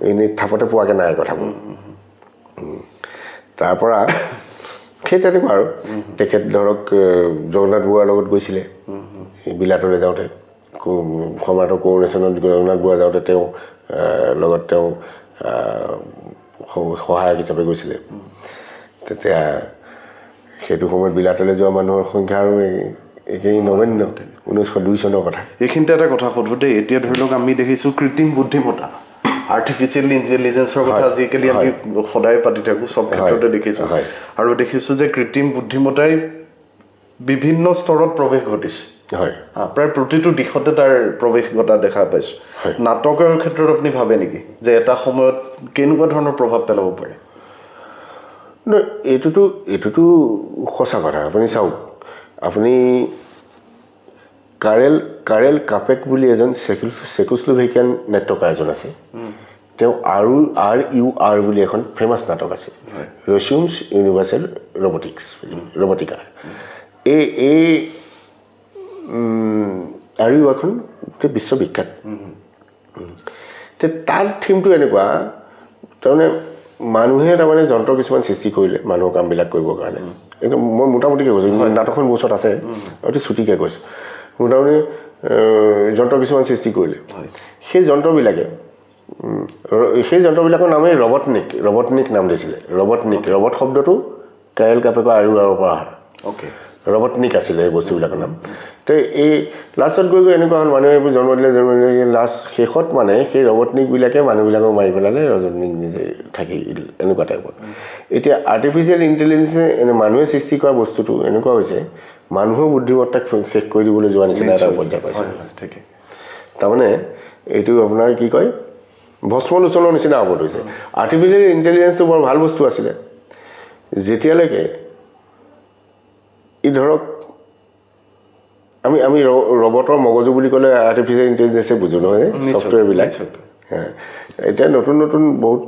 এনেই থাপতে পোৱাকৈ নাই কথাবোৰ। তাৰপৰা সেই তেনেকুৱা আৰু তেখেত ধৰক জগন্নাথ বৰুৱাৰ লগত গৈছিলে বিলাতলৈ যাওঁতে, সম্ৰাটৰ কৰোনেশ্যনত জগন্নাথ বৰুৱা যাওঁতে তেওঁ লগত তেওঁ সহায়ক হিচাপে গৈছিলে। তেতিয়া সেইটো সময়ত বিলাতলৈ যোৱা মানুহৰ সংখ্যা আৰু একেই নগণ্য, 1902 চনৰ কথা। এইখিনিতে এটা কথা সোধোঁ দেই, এতিয়া ধৰি লওক আমি দেখিছোঁ কৃত্ৰিম বুদ্ধিমত্তা, আৰ্টিফিচিয়েল ইণ্টেলিজেঞ্চৰ কথা আজিকালি আমি সদায় পাতি থাকোঁ, চব ক্ষেত্ৰতে দেখিছোঁ, আৰু দেখিছোঁ যে কৃত্ৰিম বুদ্ধিমত্তাই বিভিন্ন স্তৰত প্ৰৱেশ ঘটিছে। প্ৰায় প্ৰতিটো দিশতে তাৰ প্ৰৱেশ ঘটা দেখা পাইছোঁ। নাটকৰ ক্ষেত্ৰত আপুনি ভাবে নেকি যে এটা সময়ত কেনেকুৱা ধৰণৰ প্ৰভাৱ পেলাব পাৰে? এইটোতো সঁচা কথা। আপুনি চাওক, আপুনি কাৰেল কাপেক বুলি এজন চেকোস্লোভেকিয়ান নাট্যকাৰ এজন আছে, তেওঁ RUR বুলি এখন ফেমাছ নাটক আছে, ৰেচিউমছ ইউনিভাৰ্চেল ৰবটিকা। এই RURখন গোটেই বিশ্ববিখ্যাত। তাৰ থিমটো এনেকুৱা, তাৰমানে মানুহে তাৰমানে যন্ত্ৰ কিছুমান সৃষ্টি কৰিলে মানুহৰ কামবিলাক কৰিবৰ কাৰণে। একদম মই মোটামুটিকৈ কৈছোঁ, নাটকখন মোৰ ওচৰত আছে, অতি চুটিকৈ কৈছোঁ। মোটামুটি যন্ত্ৰ কিছুমান সৃষ্টি কৰিলে, সেই যন্ত্ৰবিলাকৰ নামেই ৰবটনিক নাম দিছিলে। ৰবট শব্দটো কাৰেল কাপেকৰ RURৰ পৰা অহা, ৰবটনিক আছিলে এই বস্তুবিলাকৰ নাম। তো এই লাষ্টত গৈ এনেকুৱা হ'ল, মানুহে এইবোৰ জন্ম দিলে লাষ্ট শেষত মানে সেই ৰবটনিকবিলাকে মানুহবিলাকক মাৰি পেলালে, ৰজনীক নিজে থাকি এনেকুৱা টাইপৰ। এতিয়া আৰ্টিফিচিয়েল ইণ্টেলিজেঞ্চে মানুহে সৃষ্টি কৰা বস্তুটো এনেকুৱা হৈছে, মানুহৰ বুদ্ধিমত্তাক শেষ কৰি দিবলৈ যোৱা নিচিনা এটা পৰ্যায় পাইছে। তাৰমানে এইটো আপোনাৰ কি কয়, ভস্মলোচনৰ নিচিনা হ'ব ধৰিছে। আৰ্টিফিচিয়েল ইণ্টেলিজেঞ্চটো বৰ ভাল বস্তু আছিলে যেতিয়ালৈকে ধৰক আমি ৰবটৰ মগজু বুলি ক'লে আৰ্টিফিচিয়েল ইণ্টেলিজেঞ্চে বুজোঁ নহয়, ছফ্টৱেৰবিলাক। এতিয়া নতুন বহুত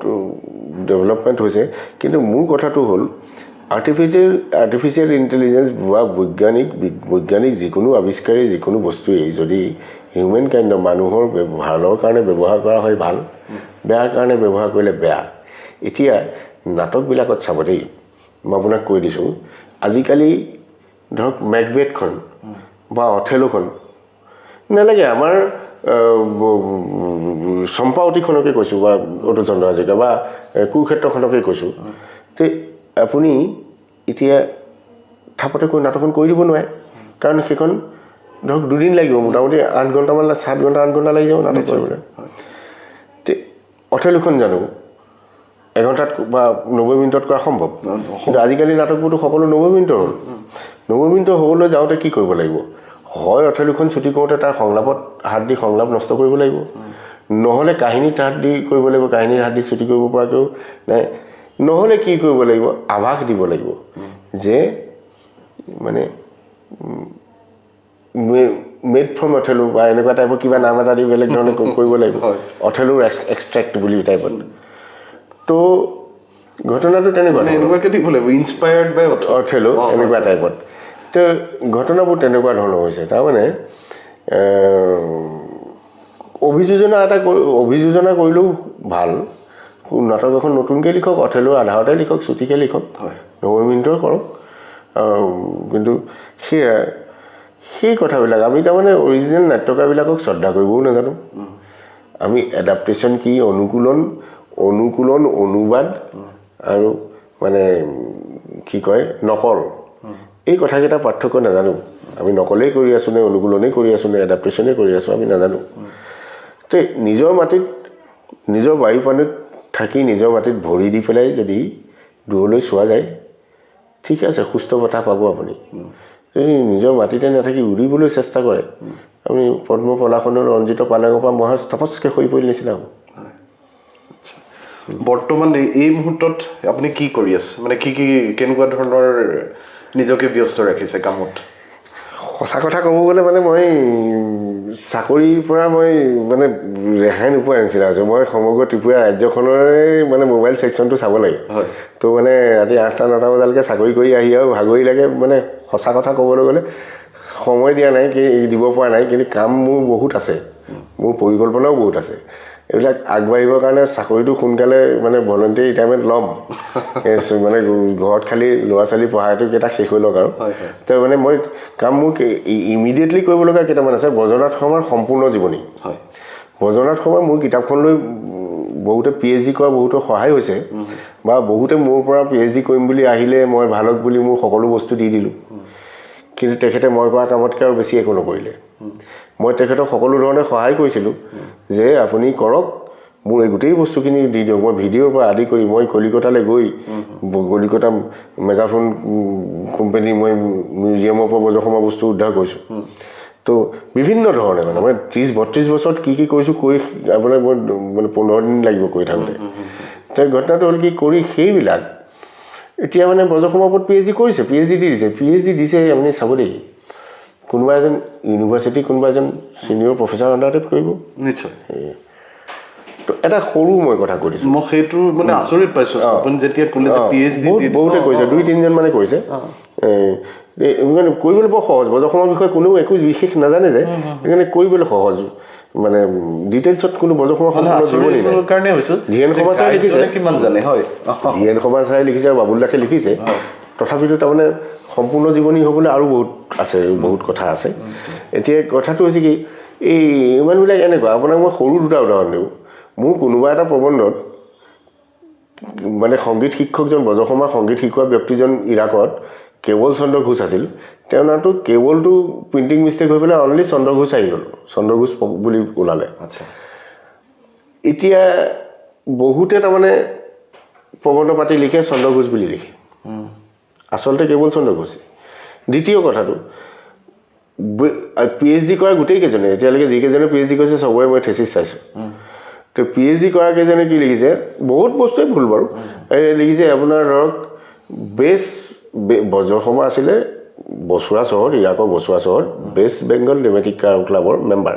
ডেভেলপমেণ্ট হৈছে, কিন্তু মোৰ কথাটো হ'ল আৰ্টিফিচিয়েল ইণ্টেলিজেঞ্চ বা বৈজ্ঞানিক যিকোনো আৱিষ্কাৰী যিকোনো বস্তুৱেই যদি হিউমেন কাইণ্ডৰ মানুহৰ ভালৰ কাৰণে ব্যৱহাৰ কৰা হয় ভাল, বেয়াৰ কাৰণে ব্যৱহাৰ কৰিলে বেয়া। এতিয়া নাটকবিলাকত চাব দেই, মই আপোনাক কৈ দিছোঁ, আজিকালি ধৰক মেকবেথখন বা অথেলোখন নালাগে, আমাৰ চম্পাৱতীখনকে কৈছোঁ বা অতুলচন্দ্ৰ হাজৰিকা বা কুৰুক্ষেত্ৰখনকে কৈছোঁ, তো আপুনি এতিয়া থাপতে কৈ নাটকখন কৰি দিব নোৱাৰে, কাৰণ সেইখন ধৰক 2 দিন লাগিব, মোটামুটি 8 ঘণ্টামান 7 ঘণ্টা 8 ঘণ্টা লাগি যাব নাটক কৰিবলৈ। তো অথেলোখন জানো 1 ঘণ্টাত বা 90 মিনিটত কৰা সম্ভৱ? কিন্তু আজিকালি নাটকবোৰতো সকলো 90 মিনিটৰ হ'ল। 90 মিনিটৰ হ'বলৈ যাওঁতে কি কৰিব লাগিব? হয় অথেলোখন ছুটি কৰোঁতে তাৰ সংলাপত হাত দি সংলাপ নষ্ট কৰিব লাগিব, নহ'লে কাহিনীত হাত দি কৰিব লাগিব, কাহিনীৰ হাত দি ছুটি কৰিব পৰাকৈও নাই, নহ'লে কি কৰিব লাগিব? আভাস দিব লাগিব যে মানে মেড ফ্ৰম অথেলো বা এনেকুৱা টাইপৰ কিবা নাম এটা দি বেলেগ ধৰণে কৰিব লাগিব, অথেলোৰ এক্সট্ৰেক্ট বুলি টাইপত। তো ঘটনাটো তেনেকুৱাকৈ দিব লাগিব, ইনস্পায়াৰ্ড বাই অথেলো এনেকুৱা টাইপত। তো ঘটনাবোৰ তেনেকুৱা ধৰণৰ হৈছে। তাৰমানে অভিযোজনা কৰিলেও ভাল, নাটক এখন নতুনকৈ লিখক, অথেলোৰ আধাৰতে লিখক, চুটিকৈ লিখক, 90 মিনিটৰ কৰক। কিন্তু সেই কথাবিলাক আমি তাৰমানে অৰিজিনেল নাট্যকাৰবিলাকক শ্ৰদ্ধা কৰিবও নাজানো। আমি এডাপ্টেশ্যন কি, অনুকূলন অনুবাদ আৰু মানে কি কয় নকল, এই কথাকেইটা পাৰ্থক্য নাজানো আমি নকলেই কৰি আছোঁ নে অনুকূলনেই কৰি আছোঁ নে এডাপ্টেশ্যনেই কৰি আছোঁ আমি নাজানো তো নিজৰ মাটিত নিজৰ বায়ু পানীত থাকি নিজৰ মাটিত ভৰি দি পেলাই যদি দূৰলৈ চোৱা যায় ঠিক আছে সুস্থ বতাহ পাব আপুনি যদি নিজৰ মাটিতে নাথাকি উৰিবলৈ চেষ্টা কৰে আপুনি পদ্ম পলাশনৰ ৰঞ্জিত পালেঙৰ পৰা মহা তপস্কে হৈ পৰি নিচিনা হ'ব বৰ্তমান এই মুহূৰ্তত আপুনি কি কৰি আছে মানে কি কেনেকুৱা ধৰণৰ নিজকে ব্যস্ত ৰাখিছে কামত সঁচা কথা ক'ব গ'লে মানে মই চাকৰিৰ পৰা মই মানে ৰেহাই নোপোৱা নিচিনা আছোঁ মই সমগ্ৰ ত্ৰিপুৰা ৰাজ্যখনৰে মানে মোবাইল ছেকশ্যনটো চাব লাগে তো মানে ৰাতি 8টা-9টা বজালৈকে চাকৰি কৰি আহি আৰু ভাগৰি লাগে মানে সঁচা কথা ক'বলৈ গ'লে সময় দিয়া নাই কি দিব পৰা নাই কিন্তু কাম মোৰ বহুত আছে মোৰ পৰিকল্পনাও বহুত আছে এইবিলাক আগবাঢ়িবৰ কাৰণে চাকৰিটো সোনকালে মানে ভলণ্টিয়াৰ ৰিটায়াৰমেণ্ট ল'ম মানে ঘৰত খালি ল'ৰা ছোৱালী পঢ়াইটো কেইটা শেষ হৈ লওক আৰু তো মানে মই কাম মোৰ ইমিডিয়েটলি কৰিব লগা কেইটামান আছে ব্ৰজনাথ শৰ্মাৰ সম্পূৰ্ণ জীৱনী ব্ৰজনাথ শৰ্মাৰ মোৰ কিতাপখন লৈ বহুতে PhD কৰা বহুতো সহায় হৈছে বা বহুতে মোৰ পৰা PhD কৰিম বুলি আহিলে মই ভালক বুলি মোৰ সকলো বস্তু দি দিলোঁ কিন্তু তেখেতে মই কৰা কামতকৈ আৰু বেছি একো নকৰিলে মই তেখেতক সকলো ধৰণে সহায় কৰিছিলোঁ যে আপুনি কৰক মোৰ এই গোটেই বস্তুখিনি দি দিয়ক মই ভিডিঅ'ৰ পৰা আদি কৰি মই কলিকতালৈ গৈ কলিকতা মেগাফোন কোম্পানী মই মিউজিয়ামৰ পৰা বজসমা বস্তু উদ্ধাৰ কৰিছোঁ তো বিভিন্ন ধৰণে মানে মই 30-32 বছৰত কি কৰিছোঁ কৈ আপোনাৰ মই মানে 15 দিন লাগিব কৈ থাকোঁতে তো ঘটনাটো হ'ল কি কৰি সেইবিলাক এতিয়া মানে বজসমা ওপৰত PhD কৰিছে PhD দিছে আপুনি চাব দেই কোনোবা এজন ইউনিভাৰ্চিটি কোনোবা এজন ছিনিয়ৰ প্ৰফেচাৰ আণ্ডাৰতে কৰিব নিশ্চয় তো এটা সৰু মই কথা কৰিছোঁ মই সেইটো মানে আচৰিত পাইছোঁ আপুনি যেতিয়া ক'লে যে PhD বহুতে কৈছে 2-3জন মানে কৈছে মানে কৰিবলৈ বৰ সহজ বজসমাৰ বিষয়ে কোনেও একো বিশেষ নাজানে যে সেইকাৰণে কৰিবলৈ সহজ মানে ডিটেইলছত কোনো বজসমাৰ সম্পূৰ্ণ জীৱনী নাই কাৰণে হৈছোঁ ধীৰেন সমাচাৰে লিখিছে কিমান জানে হয় ধীৰেন সমাচাৰে লিখিছে আৰু বাবুল দাসে লিখিছে তথাপিতো তাৰমানে সম্পূৰ্ণ জীৱনী হ'বলৈ আৰু বহুত আছে বহুত কথা আছে এতিয়া কথাটো হৈছে কি এই ইমানবিলাক এনেকুৱা আপোনাক মই সৰু দুটা উদাহৰণ দিওঁ মোৰ কোনোবা এটা প্ৰবন্ধত মানে সংগীত শিক্ষকজন বজসমাৰ সংগীত শিকোৱা ব্যক্তিজন ইৰাকত কেৱল চন্দ্ৰ ঘোষ আছিল তেওঁৰ নামটো কেৱলটো প্ৰিণ্টিং মিষ্টেক হৈ পেলাই অনলি চন্দ্ৰ ঘোষ আহি গ'ল চন্দ্ৰ ঘোষ বুলি ওলালে আচ্ছা এতিয়া বহুতে তাৰমানে প্ৰবন্ধ পাতি লিখে চন্দ্ৰ ঘোষ বুলি লিখে আচলতে কেৱল চন্দ্ৰ ঘোষ দ্বিতীয় কথাটো PhD কৰা গোটেই কেইজনে এতিয়ালৈকে যিকেইজনে PhD কৰিছে চবৰে মই থেচিছ চাইছোঁ তো PhD কৰা কেইজনে কি লিখিছে বহুত বস্তুৱে ভুল বাৰু লিখিছে আপোনাৰ ধৰক বজ্ৰসমা আছিলে বচুৱা চহৰ ইৰাকৰ বচুৱা চহৰ ৱেষ্ট বেংগল ড্ৰামেটিক ক্লাবৰ মেম্বাৰ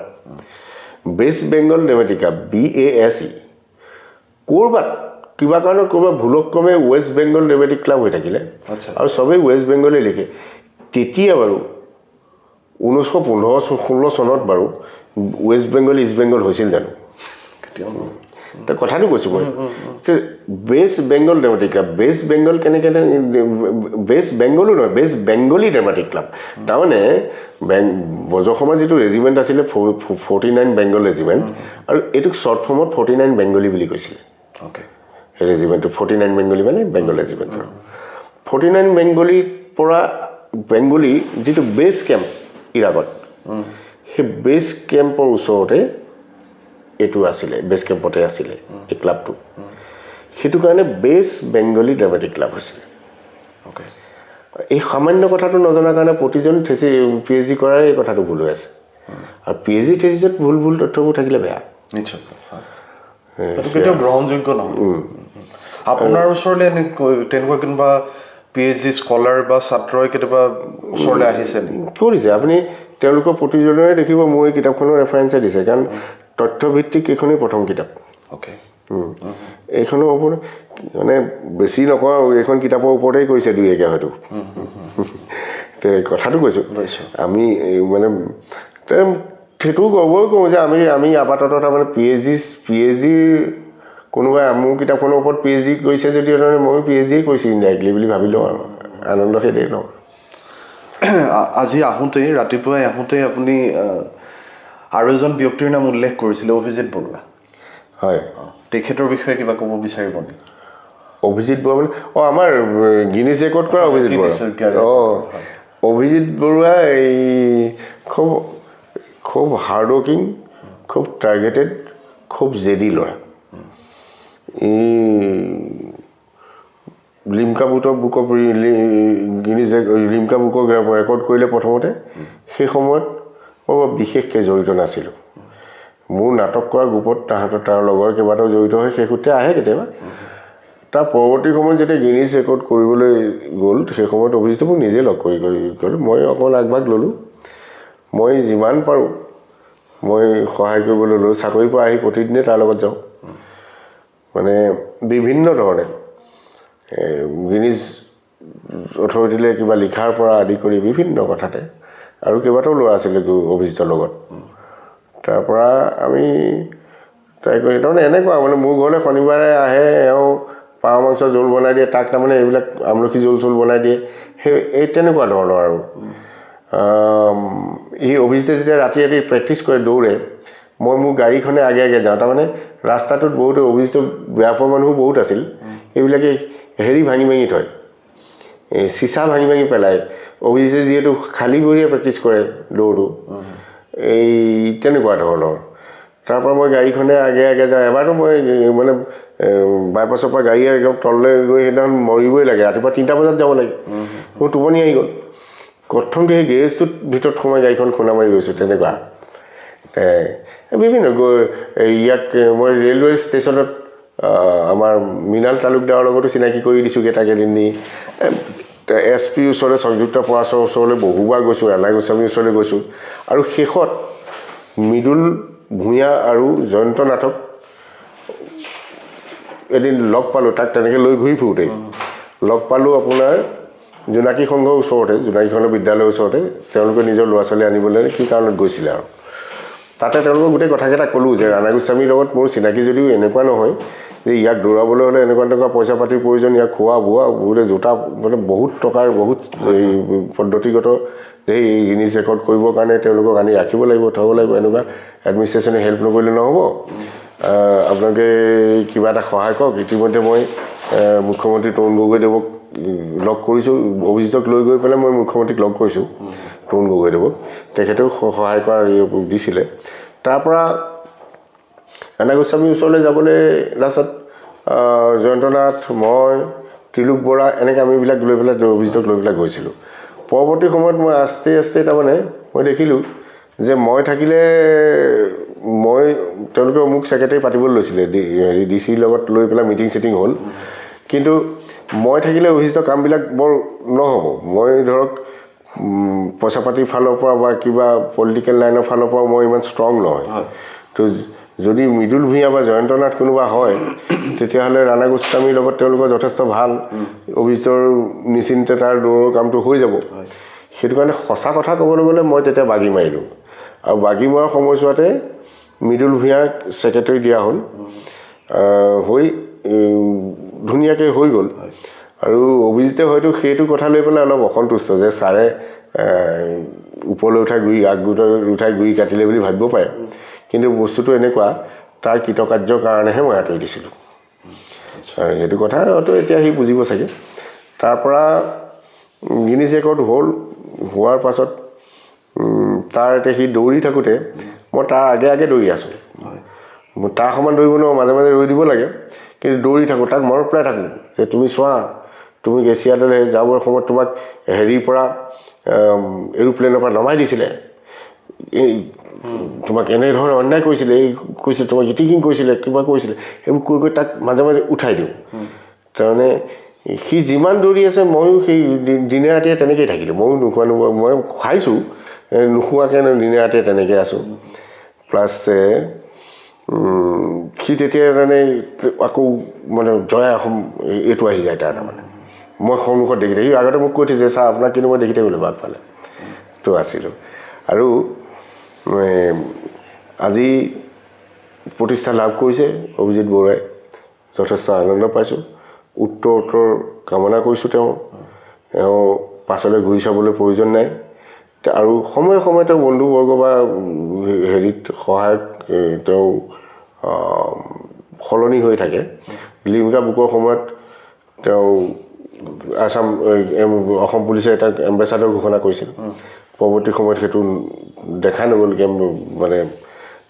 ৱেষ্ট বেংগল ড্ৰামেটিকা BASE ক'ৰবাত কিবা কাৰণত ক'ৰবাত ভুলক্ৰমে ৱেষ্ট বেংগল ড্ৰামেটিক ক্লাব হৈ থাকিলে আৰু চবেই ৱেষ্ট বেংগলে লিখে তেতিয়া বাৰু 1915-16 চনত বাৰু ৱেষ্ট বেংগল ইষ্ট বেংগল হৈছিল জানো তো কথাটো কৈছোঁ মই ৱেষ্ট বেংগল ড্ৰামেটিক ক্লাব ৱেষ্ট বেংগল কেনেকৈ ৱেষ্ট বেংগলো নহয় ৱেষ্ট বেংগলী ড্ৰামেটিক ক্লাব তাৰমানে বজসমা যিটো ৰেজিমেণ্ট আছিলে 49 বেংগল ৰেজিমেণ্ট আৰু এইটোক শ্বৰ্ট ফৰ্মত 49 বেংগলী বুলি কৈছিলে সেই ৰেজিমেণ্টটো 49 বেংগলী মানে বেংগল ৰেজিমেণ্ট 49 বেংগলীৰ পৰা বেংগলী যিটো বেছ কেম্প ইৰাকত সেই বেছ কেম্পৰ ওচৰতে এইটো আছিলে বেছ কেম্পতে আছিলে এই ক্লাবটো সেইটো কাৰণে বেছ বেংগলী ড্ৰামেটিক ক্লাব হৈছিলে এই সামান্য কথাটো নজনাৰ কাৰণে প্ৰতিজন PhD কৰাৰ এই কথাটো ভুল হৈ আছে আৰু PhD থেচিছত ভুল তথ্যবোৰ থাকিলে বেয়া নিশ্চয় কেতিয়াও গ্ৰহণযোগ্য নহয় আপোনাৰ ওচৰলৈ তেনেকুৱা কোনোবা PhD স্কলাৰ বা ছাত্ৰই কেতিয়াবা ওচৰলৈ আহিছে নেকি কৰিছে আপুনি তেওঁলোকৰ প্ৰতিজনৰে দেখিব মোৰ এই কিতাপখনৰ ৰেফাৰেঞ্চে দিছে কাৰণ তথ্যভিত্তিক এইখনেই প্ৰথম কিতাপ এইখনৰ ওপৰত মানে বেছি নকওঁ আৰু এইখন কিতাপৰ ওপৰতেই কৈছে দুই একে হয়তো কথাটো কৈছোঁ আমি মানে সেইটো গৰ্বই কৰোঁ যে আমি আপাতত তাৰমানে PhDৰ কোনোবাই মোৰ কিতাপখনৰ ওপৰত PhD কৰিছে যদি ময়ো PhD কৰিছোঁ ইনডাইৰেক্টলি বুলি ভাবি লওঁ আৰু আনন্দ সেইটোৱেই লওঁ আজি ৰাতিপুৱাই আহোঁতেই আপুনি আৰু এজন ব্যক্তিৰ নাম উল্লেখ কৰিছিলে অভিজিত বৰুৱা হয় তেখেতৰ বিষয়ে কিবা ক'ব বিচাৰিব নেকি অভিজিত বৰুৱা মানে আমাৰ গিনিজ ৰেকৰ্ড কৰা অভিজিত বৰুৱা অভিজিত বৰুৱা এই খুব খুব হাৰ্ডৱৰ্কিং, খুব টাৰ্গেটেড, খুব জেদি ল'ৰা। ই Limca book of Guinness Limca বুকৰ ৰেকৰ্ড কৰিলে প্ৰথমতে। সেই সময়ত মই বিশেষকৈ জড়িত নাছিলোঁ। মোৰ নাটক কৰা গ্ৰুপত তাৰ লগৰ কেইবাটাও জড়িত হৈ সেই সূত্ৰে আহে কেতিয়াবা। তাৰ পৰৱৰ্তী সময়ত যেতিয়া গিনিজ ৰেকৰ্ড কৰিবলৈ গ'ল, সেই সময়ত অভিজিতে মোক নিজে লগ কৰি গ'লোঁ। মই অকণ আগভাগ ল'লোঁ। মই যিমান পাৰোঁ মই সহায় কৰিবলৈ ল'লোঁ। চাকৰিৰ পৰা আহি প্ৰতিদিনে তাৰ লগত যাওঁ, মানে বিভিন্ন ধৰণে গিনিজ অথৰিটিলৈ কিবা লিখাৰ পৰা আদি কৰি বিভিন্ন কথাতে। আৰু কেইবাটাও ল'ৰা আছিলে অভিজিতৰ লগত। তাৰপৰা আমি ট্ৰাই কৰি তাৰমানে এনেকুৱা মানে মোৰ ঘৰলৈ শনিবাৰে আহে, এওঁ পাৰ মাংস জোল বনাই দিয়ে, তাক তাৰমানে এইবিলাক আমলখি জোল চোল বনাই দিয়ে, এই তেনেকুৱা ধৰণৰ আৰু। অভিজিতে যেতিয়া ৰাতি ৰাতি প্ৰেক্টিচ কৰে, দৌৰে, মই মোৰ গাড়ীখনে আগে আগে যাওঁ। তাৰমানে ৰাস্তাটোত বহুতো অভিজিত বেয়া পোৱা মানুহো বহুত আছিল। এইবিলাকে হেৰি ভাঙি ভাঙি থয়, এই চিচা ভাঙি ভাঙি পেলায়। অভিজিতে যিহেতু খালী ভৰিয়ে প্ৰেক্টিচ কৰে দৌৰটো, এই তেনেকুৱা ধৰণৰ। তাৰপৰা মই গাড়ীখনে আগে আগে যাওঁ। এবাৰতো মই মানে বাইপাছৰ পৰা গাড়ী একদম তললৈ গৈ সেইদিনাখন মৰিবই লাগে। ৰাতিপুৱা 3টা বজাত যাব লাগে। মোৰ টোপনি আহি গ'ল। প্ৰথমতে সেই গেৰেজটোত ভিতৰত সোমাই গাড়ীখন খুন্দা মাৰি গৈছোঁ। তেনেকুৱা বিভিন্ন ইয়াক মই ৰেলৱে ষ্টেচনত আমাৰ মৃণাল তালুকদাৰৰ লগতো চিনাকি কৰি দিছোঁগৈ। তাকেদিন নি SP ওচৰলৈ, সংযুক্তা পৰাশৰ ওচৰলৈ বহুবাৰ গৈছোঁ, ৰাণা গোস্বামীৰ ওচৰলৈ গৈছোঁ। আৰু শেষত মৃদুল ভূঞা আৰু জয়ন্ত নাথক এদিন লগ পালোঁ। তাক তেনেকৈ লৈ ঘূৰি ফুৰোঁতেই লগ পালোঁ আপোনাৰ জোনাকী সংঘৰ ওচৰতে, জোনাকী সংঘৰ বিদ্যালয়ৰ ওচৰতে। তেওঁলোকে নিজৰ ল'ৰা ছোৱালী আনিবলৈ কি কাৰণত গৈছিলে আৰু তাতে তেওঁলোকক গোটেই কথাকেইটা ক'লোঁ যে ৰাণা গোস্বামীৰ লগত মোৰ চিনাকি যদিও এনেকুৱা নহয় যে ইয়াক দৌৰাবলৈ হ'লে এনেকুৱা পইচা পাতিৰ প্ৰয়োজন, ইয়াক খোৱা বোৱা বহুতে জোতা মানে বহুত টকাৰ বহুত এই পদ্ধতিগত এই গিনিজ ৰেকৰ্ড কৰিবৰ কাৰণে তেওঁলোকক আনি ৰাখিব লাগিব, থ'ব লাগিব। এনেকুৱা এডমিনিষ্ট্ৰেশ্যনে হেল্প নকৰিলে নহ'ব। আপোনালোকে কিবা এটা সহায় কৰক। ইতিমধ্যে মই মুখ্যমন্ত্ৰী তৰুণ গগৈদেৱক লগ কৰিছোঁ। অভিজিতক লৈ গৈ পেলাই মই মুখ্যমন্ত্ৰীক লগ কৰিছোঁ, তৰুণ গগৈদেৱক। তেখেতেও সহায় কৰাৰ দিছিলে। তাৰপৰা ৰাণা গোস্বামীৰ ওচৰলৈ যাবলৈ লাষ্টত জয়ন্ত নাথ, মই, তিলোক বৰা এনেকৈ আমিবিলাক লৈ পেলাই অভিজিতক লৈ পেলাই গৈছিলোঁ। পৰৱৰ্তী সময়ত মই আস্তে আস্তে তাৰমানে মই দেখিলোঁ যে মই থাকিলে তেওঁলোকে মোক ছেক্ৰেটাৰী পাতিবলৈ লৈছিলে, DC লগত লৈ পেলাই মিটিং চিটিং হ'ল। কিন্তু মই থাকিলে অভিজিতৰ কামবিলাক বৰ নহ'ব। মই ধৰক পইচা পাতিৰ ফালৰ পৰা বা কিবা পলিটিকেল লাইনৰ ফালৰ পৰা মই ইমান ষ্ট্ৰং নহয়। তো যদি মৃদুল ভূঞা বা জয়ন্ত নাথ কোনোবা হয়, তেতিয়াহ'লে ৰাণা গোস্বামীৰ লগত তেওঁলোকৰ যথেষ্ট ভাল, অভিজিতৰ নিশ্চিন্তে তাৰ দৌৰৰ কামটো হৈ যাব। সেইটো কাৰণে সঁচা কথা ক'বলৈ গ'লে মই তেতিয়া বাগি মাৰিলোঁ। আৰু বাগি মৰাৰ সময়ছোৱাতে মৃদুল ভূঞাক ছেক্ৰেটাৰী দিয়া হ'ল, হৈ ধুনীয়াকৈ হৈ গ'ল। আৰু অভিজিতে হয়তো সেইটো কথা লৈ পেলাই অলপ অসন্তুষ্ট যে ছাৰে ওপৰলৈ উঠাই গুৰি কাটিলে বুলি ভাবিব পাৰে। কিন্তু বস্তুটো এনেকুৱা, তাৰ কৃতকাৰ্যৰ কাৰণেহে মই আঁতৰি দিছিলোঁ। আৰু সেইটো কথা হয়তো এতিয়া সি বুজিব চাগে। তাৰপৰা গিনিজ ৰেকৰ্ড হোৱাৰ পাছত তাৰ এতিয়া সি দৌৰি থাকোঁতে মই তাৰ আগে আগে দৌৰি আছোঁ। তাৰ সমান দৌৰিব নোৱাৰোঁ, মাজে মাজে ৰৈ দিব লাগে। কিন্তু দৌৰি থাকোঁ, তাক মনত পেলাই থাকোঁ যে তুমি চোৱা, তুমি এছিয়াডলৈ যাবৰ সময়ত তোমাক হেৰিৰ পৰা এৰোপ্লেনৰ পৰা নমাই দিছিলে, এই তোমাক এনেধৰণে অন্যায় কৰিছিলে, এই কৈছিলে তোমাক ইটিকিং কৰিছিলে, কিবা কৰিছিলে, সেইবোৰ কৈ তাক মাজে মাজে উঠাই দিওঁ। তাৰমানে সি যিমান দৌৰি আছে ময়ো সেই দিনে ৰাতিয়ে তেনেকৈয়ে থাকিলোঁ। ময়ো নোখোৱা মই খাইছোঁ, নোখোৱাকৈ দিনে ৰাতিয়ে তেনেকৈ আছোঁ। প্লাছ সি তেতিয়া মানে আকৌ মানে জয় অসম এইটো আহি যায় তাৰ তাৰমানে। মই সন্মুখত দেখি সি আগতে মোক কৈ থৈছে, ছাৰ আপোনাক কিন্তু মই দেখি থাকিবলৈ বাদ পালে তো আছিলোঁ। আৰু আজি প্ৰতিষ্ঠা লাভ কৰিছে অভিজিত বৰুৱাই, যথেষ্ট আনন্দ পাইছোঁ। উত্তৰ কামনা কৰিছোঁ। তেওঁ পাছলৈ ঘূৰি চাবলৈ প্ৰয়োজন নাই। আৰু সময়ে সময়ে তেওঁ বন্ধুবৰ্গ বা হেৰিত সহায়ক তেওঁ সলনি হৈ থাকে। লিমকা বুকৰ সময়ত তেওঁ আসাম অসম পুলিচে এটা এম্বেচাডৰ ঘোষণা কৰিছিল পৰৱৰ্তী সময়ত সেইটো দেখা নগ'ল মানে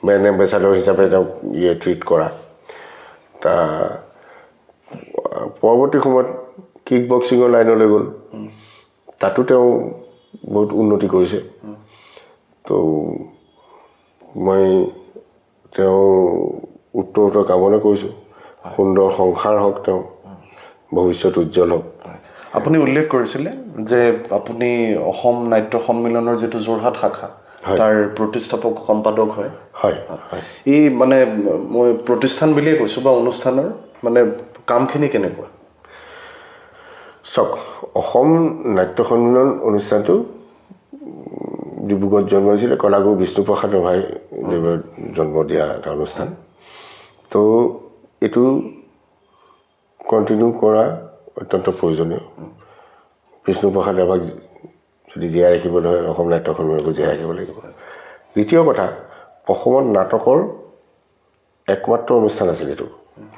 মেন এম্বেচাডৰ হিচাপে তেওঁক ট্ৰিট কৰা পৰৱৰ্তী সময়ত কিক বক্সিঙৰ লাইনলৈ গ'ল তাতো তেওঁ বহুত উন্নতি কৰিছে তো মই তেওঁ উত্তৰ কামনা কৰিছোঁ সুন্দৰ সংসাৰ হওক তেওঁ ভৱিষ্যত উজ্জ্বল হওক আপুনি উল্লেখ কৰিছিলে যে আপুনি অসম নাট্য সন্মিলনৰ যিটো যোৰহাট শাখা তাৰ প্ৰতিষ্ঠাপক সম্পাদক হয় হয় এই মানে মই প্ৰতিষ্ঠান বুলিয়ে কৈছোঁ বা অনুষ্ঠানৰ মানে কামখিনি কেনেকুৱা চাওক অসম নাট্য সন্মিলন অনুষ্ঠানটো ডিব্ৰুগড়ত জন্ম হৈছিলে কলাগুৰু বিষ্ণুপ্ৰসাদ ৰাভাই দেৱৰ জন্ম দিয়া এটা অনুষ্ঠান তো এইটো কণ্টিনিউ কৰা অত্যন্ত প্ৰয়োজনীয় বিষ্ণুপ্ৰসাদ ৰাভাক যদি জীয়াই ৰাখিবলৈ হয় অসম নাট্য সন্মিলনকো জীয়াই ৰাখিব লাগিব দ্বিতীয় কথা অসমত নাটকৰ একমাত্ৰ অনুষ্ঠান আছিল এইটো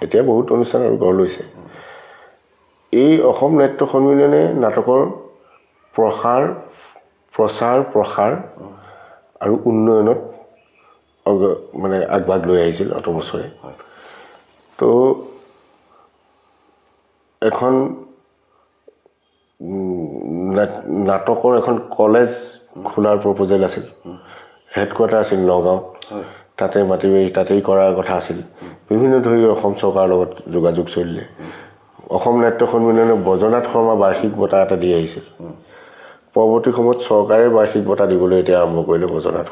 এতিয়া বহুত অনুষ্ঠান আৰু গঢ় লৈছে এই অসম নাট্য সন্মিলনে নাটকৰ প্ৰচাৰ আৰু উন্নয়নত মানে আগভাগ লৈ আহিছিল অত বছৰে তো এখন নাটকৰ এখন কলেজ খোলাৰ প্ৰপ'জেল আছিল হেডকোৱাৰ্টাৰ আছিল নগাঁৱত তাতে মাটি বাৰী তাতেই কৰাৰ কথা আছিল বিভিন্ন ধৰি অসম চৰকাৰৰ লগত যোগাযোগ চলিলে অসম নাট্য সন্মিলনে বজনাথ শৰ্মা বাৰ্ষিক বঁটা এটা দি আহিছিল পৰৱৰ্তী সময়ত চৰকাৰে বাৰ্ষিক বঁটা দিবলৈ এতিয়া আৰম্ভ কৰিলে বজনাথ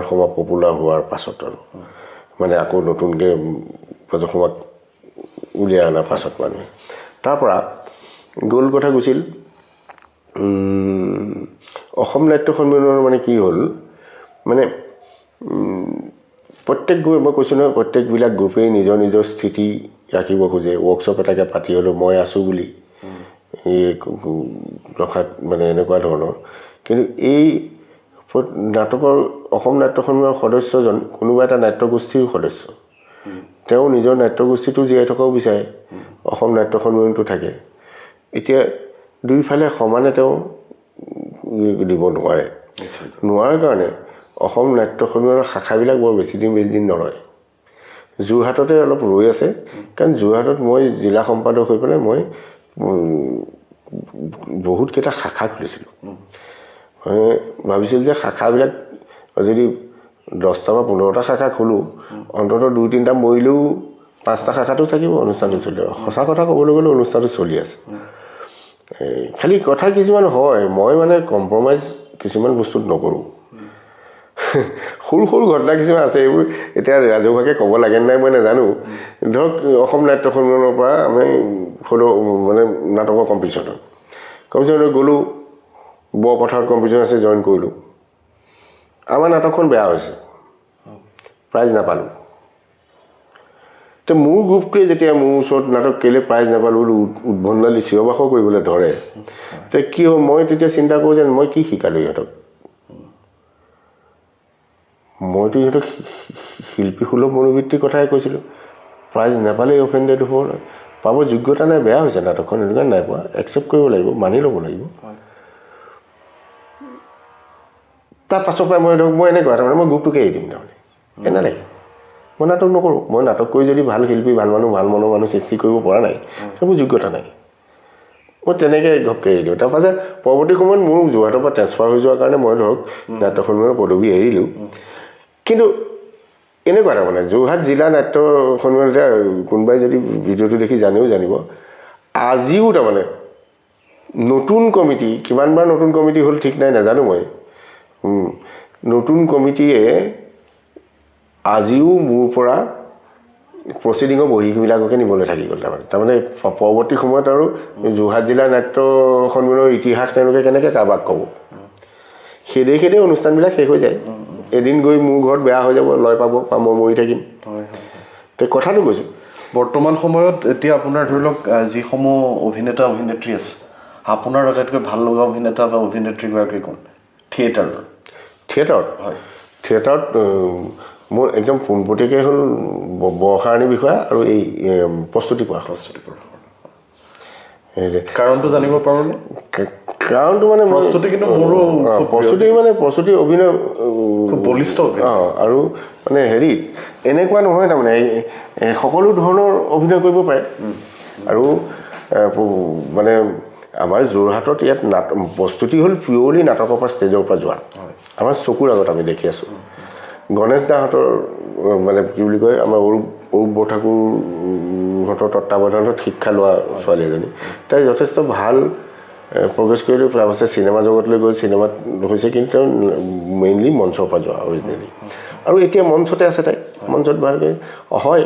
শৰ্মা পপুলাৰ হোৱাৰ পাছত আৰু মানে আকৌ নতুনকৈ বজনাথ উলিয়াই অনাৰ পাছত মানুহে তাৰপৰা গ'ল কথা গৈছিল অসম নাট্য সন্মিলনৰ মানে কি হ'ল মানে প্ৰত্যেক মই কৈছোঁ নহয় প্ৰত্যেকবিলাক গ্ৰুপেই নিজৰ নিজৰ স্থিতি ৰাখিব খোজে ৱৰ্কশ্বপ এটাকে পাতি হ'লেও মই আছোঁ বুলি ৰখাত মানে এনেকুৱা ধৰণৰ কিন্তু এই নাটকৰ অসম নাট্য সন্মিলনৰ সদস্যজন কোনোবা এটা নাট্যগোষ্ঠীৰ সদস্য তেওঁ নিজৰ নাট্যগোষ্ঠীটো জীয়াই থকাও বিচাৰে অসম নাট্য সন্মিলনটো থাকে এতিয়া দুইফালে সমানে তেওঁ দিব নোৱাৰে কাৰণে অসম নাট্য সন্মিলনৰ শাখাবিলাক বৰ বেছি দিন নৰয় যোৰহাটতে অলপ ৰৈ আছে কাৰণ যোৰহাটত মই জিলা সম্পাদক হৈ পেলাই মই বহুতকেইটা শাখা খুলিছিলোঁ ভাবিছিলোঁ যে শাখাবিলাক যদি 10টা বা 15টা শাখা খোলোঁ অন্ততঃ 2-3টা মৰিলেও 5টা শাখাটো থাকিব অনুষ্ঠানটো চলি সঁচা কথা ক'বলৈ গ'লে অনুষ্ঠানটো চলি আছে খালি কথা কিছুমান হয় মই মানে কম্প্ৰমাইজ কিছুমান বস্তুত নকৰোঁ সৰু ঘটনা কিছুমান আছে এইবোৰ এতিয়া ৰাজহুৱাকৈ ক'ব লাগে নাই মই নাজানো ধৰক অসম নাট্য সন্মিলনৰ পৰা আমি মানে নাটকৰ কম্পিটিশ্যনত গ'লোঁ বৰপথাৰত কম্পিটিশ্যন আছে জইন কৰিলোঁ আমাৰ নাটকখন বেয়া হৈছে প্ৰাইজ নাপালোঁ তো মোৰ গ্ৰুপটোৱে যেতিয়া মোৰ ওচৰত নাটক কেলৈ প্ৰাইজ নাপালোঁ উদ্ভণ্ডালি চিঞৰ-বাখৰ কৰিবলৈ ধৰে তে কি হ'ল মই তেতিয়া চিন্তা কৰোঁ যে মই কি শিকালোঁ ইহঁতক মইতো ইহঁতক শিল্পী সুলভ মনোবৃত্তিৰ কথাই কৈছিলোঁ প্ৰাইজ নাপালেই অফেণ্ডেড হ'ব পাব যোগ্যতা নাই বেয়া হৈছে নাটকখন এনেকুৱা নাই পোৱা একচেপ্ট কৰিব লাগিব মানি ল'ব লাগিব তাৰ পাছৰ পৰা মই এনেকুৱা তাৰমানে মই গ্ৰুপটোকে এৰি দিম তাৰমানে এনেকৈ মই নাটক নকৰোঁ মই নাটক কৰি যদি ভাল শিল্পী ভাল মনৰ মানুহ সৃষ্টি কৰিব পৰা নাই মোৰ যোগ্যতা নাই মই তেনেকৈ ঘপকৈ এৰি দিওঁ তাৰপাছত পৰৱৰ্তী সময়ত মোৰ যোৰহাটৰ পৰা ট্ৰেন্সফাৰ হৈ যোৱাৰ কাৰণে মই ধৰক নাট্য সন্মিলনৰ পদবী এৰিলোঁ কিন্তু এনেকুৱা তাৰমানে যোৰহাট জিলা নাট্য সন্মিলন এতিয়া কোনোবাই যদি ভিডিঅ'টো দেখি জানিব আজিও তাৰমানে নতুন কমিটি কিমানবাৰ নতুন কমিটি হ'ল ঠিক নাই নাজানো মই নতুন কমিটিয়ে আজিও মোৰ পৰা প্ৰচিডিঙৰ বহীবিলাককে নিবলৈ থাকি গ'ল তাৰমানে পৰৱৰ্তী সময়ত আৰু যোৰহাট জিলা নাট্য সন্মিলনৰ ইতিহাস তেওঁলোকে কেনেকৈ কাৰোবাক ক'ব সেইদে অনুষ্ঠানবিলাক শেষ হৈ যায় এদিন গৈ মোৰ ঘৰত বেয়া হৈ যাব লয় পাব বা মই মৰি থাকিম তো কথাটো কৈছোঁ বৰ্তমান সময়ত এতিয়া আপোনাৰ ধৰি লওক যিসমূহ অভিনেতা অভিনেত্ৰী আছে আপোনাৰ আটাইতকৈ ভাল লগা অভিনেতা বা অভিনেত্ৰীগৰাকী কোন থিয়েটাৰত হয় থিয়েটাৰত মোৰ একদম পোনপটীয়াকৈ হ'ল বৰ্ষাৰাণী বিষয়া আৰু এই প্ৰস্তুতি পৰা কাৰণটো জানিব পাৰোঁনে? কাৰণটো মানে প্ৰস্তুতি কিন্তু মোৰো প্ৰস্তুতি অভিনয় খুব বলিষ্ঠ আৰু মানে হেৰি এনেকুৱা নহয় তাৰমানে সকলো ধৰণৰ অভিনয় কৰিব পাৰে আৰু মানে আমাৰ যোৰহাটত ইয়াত প্ৰস্তুতি হ'ল পিয়ৰলি নাটকৰ পৰা ষ্টেজৰ পৰা যোৱা আমাৰ চকুৰ আগত আমি দেখি আছোঁ গণেশ দাহঁতৰ মানে কি বুলি কয় আমাৰ অৰূপ বৰঠাকুৰহঁতৰ তত্ত্বাৱধানত শিক্ষা লোৱা ছোৱালী এজনী তাই যথেষ্ট ভাল প্ৰগ্ৰেছ কৰিলে তাৰপাছত চিনেমা জগতলৈ গ'ল চিনেমাত হৈছে কিন্তু তেওঁ মেইনলি মঞ্চৰ পৰা যোৱা অৰিজিনেলি আৰু এতিয়া মঞ্চতে আছে তাই মঞ্চত ভালকৈ হয়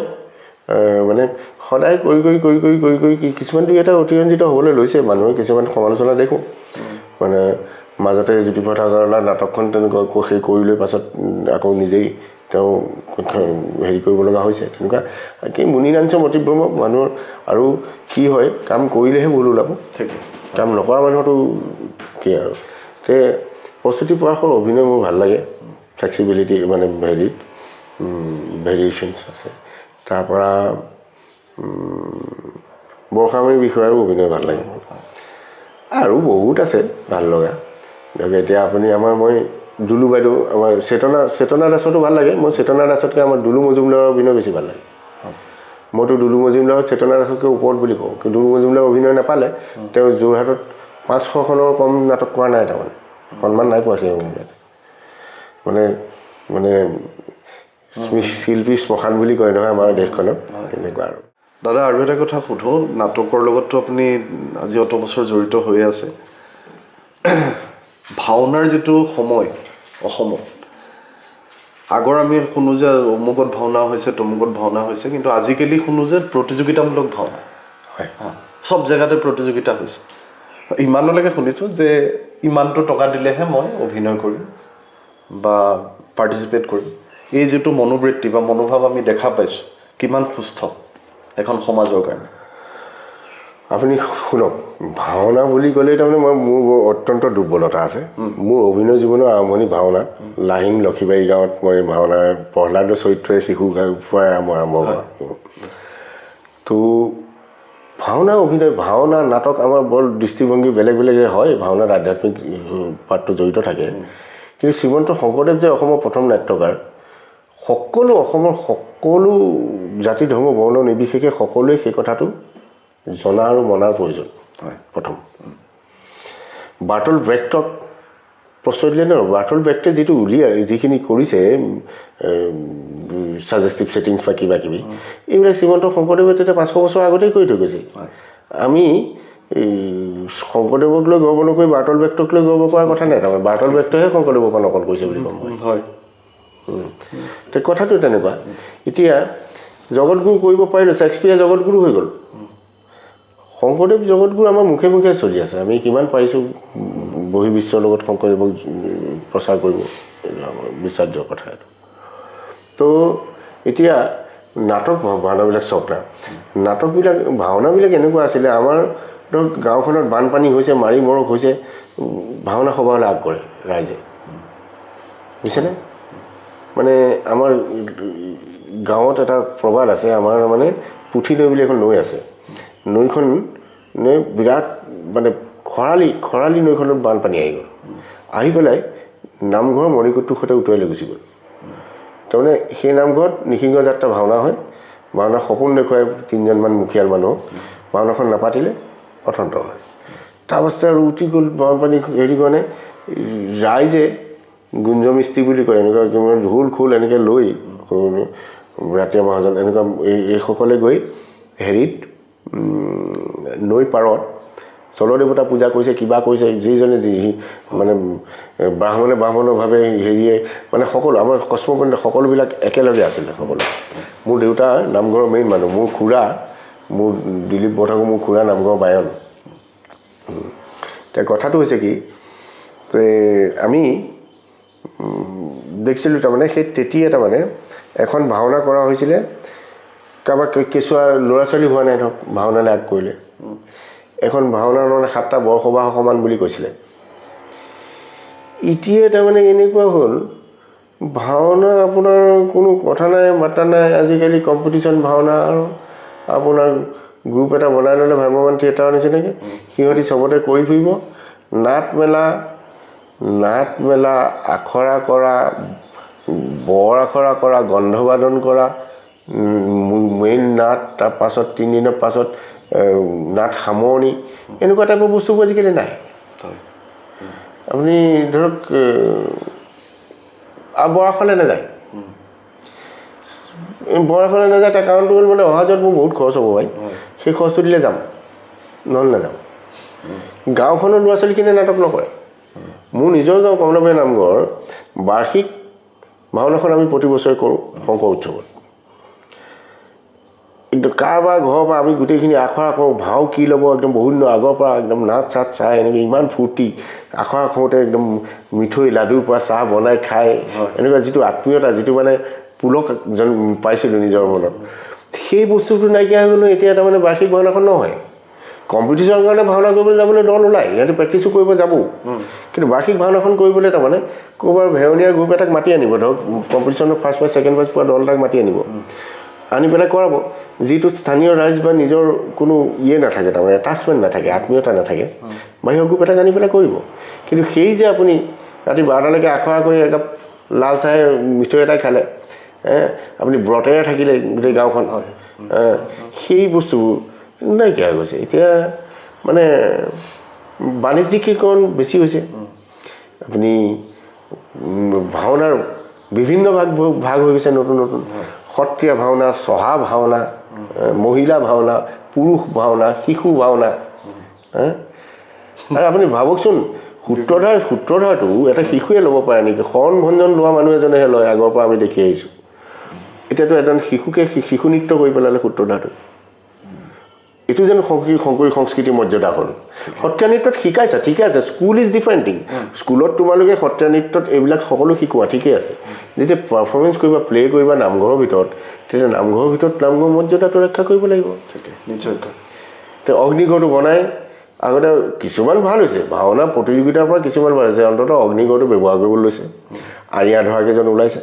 মানে সদায় কৰি কিছুমান দুই এটা অতিৰঞ্জিত হ'বলৈ লৈছে মানুহে কিছুমান সমালোচনা দেখোঁ মানে মাজতে জ্যোতিপ্ৰসাদ আগৰৱালাৰ নাটকখন তেনেকুৱা সেই কৰি লৈ পাছত আকৌ নিজেই তেওঁ হেৰি কৰিব লগা হৈছে তেনেকুৱা কি মুনিনাঞ্চ মতিভ্ৰম মানুহৰ আৰু কি হয় কাম কৰিলেহে ভুল ওলাব কাম নকৰা মানুহতো কি আৰু তে প্ৰস্তুতি পৰাশৰ অভিনয় মোৰ ভাল লাগে ফ্লেক্সিবিলিটি মানে হেৰিত ভেৰিয়েশ্যনছ আছে তাৰপৰা বৰষামীৰ বিষয়েও অভিনয় ভাল লাগে আৰু বহুত আছে ভাল লগা এতিয়া আপুনি মই দুলু বাইদেউ আমাৰ চেতনা দাসতো ভাল লাগে মই চেতনা দাসতকৈ আমাৰ দুলু মজুমদাৰৰ অভিনয় বেছি ভাল লাগে মইতো দুলু মজুমদাৰক চেতনা দাসতকৈ ওপৰত বুলি কওঁ কিন্তু দুলু মজুমদাৰ অভিনয় নাপালে তেওঁ যোৰহাটত 500খনৰ কম নাটক কৰা নাই তাৰমানে সন্মান নাই পোৱা সেই অভিনয়ত মানে মানে শিল্পী শ্মশান বুলি কয় নহয় আমাৰ দেশখনত তেনেকুৱা আৰু দাদা আৰু এটা কথা সোধোঁ নাটকৰ লগততো আপুনি আজি অত বছৰ জড়িত হৈ আছে ভাওনাৰ যিটো সময় অসমত আগৰ আমি শুনো যে অমুকত ভাওনা হৈছে তমুকত ভাওনা হৈছে কিন্তু আজিকালি শুনো যে প্ৰতিযোগিতামূলক ভাওনা হয় চব জেগাতে প্ৰতিযোগিতা হৈছে ইমানলৈকে শুনিছোঁ যে ইমানটো টকা দিলেহে মই অভিনয় কৰিম বা পাৰ্টিচিপেট কৰিম এই যিটো মনোবৃত্তি বা মনোভাৱ আমি দেখা পাইছোঁ কিমান সুস্থ এখন সমাজৰ কাৰণে আপুনি শুনক ভাওনা বুলি ক'লে তাৰমানে মোৰ অত্যন্ত দুৰ্বলতা আছে মোৰ অভিনয় জীৱনৰ আৰম্ভণি ভাওনা লাহিং লক্ষীবাৰী গাঁৱত মই ভাওনাৰ প্ৰহ্লাদৰ চৰিত্ৰৰে শিশু পৰাই মই আৰম্ভ কৰা তো ভাওনা অভিনয় ভাওনা নাটক আমাৰ বৰ দৃষ্টিভংগী বেলেগ বেলেগ হয় ভাওনাত আধ্যাত্মিক পাঠটো জড়িত থাকে কিন্তু শ্ৰীমন্ত শংকৰদেৱ যে অসমৰ প্ৰথম নাট্যকাৰ সকলো অসমৰ সকলো জাতি ধৰ্ম বৰ্ণ নিৰ্বিশেষে সকলোৱে সেই কথাটো জনা আৰু মনাৰ প্ৰয়োজন হয় প্ৰথম বাৰ্টল ব্ৰেক্টক প্ৰশ্ৰয় দিলে নহয় বাৰ্টল ব্ৰেক্টে যিটো যিখিনি কৰিছে ছাজেষ্টিভ ছেটিংছ বা কিবা কিবি এইবিলাক শ্ৰীমন্ত শংকৰদেৱে তেতিয়া 500 বছৰ আগতেই কৰি থৈ গৈছে আমি শংকৰদেৱক লৈ গৰ্ব নকৰি বাৰ্টল ব্ৰেক্টক লৈ গৰ্ব কৰাৰ কথা নাই তাৰমানে বাৰ্টল ব্ৰেক্টহে শংকৰদেৱৰ পৰা নকল কৰিছে বুলি ক'ম হয় তে কথাটো তেনেকুৱা এতিয়া জগতগুৰু কৰিব পাৰিলোঁ শ্বেক্সপিয়াৰ জগতগুৰু হৈ গ'ল শংকৰদেৱ জগতগুৰু আমাৰ মুখে মুখে চলি আছে আমি কিমান পাৰিছোঁ বহিৰ্বিশ্বৰ লগত শংকৰদেৱক প্ৰচাৰ কৰিব বিশ্বাৰ্যৰ কথা এইটো তো এতিয়া নাটক ভাওনাবিলাক চব না নাটকবিলাক ভাওনাবিলাক এনেকুৱা আছিলে আমাৰ ধৰক গাঁওখনত বানপানী হৈছে মাৰি মৰক হৈছে ভাওনা সভালৈ আগ কৰে ৰাইজে বুজিছেনে মানে আমাৰ গাঁৱত এটা প্ৰবাদ আছে আমাৰ মানে পুঠি নৈ বুলি এখন নৈ আছে নৈখন বিৰাট মানে খৰালি নৈখনত বানপানী আহি গ'ল আহি পেলাই নামঘৰৰ মণিকূটটোৰ সৈতে উটুৱাই লৈ গুচি গ'ল তাৰমানে সেই নামঘৰত নিসিংহ যাত্ৰা ভাওনা হয় ভাওনা সপোন দেখুৱাই 3জনমান মুখীয়াল মানুহ ভাওনাখন নাপাতিলে অথন্ত হয় তাৰপাছতে আৰু উটি গ'ল বানপানী হেৰি কাৰণে ৰাইজে গুঞ্জমিস্ত্ৰী বুলি কয় এনেকুৱা কিমান ঢোল খোল এনেকৈ লৈ ৰাতিয় মহাজন এনেকুৱা এইসকলে গৈ হেৰিত নৈ পাৰত জলদেৱতা পূজা কৰিছে কিবা কৰিছে যিজনে যি মানে ব্ৰাহ্মণভাৱে হেৰিয়ে মানে সকলো আমাৰ কস্মপণ্ডিত সকলোবিলাক একেলগে আছিলে সকলো মোৰ দেউতা নামঘৰৰ মেইন মানুহ মোৰ খুৰা মোৰ দিলীপ বৰঠাকুৰ মোৰ খুৰা নামঘৰৰ বায়ন এতিয়া কথাটো হৈছে কি আমি দেখিছিলোঁ তাৰমানে সেই তেতিয়া তাৰমানে এখন ভাওনা কৰা হৈছিলে কাৰোবাৰ কেঁচুৱা ল'ৰা ছোৱালী হোৱা নাই ধৰক ভাওনালৈ আগ কৰিলে এখন ভাওনাৰ মানে 7টা বৰসবাহ সমান বুলি কৈছিলে এতিয়া তাৰমানে এনেকুৱা হ'ল ভাওনা আপোনাৰ কোনো কথা নাই মাতা নাই আজিকালি কম্পিটিশ্যন ভাওনা আৰু আপোনাৰ গ্ৰুপ এটা বনাই ল'লে ভ্ৰাম্যমান থিয়েটাৰৰ নিচিনাকৈ সিহঁতি চবতে কৰি ফুৰিব নাট মেলা আখৰা কৰা বৰ আখৰা কৰা গন্ধবাদন কৰা মেইন নাট তাৰপাছত 3 দিনৰ পাছত নাট সামৰণি এনেকুৱা টাইপৰ বস্তুবোৰ আজিকালি নাই আপুনি ধৰক বৰাখলে নাযায় তাৰ কাৰণটো হ'ল মানে অহা যোৱাত মোৰ বহুত খৰচ হ'ব ভাই সেই খৰচটো দিলে যাম নহ'লে নাযাওঁ গাঁওখনৰ ল'ৰা ছোৱালীখিনিয়ে নাটক নকৰে মোৰ নিজৰ গাঁও কমলাবাৰী নামঘৰ বাৰ্ষিক ভাওনাখন আমি প্ৰতি বছৰে কৰোঁ শংকৰ উৎসৱত কিন্তু কাৰোবাৰ ঘৰৰ পৰা আমি গোটেইখিনি আখৰা কৰোঁ ভাও কি ল'ব একদম বহুত দিনৰ আগৰ পৰা একদম নাচ চাট চাই এনেকৈ ইমান ফূৰ্তি আখৰা কৰোঁতে একদম মিঠৈ লাডুৰ পৰা চাহ বনাই খাই এনেকুৱা যিটো আত্মীয়তা যিটো মানে পুলক পাইছিলোঁ নিজৰ মনত সেই বস্তুটো নাইকিয়া হৈ গ'লো এতিয়া তাৰমানে বাৰ্ষিক ভাওনাখন নহয় কম্পিটিশ্যনৰ কাৰণে ভাওনা কৰিবলৈ যাবলৈ দল ওলায় সিহঁতে প্ৰেক্টিছো কৰিব যাবও কিন্তু বাৰ্ষিক ভাওনাখন কৰিবলৈ তাৰমানে ক'ৰবাৰ ভেৰণীয়াৰ গ্ৰুপ এটাক মাতি আনিব ধৰক কম্পিটিশ্যনৰ ফাৰ্ষ্ট প্ৰাইজ ছেকেণ্ড প্ৰাইজ পোৱা দল এটাক মাতি আনিব আনি পেলাই কৰাব যিটো স্থানীয় ৰাইজ বা নিজৰ কোনো নাথাকে তাৰমানে এটাচমেণ্ট নাথাকে আত্মীয়তা নাথাকে বাহিৰৰ গ্ৰুপ এটাক আনি পেলাই কৰিব কিন্তু সেই যে আপুনি ৰাতি 12টালৈকে আখৰা কৰি একাপ লাল চাহে মিঠৈ এটাই খালে আপুনি ব্ৰতেৰে থাকিলে গোটেই গাঁওখন সেই বস্তুবোৰ নাইকিয়া হৈ গৈছে এতিয়া মানে বাণিজ্যিকীকৰণ বেছি হৈছে আপুনি ভাওনাৰ বিভিন্ন ভাগ হৈ গৈছে নতুন সত্ৰীয়া ভাওনা চহা ভাওনা মহিলা ভাওনা পুৰুষ ভাওনা শিশু ভাওনা আৰু আপুনি ভাবকচোন সূত্ৰধাৰটো এটা শিশুৱে ল'ব পাৰে নেকি শৰণ ভঞ্জন লোৱা মানুহ এজনেহে লয় আগৰ পৰা আমি দেখি আহিছোঁ এতিয়াতো এজন শিশুকে শিশু নৃত্য কৰি পেলালে সূত্ৰধাৰটো এইটো যেন শংকৰী সংস্কৃতিৰ মৰ্যাদা হ'ল সত্ৰীয়া নৃত্যত শিকাইছা ঠিকে আছে স্কুল ইজ ডিফাৰেণ্ট থিং স্কুলত তোমালোকে সত্ৰীয়া নৃত্যত এইবিলাক সকলো শিকোৱা ঠিকে আছে যেতিয়া পাৰফৰ্মেঞ্চ কৰিবা প্লে কৰিবা নামঘৰৰ ভিতৰত তেতিয়া নামঘৰৰ ভিতৰত নামঘৰৰ মৰ্যাদাটো ৰক্ষা কৰিব লাগিব নিশ্চয়কৈ এতিয়া অগ্নিগড়টো বনাই আগতে কিছুমান ভাল হৈছে ভাওনা প্ৰতিযোগিতাৰ পৰা কিছুমান ভাল হৈছে অন্ততঃ অগ্নিগড়টো ব্যৱহাৰ কৰিবলৈ লৈছে আৰিয়া ধৰা কেইজন ওলাইছে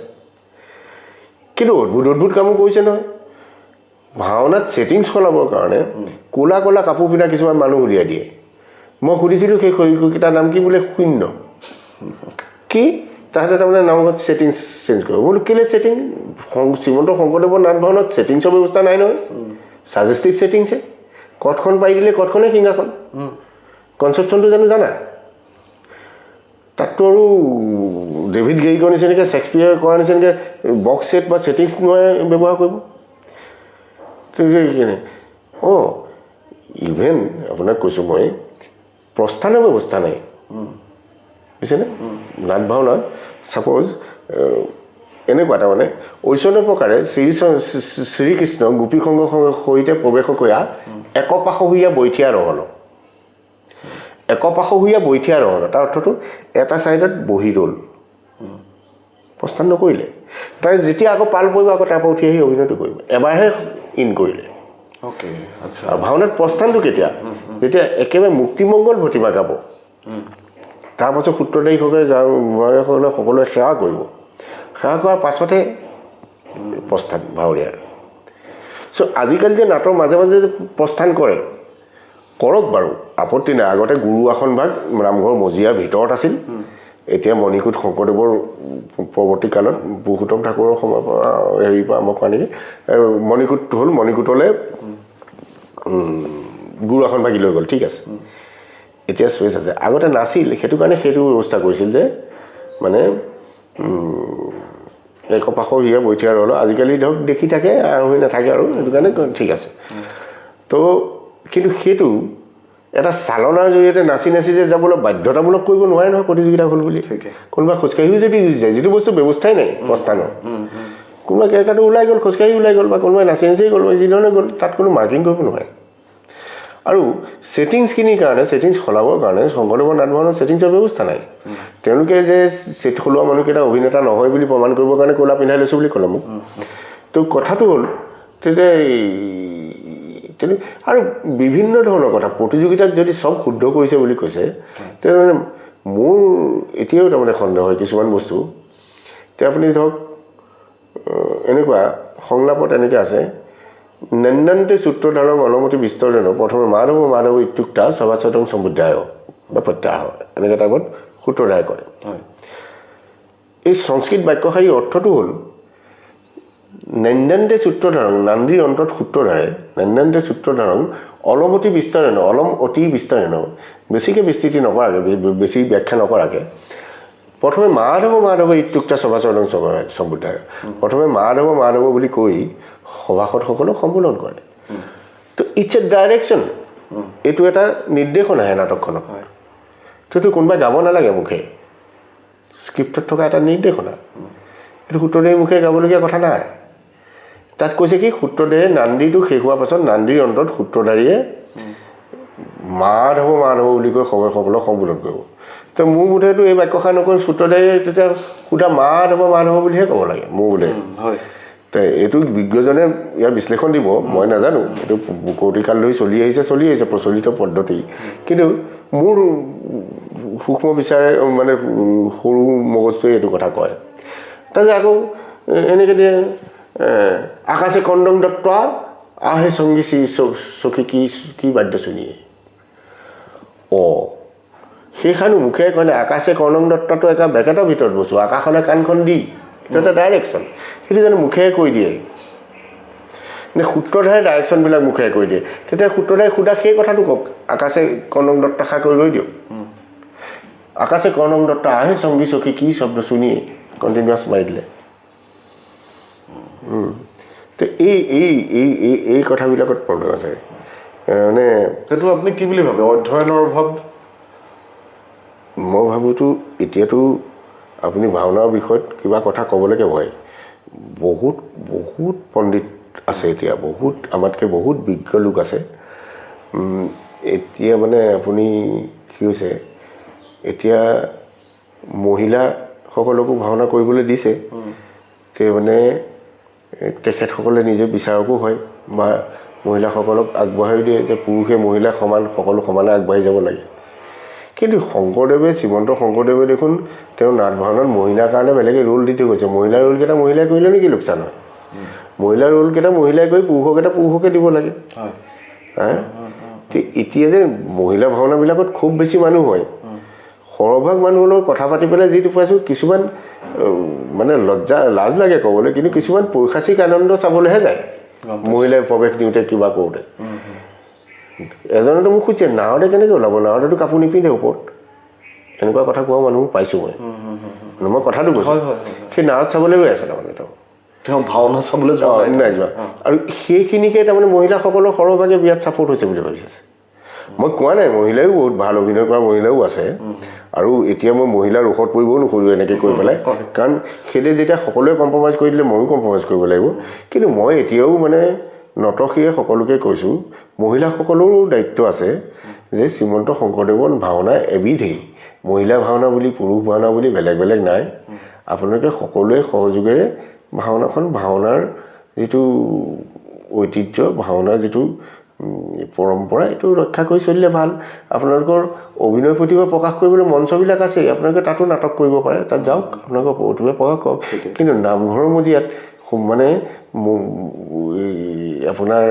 কিন্তু অদ্ভুত কামো কৰিছে নহয় ভাওনাত ছেটিংছ সলাবৰ কাৰণে ক'লা কাপোৰ পিন্ধা কিছুমান মানুহ উলিয়াই দিয়ে মই সুধিছিলোঁ সেই শৰীৰকেইটাৰ নাম কি বোলে শূন্য কি তাহাঁতে তাৰমানে নামঘৰত ছেটিংছ চেঞ্জ কৰিব বোলো কেলৈ ছেটিং শ্ৰীমন্ত শংকৰদেৱৰ নাট ভাওনাত ছেটিংছৰ ব্যৱস্থা নাই নহয় ছাজেষ্টিভ ছেটিংছে কঠখন পাৰি দিলে কঠখনে সিংহাখন কনচেপশ্যনটো জানো জানা তাততো আৰু ডেভিড গেৰিকৰ নিচিনাকৈ শ্বেক্সপিয়াৰ কৰাৰ নিচিনাকৈ বক্স ছেট বা ছেটিংছ নোৱাৰে ব্যৱহাৰ কৰিব ইভেন আপোনাক কৈছোঁ মই প্ৰস্থানৰ ব্যৱস্থা নাই বুজিছেনে নাট ভাওনাত ছাপ'জ এনেকুৱা তাৰমানে ঐশ্বন্য প্ৰকাৰে শ্ৰীকৃষ্ণ গোপী সংঘৰ সৈতে প্ৰৱেশ কৰা একপাশহীয়া বৈঠীয়া ৰহণ তাৰ অৰ্থটো এটা ছাইডত বহি ৰ'ল প্ৰস্থান নকৰিলে তাৰ যেতিয়া আকৌ পাল পৰিব আকৌ তাৰ পৰা উঠি আহি অভিনয়টো কৰিব এবাৰহে ইন কৰিলে আৰু ভাওনাত প্ৰস্থানটো কেতিয়া যেতিয়া একেবাৰে মুক্তিমংগল ভতিমা গাব তাৰপাছত সূত্ৰধাৰীসকলে গাঁৱসকলে সকলোৱে সেৱা কৰিব সেৱা কৰাৰ পাছতহে প্ৰস্থান ভাৱৰীয়াৰ চ' আজিকালি যে নাটৰ মাজে মাজে যে প্ৰস্থান কৰে কৰক বাৰু আপত্তি নাই আগতে গুৰু আসন ভাগ নামঘৰ মজিয়াৰ ভিতৰত আছিল এতিয়া মণিকূট শংকৰদেৱৰ পৰৱৰ্তী কালত পুৰুষোত্তম ঠাকুৰৰ সময়ৰ পৰা হেৰিৰ পৰা আৰম্ভ কৰা নেকি মণিকূট হ'ল মণিকূটলৈ গুৰু আসন ভাগি লৈ গ'ল ঠিক আছে এতিয়া স্পেচ আছে আগতে নাছিল সেইটো কাৰণে সেইটো ব্যৱস্থা কৰিছিল যে মানে একপাশহীয়া বৈঠীয়া ৰ'ল আজিকালি ধৰক দেখি থাকে আৰু হৈ নাথাকে আৰু সেইটো কাৰণে ঠিক আছে তো কিন্তু সেইটো এটা চালনাৰ জৰিয়তে নাচি যে যাবলৈ বাধ্যতামূলক কৰিব নোৱাৰে নহয় প্ৰতিযোগিতা হ'ল বুলি কোনোবা খোজকাঢ়িও যদি যায় যিটো বস্তু ব্যৱস্থাই নাই প্ৰস্থানৰ কোনোবা কেৰেক্টাৰটো ওলাই গ'ল খোজকাঢ়ি ওলাই গ'ল বা কোনোবাই নাচি গ'ল বা যিধৰণে গ'ল তাত কোনো মাৰ্কিং কৰিব নোৱাৰে আৰু ছেটিংছখিনিৰ কাৰণে ছেটিংছ সলাবৰ কাৰণে শংকৰদেৱৰ নাট ভাওনাৰ ছেটিংছৰ ব্যৱস্থা নাই তেওঁলোকে যে ছেট সলোৱা মানুহকেইটা অভিনেতা নহয় বুলি প্ৰমাণ কৰিবৰ কাৰণে ক'লা পিন্ধাই লৈছোঁ বুলি ক'লে মোক তো কথাটো হ'ল তেতিয়া আৰু বিভিন্ন ধৰণৰ কথা প্ৰতিযোগিতাক যদি চব শুদ্ধ কৰিছে বুলি কৈছে তেনেহ'লে মোৰ এতিয়াও তাৰমানে সন্দেহ হয় কিছুমান বস্তু এতিয়া আপুনি ধৰক এনেকুৱা সংলাপত এনেকৈ আছে নন্দান্তে সূত্ৰধাৰং অলমতি বিস্তৰণ প্ৰথমে মাধৱ মাধৱ ইত্যুক্তা সভাসদং সমুদায় বা প্ৰত্যাহ এনেকুৱা টাইপত সূত্ৰধাৰে কয় এই সংস্কৃত বাক্যশাৰীৰ অৰ্থটো হ'ল নন্দান্তে সূত্ৰধাৰং নান্দিৰ অন্তত সূত্ৰধাৰে নন্দান্তে সূত্ৰধাৰং অলমতি বিস্তৰণ অলম অতি বিস্তৰণ বেছিকৈ বিস্তৃতি নকৰাকৈ বেছি ব্যাখ্যা নকৰাকৈ প্ৰথমে মাধৱ মাধৱ ইত্যুক্তা সভাসদং সমুদায় প্ৰথমে মাধৱ মাধৱ বুলি কৈ সভাসদসকলক সম্বোধন কৰে তো ইটছ এ ডাইৰেকশ্যন এইটো এটা নিৰ্দেশনাহে নাটকখনত তো কোনোবাই গাব নালাগে মুখে স্ক্ৰিপ্টত থকা এটা নিৰ্দেশনা এইটো সূত্ৰধাৰী মুখে গাবলগীয়া কথা নাই তাত কৈছে কি সূত্ৰধাৰীয়ে নান্দিটো শেষ হোৱাৰ পাছত নান্দিৰ অন্তত সূত্ৰধাৰীয়ে মাধৱ মাধৱ বুলি কৈ সভাসকলক সম্বোধন কৰিব তো মোৰ বোধেতো এই বাক্যষাৰ নকৈ সূত্ৰধাৰীয়ে তেতিয়া সুধা মাধৱ মাধৱ বুলিহে ক'ব লাগে মোৰ বোধে হয় তো এইটো বিজ্ঞজনে ইয়াৰ বিশ্লেষণ দিব মই নাজানো এইটো কৌটিকাল ধৰি চলি আহিছে প্ৰচলিত পদ্ধতি কিন্তু মোৰ সূক্ষ্ম বিচাৰে মানে সৰু মগজটোৱে এইটো কথা কয় তাৰপিছত আকৌ এনেকৈ দিয়ে আকাশে কণ্ডং দত্ত আহে সংগী চখী কি বাদ্য শুনিয়ে সেইখানো মুখে কয় আকাশে কণ্ডং দত্তটো একা বেকেটৰ ভিতৰত বস্তু আকাশলে কাণখন দি এইটো এটা ডাইৰেকশ্যন সেইটো জানো মুখে কৈ দিয়ে নে সূত্ৰধাৰে ডাইৰেকশ্যনবিলাক মুখে কৈ দিয়ে তেতিয়া সূত্ৰধাৰে সুধা সেই কথাটো কওক আকাশে কণ্ডং দত্ত আশা কৰি ৰৈ দিয়ক আকাশে কণ্ডং দত্ত আহে সংগী চখী কি শব্দ শুনিয়ে কণ্টিনিউৱাছ মাৰি দিলে তো এই কথাবিলাকত প্ৰব্লেম আছে মানে সেইটো আপুনি কি বুলি ভাবে অধ্যয়নৰ অভাৱ মই ভাবোঁতো এতিয়াতো আপুনি ভাওনাৰ বিষয়ত কিবা কথা ক'বলৈকে ভয় বহুত বহুত পণ্ডিত আছে এতিয়া বহুত আমাতকৈ বহুত বিজ্ঞ লোক আছে এতিয়া মানে আপুনি কি হৈছে এতিয়া মহিলাসকলকো ভাওনা কৰিবলৈ দিছে তে মানে তেখেতসকলে নিজে বিচাৰকো হয় বা মহিলাসকলক আগবঢ়াই দিয়ে যে পুৰুষে মহিলা সমান সকলো সমানে আগবাঢ়ি যাব লাগে কিন্তু শংকৰদেৱে শ্ৰীমন্ত শংকৰদেৱে দেখোন তেওঁ নাট ভাওনাত মহিলাৰ কাৰণে বেলেগে ৰোল দি থৈ গৈছে মহিলাৰ ৰোলকেইটা মহিলাই কৰিলে নেকি লোকচান হয় মহিলাৰ ৰোলকেইটা মহিলাই কৰি পুৰুষকেইটা পুৰুষকে দিব লাগে এতিয়া যে মহিলা ভাওনাবিলাকত খুব বেছি মানুহ হয় সৰহভাগ মানুহৰ লগত কথা পাতি পেলাই যিটো পাইছোঁ কিছুমান মানে লাজ লাগে ক'বলৈ কিন্তু কিছুমান পৈশাচিক আনন্দ চাবলৈহে যায় মহিলাই প্ৰৱেশ দিওঁতে কিবা কৰোঁতে এজনেতো মোক খুজিছে নাৱতে কেনেকৈ ওলাব নাৱতেতো কাপোৰ নিপিন্ধে ওপৰত এনেকুৱা কথা কোৱা মানুহ পাইছোঁ মই কথাটো কৈছোঁ সেই নাৱত চাবলৈ গৈ আছে তাৰমানে তেওঁ ভাওনা চাবলৈ নাই যোৱা আৰু সেইখিনিকে তাৰমানে মহিলাসকলৰ সৰহভাগে বিৰাট ছাপোৰ্ট হৈছে বুলি ভাবিছে মই কোৱা নাই মহিলাইও বহুত ভাল অভিনয় কৰা মহিলাও আছে আৰু এতিয়া মই মহিলাৰ ঔষধ পৰিবও নোখোজোঁ এনেকৈ কৈ পেলাই কাৰণ সেইদে যেতিয়া সকলোৱে কম্প্ৰমাইজ কৰি দিলে ময়ো কম্প্ৰমাইজ কৰিব লাগিব কিন্তু মই এতিয়াও মানে নতশিৰে সকলোকে কৈছোঁ মহিলাসকলৰো দায়িত্ব আছে যে শ্ৰীমন্ত শংকৰদেৱৰ ভাওনা এবিধেই মহিলা ভাওনা বুলি পুৰুষ ভাওনা বুলি বেলেগ বেলেগ নাই আপোনালোকে সকলোৱে সহযোগেৰে ভাওনাৰ যিটো ঐতিহ্য ভাওনাৰ যিটো পৰম্পৰা এইটো ৰক্ষা কৰি চলিলে ভাল আপোনালোকৰ অভিনয় প্ৰতিভা প্ৰকাশ কৰিবলৈ মঞ্চবিলাক আছে আপোনালোকে তাতো নাটক কৰিব পাৰে তাত যাওক আপোনালোকৰ প্ৰতিভা প্ৰকাশ কৰক কিন্তু নামঘৰৰ মজিয়াত মানে আপোনাৰ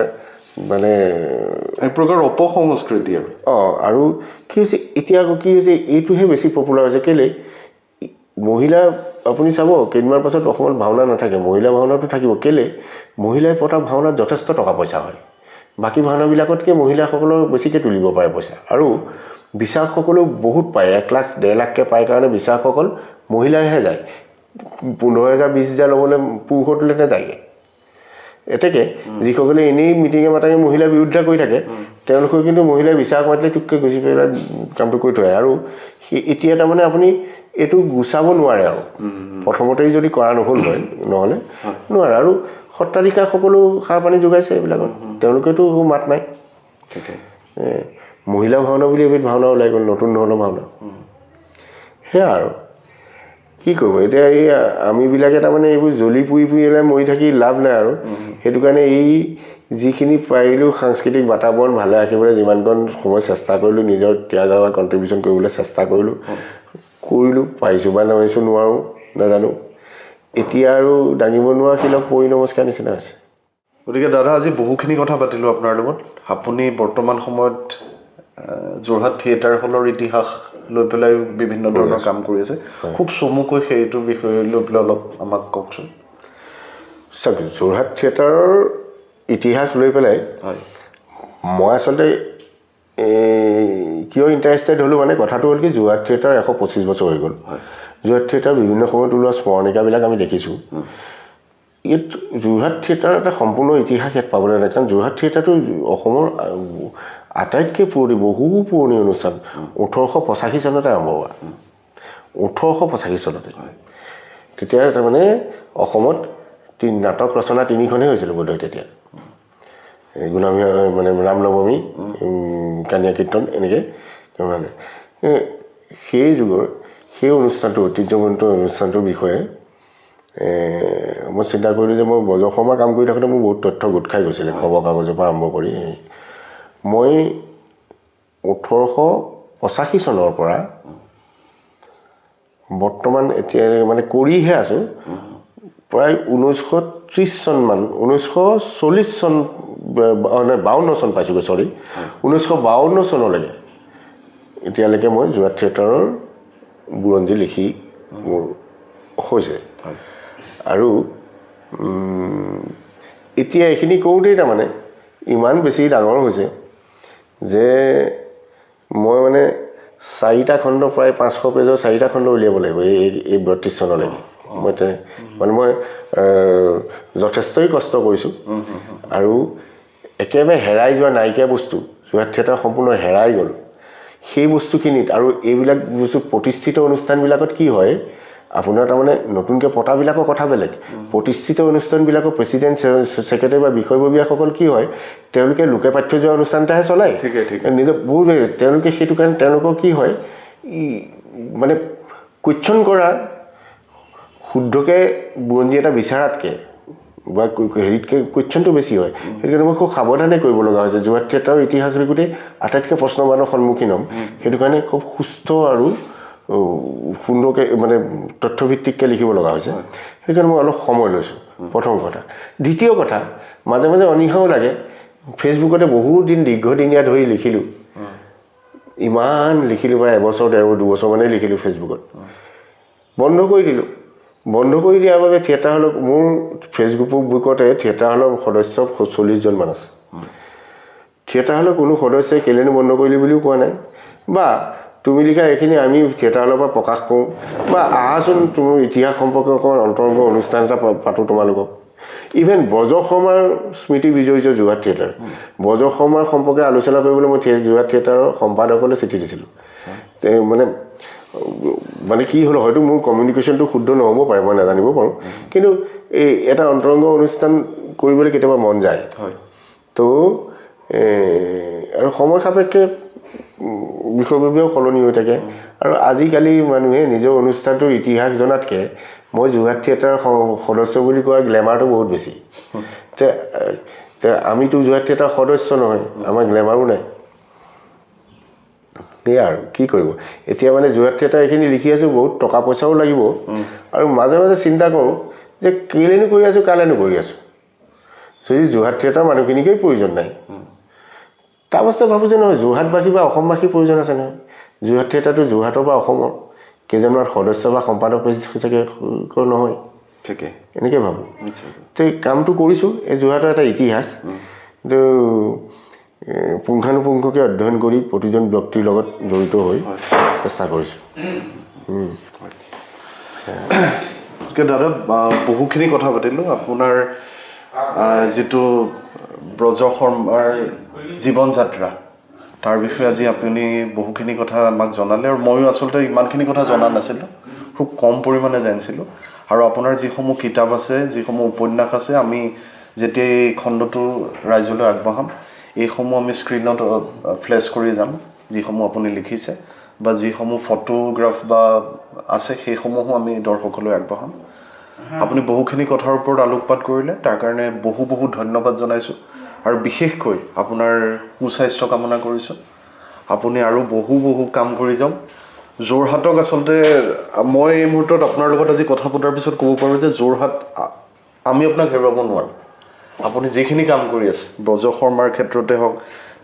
মানে এক প্ৰকাৰ অপসংস্কৃতি আৰু কি হৈছে এতিয়া আকৌ কি হৈছে এইটোহে বেছি পপুলাৰ হৈছে কেলৈ মহিলা আপুনি চাব কেইদিনমান পাছত অসমত ভাওনা নাথাকে মহিলা ভাওনাটো থাকিব কেলৈ মহিলাই পতা ভাওনাত যথেষ্ট টকা পইচা হয় বাকী ভাওনাবিলাকতকৈ মহিলাসকলৰ বেছিকৈ তুলিব পাৰে পইচা আৰু বিচাৰকসকলেও বহুত পায় 1 লাখ 1.5 লাখকৈ পায় কাৰণে বিচাৰকসকল মহিলাইহে যায় 15,000 20,000 ল'বলৈ পুৰুষৰ তুলে নাযায়গৈ এতেকে যিসকলে এনেই মিটিঙে মাতাঙে মহিলাৰ বিৰুদ্ধে কৰি থাকে তেওঁলোকে কিন্তু মহিলাই বিচাৰক মাতিলে টুককৈ গুচি পেলাই কামটো কৰি থয় আৰু এতিয়া তাৰমানে আপুনি এইটো গুচাব নোৱাৰে আৰু প্ৰথমতেই যদি কৰা নহ'ল হয় নহ'লে নোৱাৰে আৰু সত্ৰাধিকাৰসকলো সাৰ পানী যোগাইছে এইবিলাকত তেওঁলোকেতো মাত নাই মহিলা ভাওনা বুলি এবিধ ভাওনা ওলাই গ'ল নতুন ধৰণৰ ভাওনা সেয়া আৰু কি কৰিব এতিয়া এই আমিবিলাকে তাৰমানে এইবোৰ জ্বলি পুৰি মৰি থাকি লাভ নাই আৰু সেইটো কাৰণে এই যিখিনি পাৰিলোঁ সাংস্কৃতিক বাতাবৰণ ভালে ৰাখিবলৈ যিমানকণ সময় চেষ্টা কৰিলোঁ নিজৰ ত্যাগ আৰু কণ্ট্ৰিবিউশ্যন কৰিবলৈ চেষ্টা কৰিলোঁ পাৰিছোঁ বা নোৱাৰোঁ নাজানো এতিয়া আৰু দাঙিব নোৱাৰা শিলক পৰি নমস্কাৰ নিচিনা হৈছে গতিকে দাদা আজি বহুখিনি কথা পাতিলোঁ আপোনাৰ লগত আপুনি বৰ্তমান সময়ত যোৰহাট থিয়েটাৰ হলৰ ইতিহাস লৈ পেলাই বিভিন্ন ধৰণৰ কাম কৰি আছে খুব চমুকৈ সেইটোৰ বিষয়ে লৈ পেলাই অলপ আমাক কওকচোন চাওক যোৰহাট থিয়েটাৰৰ ইতিহাস লৈ পেলাই হয় মই আচলতে কিয় ইণ্টাৰেষ্টেড হ'লোঁ মানে কথাটো হ'ল কি যোৰহাট থিয়েটাৰ 125 বছৰ হৈ গ'ল যোৰহাট থিয়েটাৰ বিভিন্ন সময়ত ওলোৱা স্মৰণিকাবিলাক আমি দেখিছোঁ ইয়াত যোৰহাট থিয়েটাৰ এটা সম্পূৰ্ণ ইতিহাস ইয়াত পাবলৈ নাই কাৰণ যোৰহাট থিয়েটাৰটো অসমৰ আটাইতকৈ পুৰণি বহু পুৰণি অনুষ্ঠান 1885 চনতে আৰম্ভ হোৱা 1885 চনতে তেতিয়া তাৰমানে অসমত নাটক ৰচনা 3খনেই হৈছিল বোধহয় তেতিয়া গুণামী মানে ৰামনৱমী কানিয়া কীৰ্তন এনেকৈ মানে সেই যুগৰ সেই অনুষ্ঠানটো ঐতিহ্যমণ্ডিত অনুষ্ঠানটোৰ বিষয়ে মই চিন্তা কৰিলোঁ যে মই বজৰ শৰ্মা কাম কৰি থাকোঁতে মোৰ বহুত তথ্য গোট খাই গৈছিলে খবৰ কাগজৰ পৰা আৰম্ভ কৰি মই 1885 চনৰ পৰা বৰ্তমান এতিয়া মানে কৰিহে আছোঁ প্ৰায় 1930 চনমান 1940 চন 52 চন পাইছোগৈ চৰি 1952 চনলৈকে এতিয়ালৈকে মই যোৰহাট থিয়েটাৰৰ বুৰঞ্জী লিখি মোৰ হৈছে আৰু এতিয়া এইখিনি কৰোঁতেই তাৰমানে ইমান বেছি ডাঙৰ হৈছে যে মই মানে 4টা খণ্ড প্ৰায় 500 পেজৰ 4টা খণ্ড উলিয়াব লাগিব এই 32 চনলৈকে মই মানে মই যথেষ্টই কষ্ট কৰিছোঁ আৰু একেবাৰে হেৰাই যোৱা নাইকিয়া বস্তু যোৰহাট থিয়েটাৰ সম্পূৰ্ণ হেৰাই গ'ল সেই বস্তুখিনিত আৰু এইবিলাক বস্তু প্ৰতিষ্ঠিত অনুষ্ঠানবিলাকত কি হয় আপোনাৰ তাৰমানে নতুনকৈ পতাবিলাকৰ কথা বেলেগ প্ৰতিষ্ঠিত অনুষ্ঠানবিলাকৰ প্ৰেচিডেণ্ট ছেক্ৰেটাৰী বা বিষয়ববীয়াসকল কি হয় তেওঁলোকে লোকে পাঠ্য যোৱা অনুষ্ঠান এটাহে চলায় নিজৰ বহুত তেওঁলোকে সেইটো কাৰণে তেওঁলোকৰ কি হয় মানে কুৱেশ্যন কৰা শুদ্ধকৈ বুৰঞ্জী এটা বিচাৰাতকৈ বা হেৰিতকৈ কুৱেশ্যনটো বেছি হয় সেইটো মই খুব সাৱধানে কৰিব লগা হৈছে যোৰহাট থিয়েটাৰৰ ইতিহাস গোটেই আটাইতকৈ প্ৰশ্নবাদৰ সন্মুখীন হ'ম সেইটো কাৰণে খুব সুস্থ আৰু সুন্দৰকৈ মানে তথ্যভিত্তিককৈ লিখিব লগা হৈছে সেইকাৰণে মই অলপ সময় লৈছোঁ প্ৰথম কথা দ্বিতীয় কথা মাজে মাজে অনীহাও লাগে ফেচবুকতে বহুত দিন দীৰ্ঘদিনীয়া ধৰি লিখিলোঁ ইমান লিখিলোঁ প্ৰায় এবছৰ 2 বছৰমানেই লিখিলোঁ ফেচবুকত বন্ধ কৰি দিলোঁ বন্ধ কৰি দিয়াৰ বাবে থিয়েটাৰ হলত মোৰ ফেচবুকতে থিয়েটাৰ হলৰ সদস্য 40 জনমান আছে থিয়েটাৰ হলৰ কোনো সদস্যই কেলেনো বন্ধ কৰিলি বুলিও কোৱা নাই বা তুমি লিখা এইখিনি আমি থিয়েটাৰ হলৰ পৰা প্ৰকাশ কৰোঁ বা আহাচোন তুমি ইতিহাস সম্পৰ্কে অকণমান অন্তৰংগ অনুষ্ঠান এটা পাতোঁ তোমালোকক ইভেন বজৰ শৰ্মাৰ স্মৃতি বিজড়িত যোৰহাট থিয়েটাৰ বজৰ শৰ্মাৰ সম্পৰ্কে আলোচনা কৰিবলৈ মই যোৰহাট থিয়েটাৰৰ সম্পাদকলৈ চিঠি দিছিলোঁ মানে কি হ'ল হয়তো মোৰ কমিউনিকেশ্যনটো শুদ্ধ নহ'ব পাৰে মই নাজানিব পাৰোঁ কিন্তু এই এটা অন্তৰংগ অনুষ্ঠান কৰিবলৈ কেতিয়াবা মন যায় তো আৰু সময় সাপেক্ষে বিষয়ববীয়াও সলনি হৈ থাকে আৰু আজিকালি মানুহে নিজৰ অনুষ্ঠানটোৰ ইতিহাস জনাতকৈ মই যোৰহাট থিয়েটাৰৰ সদস্য বুলি কোৱাৰ গ্লেমাৰটো বহুত বেছি আমিতো যোৰহাট থিয়েটাৰৰ সদস্য নহয় আমাৰ গ্লেমাৰো নাই সেয়া আৰু কি কৰিব এতিয়া মানে যোৰহাট থিয়েটাৰ এইখিনি লিখি আছোঁ বহুত টকা পইচাও লাগিব আৰু মাজে মাজে চিন্তা কৰোঁ যে কেলেনো কৰি আছোঁ কালেনো কৰি আছোঁ যদি যোৰহাট থিয়েটাৰ মানুহখিনিকেই প্ৰয়োজন নাই তাৰ পাছতে ভাবোঁ যে নহয় যোৰহাটবাসী বা অসমবাসীৰ প্ৰয়োজন আছে নহয় যোৰহাট থিয়েটাৰটো যোৰহাটৰ বা অসমৰ কেইজনমান সদস্য বা সম্পাদক চাগে নহয় ঠিকে এনেকৈ ভাবোঁ তো কামটো কৰিছোঁ এই যোৰহাটৰ এটা ইতিহাস কিন্তু পুংখানুপুংখকৈ অধ্যয়ন কৰি প্ৰতিজন ব্যক্তিৰ লগত জড়িত হৈ চেষ্টা কৰিছোঁ দাদা বহুখিনি কথা পাতিলোঁ আপোনাৰ যিটো ব্ৰজ শৰ্মাৰ জীৱন যাত্ৰা তাৰ বিষয়ে আজি আপুনি বহুখিনি কথা আমাক জনালে আৰু ময়ো আচলতে ইমানখিনি কথা জনা নাছিলোঁ খুব কম পৰিমাণে জানিছিলোঁ আৰু আপোনাৰ যিসমূহ কিতাপ আছে যিসমূহ উপন্যাস আছে আমি যেতিয়া এই খণ্ডটো ৰাইজলৈ আগবঢ়াম এইসমূহ আমি স্ক্ৰীণত ফ্লেছ কৰি যাম যিসমূহ আপুনি লিখিছে বা যিসমূহ ফটোগ্ৰাফ বা আছে সেইসমূহো আমি দৰ্শকলৈ আগবঢ়াম আপুনি বহুখিনি কথাৰ ওপৰত আলোকপাত কৰিলে তাৰ কাৰণে বহু ধন্যবাদ জনাইছোঁ আৰু বিশেষকৈ আপোনাৰ সুস্বাস্থ্য কামনা কৰিছোঁ আপুনি আৰু বহু কাম কৰি যাওক যোৰহাটক আচলতে মই এই মুহূৰ্তত আপোনাৰ লগত আজি কথা পতাৰ পিছত ক'ব পাৰোঁ যে যোৰহাট আমি আপোনাক হেৰুৱাব নোৱাৰোঁ আপুনি যিখিনি কাম কৰি আছে ব্ৰজ শৰ্মাৰ ক্ষেত্ৰতে হওক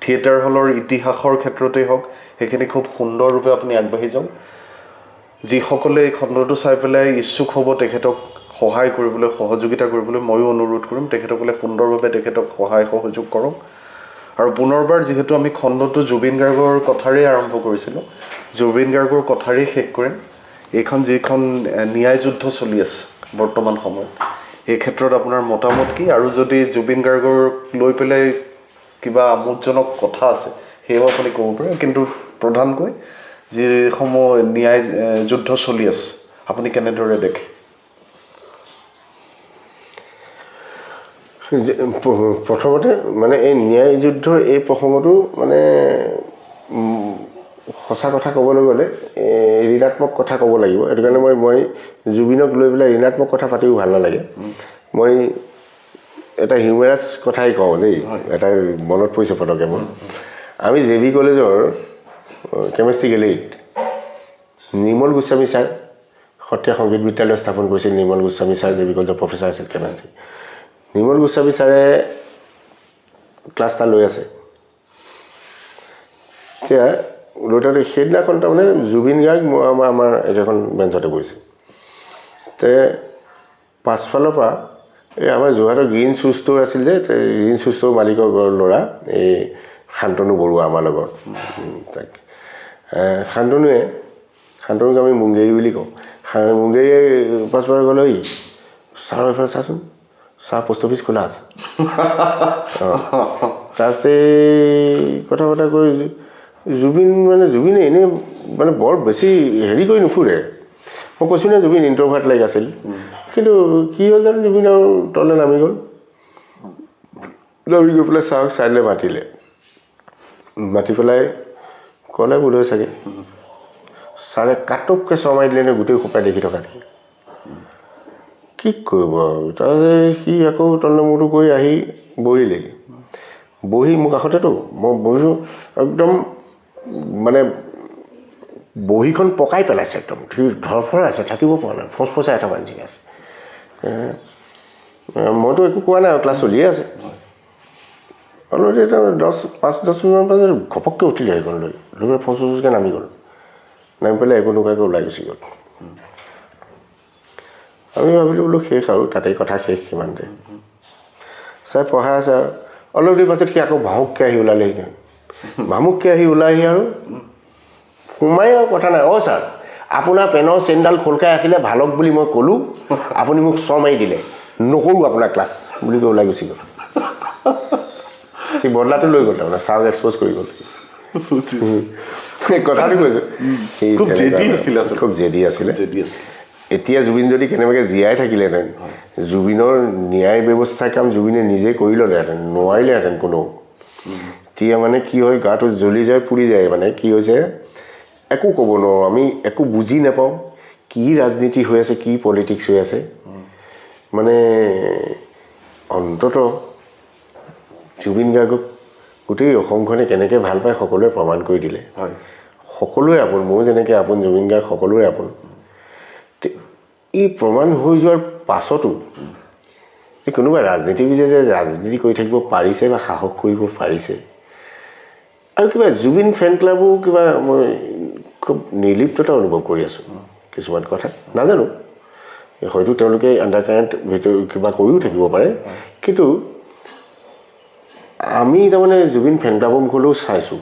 থিয়েটাৰ হলৰ ইতিহাসৰ ক্ষেত্ৰতেই হওক সেইখিনি খুব সুন্দৰৰূপে আপুনি আগবাঢ়ি যাওক যিসকলে এই খণ্ডটো চাই পেলাই ইচ্ছুক হ'ব তেখেতক সহায় কৰিবলৈ সহযোগিতা কৰিবলৈ ময়ো অনুৰোধ কৰিম তেখেতসকলে সুন্দৰভাৱে তেখেতক সহায় সহযোগ কৰক আৰু পুনৰবাৰ যিহেতু আমি খণ্ডটো জুবিন গাৰ্গৰ কথাৰেই আৰম্ভ কৰিছিলোঁ জুবিন গাৰ্গৰ কথাৰেই শেষ কৰিম এইখন যিখন ন্যায় যুদ্ধ চলি আছে বৰ্তমান সময়ত এই ক্ষেত্ৰত আপোনাৰ মতামত কি আৰু যদি জুবিন গাৰ্গক লৈ পেলাই কিবা আমোদজনক কথা আছে সেয়াও আপুনি ক'ব পাৰে কিন্তু প্ৰধানকৈ যিসমূহ ন্যায় যুদ্ধ চলি আছে আপুনি কেনেদৰে দেখে প্ৰথমতে মানে এই ন্যায় যুদ্ধৰ এই প্ৰসংগটো মানে সঁচা কথা ক'বলৈ গ'লে ঋণাত্মক কথা ক'ব লাগিব সেইটো কাৰণে মই জুবিনক লৈ পেলাই ঋণাত্মক কথা পাতিও ভাল নালাগে মই এটা হিউমেৰাছ কথাই কওঁ দেই এটা মনত পৰিছে পটককৈ মোৰ আমি জে বি কলেজৰ কেমেষ্ট্ৰি গেলেৰীত নিৰ্মল গোস্বামী ছাৰ সত্ৰীয়া সংগীত বিদ্যালয় স্থাপন কৰিছিল নিৰ্মল গোস্বামী ছাৰ জে বি কলেজৰ প্ৰফেচাৰ আছিল কেমেষ্ট্ৰি নিৰ্মল গোস্বামী ছাৰে ক্লাছ এটা লৈ আছে এতিয়া লুটাতে সেইদিনাখন তাৰমানে জুবিন গাৰ্গ মই আমাৰ একেখন বেঞ্চতে বহিছে তে পাছফালৰ পৰা এই আমাৰ যোৰহাটৰ গ্ৰীণ শ্বু ষ্ট'ৰ আছিল যে গ্ৰীণ শ্বু ষ্ট'ৰ মালিকৰ ল'ৰা এই শান্তনু বৰুৱা আমাৰ লগত তাক শান্তনুক আমি মুংগেৰী বুলি কওঁ মুংগেৰীয়ে পাছফালে গ'লে ঐ ছাৰৰ এইফালে চাচোন ছাৰ পোষ্ট অফিচ খোলা আছে তাৰপিছতে কথা বতৰা কৈ জুবিনে এনেই মানে বৰ বেছি হেৰি কৰি নুফুৰে মই কৈছোঁ নে জুবিন ইণ্ট্ৰভাৰ্ট লাইক আছিল কিন্তু কি হ'ল জানো জুবিন আৰু তললৈ নামি গ'ল গৈ পেলাই ছাৰক চাইডলৈ মাতি পেলাই ক'লে বোধহয় চাগে ছাৰে কাটককৈ চৰমাই দিলে গোটেই সোপাই দেখি থকা দেখি কি কৰিব আৰু তাৰপিছত সি আকৌ তললৈ মূৰটো কৰি আহি বহিলেহি বহি মোৰ কাষতেতো মই বহিছোঁ একদম মানে বহীখন পকাই পেলাইছে একদম ধৰফৰাই আছে থাকিব পৰা নাই ফচফচাই এটা বান্ধি আছে মইতো একো কোৱা নাই আৰু ক্লাছ চলিয়ে আছে অলৰেডি এটা 5-10 মিনিটমান পাছত ঘপককৈ উঠিলে সেইখন লৈ পেলাই ফচফচকৈ নামি গ'ল নামি পেলাই একো নোকোৱাকৈ ওলাই গুচি গ'ল আমি ভাবিলোঁ বোলো শেষ আৰু তাতেই কথা শেষ সিমানতে ছাৰ পঢ়াই আছে আৰু অলপ দেৰি পাছত সি আকৌ ভামুককৈ আহি ওলালেহি নহয় ভামুককৈ আহি ওলাইহি আৰু সোমাই আৰু কথা নাই ছাৰ আপোনাৰ পেনৰ চেইনডাল খোলখাই আছিলে ভালক বুলি মই ক'লোঁ আপুনি মোক চ মাৰি দিলে নকৰোঁ আপোনাৰ ক্লাছ বুলি কৈ ওলাই গুচি গ'ল সি বদলাটো লৈ গ'ল তাৰমানে ছাৰক এক্সপ'জ কৰি গ'ল কথাটো কৈছোঁ খুব জেদি আছিলে এতিয়া জুবিন যদি কেনেবাকৈ জীয়াই থাকিলেহেঁতেন জুবিনৰ ন্যায় ব্যৱস্থাৰ কাম জুবিনে নিজে কৰি ল'লেহেঁতেন নোৱাৰিলেহেঁতেন কোনো এতিয়া মানে কি হয় গাটো জ্বলি যায় পুৰি যায় মানে কি হৈছে একো ক'ব নোৱাৰোঁ আমি একো বুজি নাপাওঁ কি ৰাজনীতি হৈ আছে কি পলিটিক্স হৈ আছে মানে অন্ততঃ জুবিন গাৰ্গক গোটেই অসমখনে কেনেকৈ ভাল পায় সকলোৱে প্ৰমাণ কৰি দিলে সকলোৱে আপোন ময়ো যেনেকৈ আপোন জুবিন গাৰ্গ সকলোৰে আপোন এই প্ৰমাণ হৈ যোৱাৰ পাছতো যে কোনোবা ৰাজনীতিবিদে যে ৰাজনীতি কৰি থাকিব পাৰিছে বা সাহস কৰিব পাৰিছে আৰু কিবা জুবিন ফেন ক্লাবো কিবা মই খুব নিৰ্লিপ্ততা অনুভৱ কৰি আছোঁ কিছুমান কথা নাজানো হয়তো তেওঁলোকে আণ্ডাৰকাৰেণ্ট ভিতৰত কিবা কৰিও থাকিব পাৰে কিন্তু আমি তাৰমানে জুবিন ফেন ক্লাবৰ মুখলৈও চাইছোঁ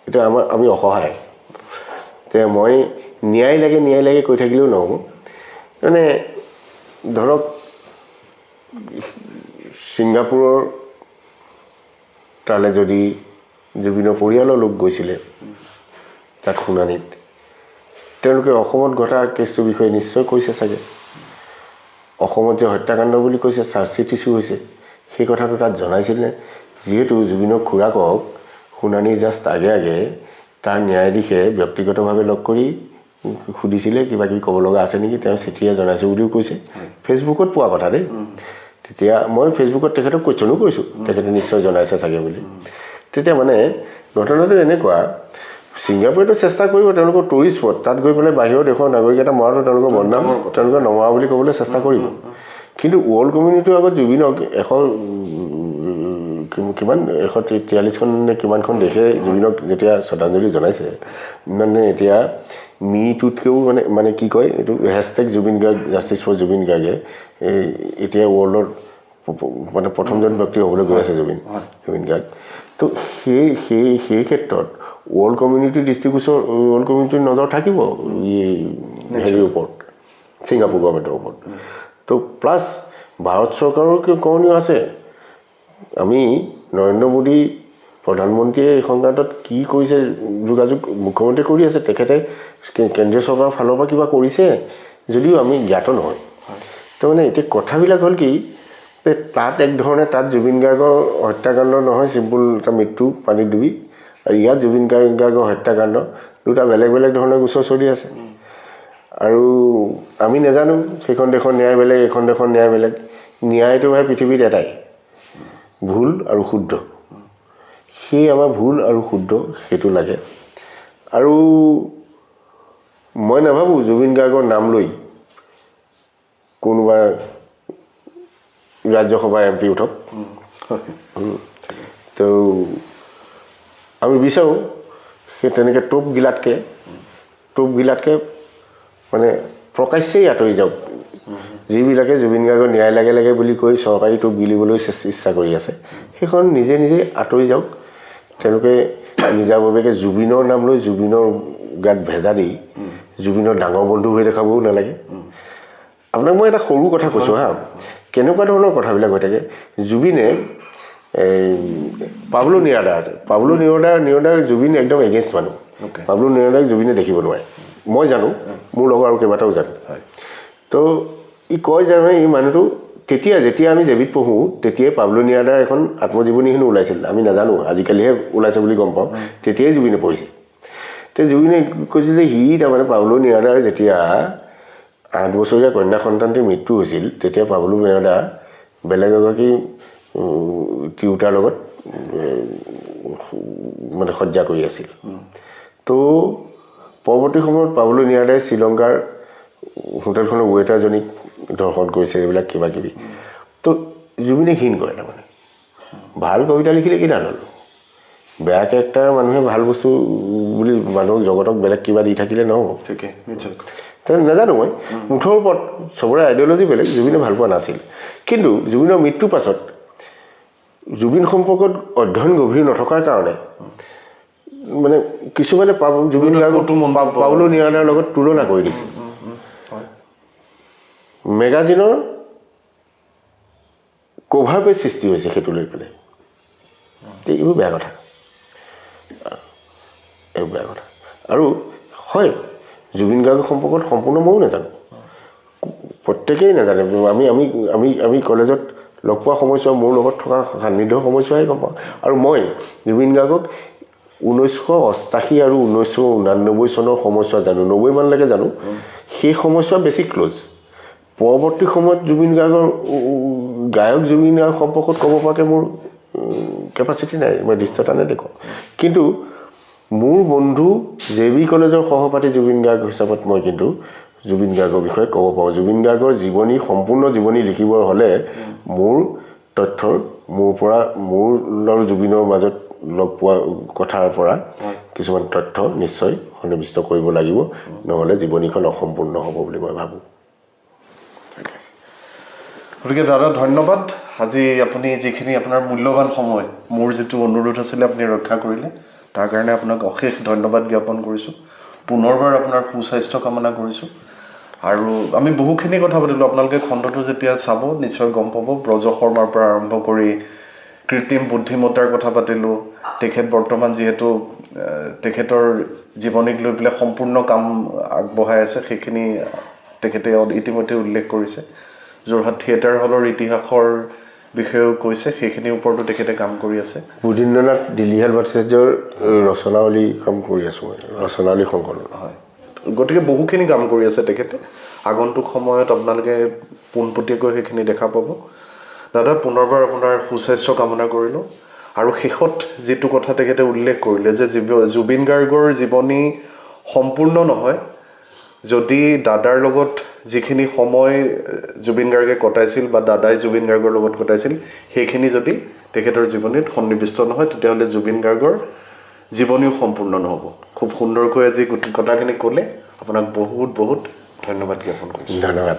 এতিয়া আমি অসহায় যে মই ন্যায় লাগে কৈ থাকিলেও নহ'ব মানে ধৰক ছিংগাপুৰৰ তালৈ যদি জুবিনৰ পৰিয়ালৰ লোক গৈছিলে তাত শুনানিত তেওঁলোকে অসমত ঘটা কেছটোৰ বিষয়ে নিশ্চয় কৈছে চাগে অসমত যে হত্যাকাণ্ড বুলি কৈছে চাৰ্জশ্বিট ইছ্যু হৈছে সেই কথাটো তাত জনাইছিলে যিহেতু জুবিনৰ খুৰাকক শুনানিৰ জাষ্ট আগে তাৰ ন্যায়াধীশে ব্যক্তিগতভাৱে লগ কৰি সুধিছিলে কিবা কিবি ক'ব লগা আছে নেকি তেওঁ চিঠিয়ে জনাইছোঁ বুলিও কৈছে ফেচবুকত পোৱা কথা দেই তেতিয়া মই ফেচবুকত তেখেতক কুৱেশ্যনো কৰিছোঁ তেখেতে নিশ্চয় জনাইছে চাগে বুলি তেতিয়া মানে ঘটনাটো এনেকুৱা ছিংগাপুৰেতো চেষ্টা কৰিব তেওঁলোকৰ টুৰিষ্ট স্পট তাত গৈ পেলাই বাহিৰৰ দেশৰ নাগৰিক এটা মৰাটো তেওঁলোকৰ বদনাম তেওঁলোকে নমৰা বুলি ক'বলৈ চেষ্টা কৰিব কিন্তু ৱৰ্ল্ড কমিউনিটিৰ আগত জুবিনক কিমান 143খন নে কিমানখন দেশে জুবিনক যেতিয়া শ্ৰদ্ধাঞ্জলি জনাইছে মানে এতিয়া মিটোতকৈও মানে কি কয় এইটো hashtag Zubeen Garg justice for Zubeen গাৰ্গে এতিয়া ৱৰ্ল্ডৰ মানে প্ৰথমজন ব্যক্তি হ'বলৈ গৈ আছে জুবিন গাৰ্গ তো সেই ক্ষেত্ৰত ৱৰ্ল্ড কমিউনিটিৰ ৱৰ্ল্ড কমিউনিটিৰ নজৰ থাকিব হেৰিৰ ওপৰত ছিংগাপুৰ গভৰ্ণমেণ্টৰ ওপৰত তো প্লাছ ভাৰত চৰকাৰৰ কৰণীয় আছে আমি নৰেন্দ্ৰ মোদী প্ৰধানমন্ত্ৰীয়ে এই সংক্ৰান্তত কি কৰিছে যোগাযোগ মুখ্যমন্ত্ৰী কৰি আছে তেখেতে কেন্দ্ৰীয় চৰকাৰৰ ফালৰ পৰা কিবা কৰিছে যদিও আমি জ্ঞাত নহয় তো মানে এতিয়া কথাবিলাক হ'ল কি তাত এক ধৰণে তাত জুবিন গাৰ্গৰ হত্যাকাণ্ড নহয় চিম্পুল এটা মৃত্যু পানীত ডুবি আৰু ইয়াত জুবিন গাৰ্গৰ হত্যাকাণ্ড দুটা বেলেগ বেলেগ ধৰণৰ গোচৰ চলি আছে আৰু আমি নাজানো সেইখন দেশৰ ন্যায় বেলেগ এইখন দেশৰ ন্যায় বেলেগ ন্যায়টো হয় পৃথিৱীত এটাই ভুল আৰু শুদ্ধ সেই আমাৰ ভুল আৰু শুদ্ধ সেইটো লাগে আৰু মই নাভাবোঁ জুবিন গাৰ্গৰ নাম লৈ কোনোবা ৰাজ্যসভা MP উঠক তো আমি বিচাৰোঁ সেই তেনেকৈ টোপগিলাতকৈ মানে প্ৰকাশ্যেই আঁতৰি যাওক যিবিলাকে জুবিন গাৰ্গৰ ন্যায় লাগে বুলি কৈ চৰকাৰী টোপ গিলিবলৈ ইচ্ছা কৰি আছে সেইখন নিজে আঁতৰি যাওক তেওঁলোকে নিজাববীয়াকৈ জুবিনৰ নাম লৈ জুবিনৰ গাত ভেজা দি জুবিনৰ ডাঙৰ বন্ধু হৈ দেখাবও নালাগে আপোনাক মই এটা সৰু কথা কৈছোঁ হা কেনেকুৱা ধৰণৰ কথাবিলাক হৈ থাকে জুবিনে পাবলো নিৰদাৰ জুবিন একদম এগেইনষ্ট মানুহ পাবলো নিৰদাক জুবিনে দেখিব নোৱাৰে মই জানো মোৰ লগৰ আৰু কেইবাটাও জানো তো ই কয় যে এই মানুহটো যেতিয়া আমি জেবিত পঢ়োঁ তেতিয়াই পাবলো নিৰদাৰ এখন আত্মজীৱনী হেনো ওলাইছিল আমি নাজানো আজিকালিহে ওলাইছে বুলি গম পাওঁ তেতিয়াই জুবিনে পঢ়িছে তো জুবিনে কৈছিল যে সি তাৰমানে পাবলো নিৰদাৰ যেতিয়া 8 বছৰীয়া কন্যা সন্তানটিৰ মৃত্যু হৈছিল তেতিয়া পাবলো নিৰদা বেলেগ এগৰাকী তিৰোতাৰ লগত মানে সজ্জা কৰি আছিল তো পৰৱৰ্তী সময়ত পাবলো নিৰদাই শ্ৰীলংকাৰ হোটেলখনৰ ৱেটাৰজনীক ধৰ্ষণ কৰিছে এইবিলাক কিবা কিবি তো জুবিনে ঘিণ কৰে তাৰমানে ভাল কবিতা লিখিলে কি ডাল হ'ল বেয়া কেৰেক্টাৰ মানুহে ভাল বস্তু বুলি মানুহক জগতক বেলেগ কিবা দি থাকিলে নহ'ব ঠিকে নিশ্চয় নাজানো মই মুঠৰ ওপৰত চবৰে আইডিঅ'লজি বেলেগ জুবিনে ভাল পোৱা নাছিল কিন্তু জুবিনৰ মৃত্যুৰ পাছত জুবিন সম্পৰ্কত অধ্যয়ন গভীৰ নথকাৰ কাৰণে মানে কিছুমানে জুবিন পাবলো নিৰদাৰ লগত তুলনা কৰি দিছে মেগাজিনৰ কভাৰ পেজ সৃষ্টি হৈছে সেইটো লৈ পেলাই এইবোৰ বেয়া কথা আৰু হয় জুবিন গাৰ্গৰ সম্পৰ্কত সম্পূৰ্ণ ময়ো নাজানো প্ৰত্যেকেই নাজানে আমি কলেজত লগ পোৱা সময়ছোৱা মোৰ লগত থকা সান্নিধ্য সময়ছোৱাই গম পাওঁ আৰু মই জুবিন গাৰ্গক 1988 আৰু 1989 চনৰ সময়ছোৱা জানো 90 মানলৈকে জানো সেই সময়ছোৱা বেছি ক্ল'জ পৰৱৰ্তী সময়ত জুবিন গাৰ্গৰ গায়ক জুবিনৰ সম্পৰ্কত ক'ব পৰাকৈ মোৰ কেপাচিটি নাই মই দৃষ্টতা নেদেখোঁ কিন্তু মোৰ বন্ধু JB কলেজৰ সহপাঠী জুবিন গাৰ্গ হিচাপত মই কিন্তু জুবিন গাৰ্গৰ বিষয়ে ক'ব পাৰোঁ জুবিন গাৰ্গৰ সম্পূৰ্ণ জীৱনী লিখিবৰ হ'লে মোৰ তথ্যৰ মোৰ আৰু জুবিনৰ মাজত লগ পোৱা কথাৰ পৰা কিছুমান তথ্য নিশ্চয় সন্নিৱিষ্ট কৰিব লাগিব নহ'লে জীৱনীখন অসম্পূৰ্ণ হ'ব বুলি মই ভাবোঁ গতিকে দাদা ধন্যবাদ আজি আপুনি যিখিনি আপোনাৰ মূল্যৱান সময় মোৰ যিটো অনুৰোধ আছিলে আপুনি ৰক্ষা কৰিলে তাৰ কাৰণে আপোনাক অশেষ ধন্যবাদ জ্ঞাপন কৰিছোঁ পুনৰবাৰ আপোনাৰ সুস্বাস্থ্য কামনা কৰিছোঁ আৰু আমি বহুখিনি কথা পাতিলোঁ আপোনালোকে খণ্ডটো যেতিয়া চাব নিশ্চয় গম পাব ব্ৰজ শৰ্মাৰ পৰা আৰম্ভ কৰি কৃত্ৰিম বুদ্ধিমত্তাৰ কথা পাতিলোঁ তেখেত বৰ্তমান যিহেতু তেখেতৰ জীৱনীক লৈ পেলাই সম্পূৰ্ণ কাম আগবঢ়াই আছে সেইখিনি তেখেতে ইতিমধ্যে উল্লেখ কৰিছে যোৰহাট থিয়েটাৰ হলৰ ইতিহাসৰ বিষয়েও কৈছে সেইখিনিৰ ওপৰতো তেখেতে কাম কৰি আছে বুধিন্দ্ৰনাথ দিল্লীহাল ভট্টাচাৰ্যৰ ৰচনাৱলী কাম কৰি আছোঁ মই ৰচনাৱলী সংকলন হয় গতিকে বহুখিনি কাম কৰি আছে তেখেতে আগন্তুক সময়ত আপোনালোকে পোনপটীয়াকৈ সেইখিনি দেখা পাব দাদা পুনৰবাৰ আপোনাৰ সুস্বাস্থ্য কামনা কৰিলোঁ আৰু শেষত যিটো কথা তেখেতে উল্লেখ কৰিলে যে জুবিন গাৰ্গৰ জীৱনী সম্পূৰ্ণ নহয় যদি দাদাৰ লগত যিখিনি সময় জুবিন গাৰ্গে কটাইছিল বা দাদাই জুবিন গাৰ্গৰ লগত কটাইছিল সেইখিনি যদি তেখেতৰ জীৱনীত সন্নিৱিষ্ট নহয় তেতিয়াহ'লে জুবিন গাৰ্গৰ জীৱনীও সম্পূৰ্ণ নহ'ব খুব সুন্দৰকৈ আজি কথাখিনি ক'লে আপোনাক বহুত বহুত ধন্যবাদ জ্ঞাপন কৰিছোঁ ধন্যবাদ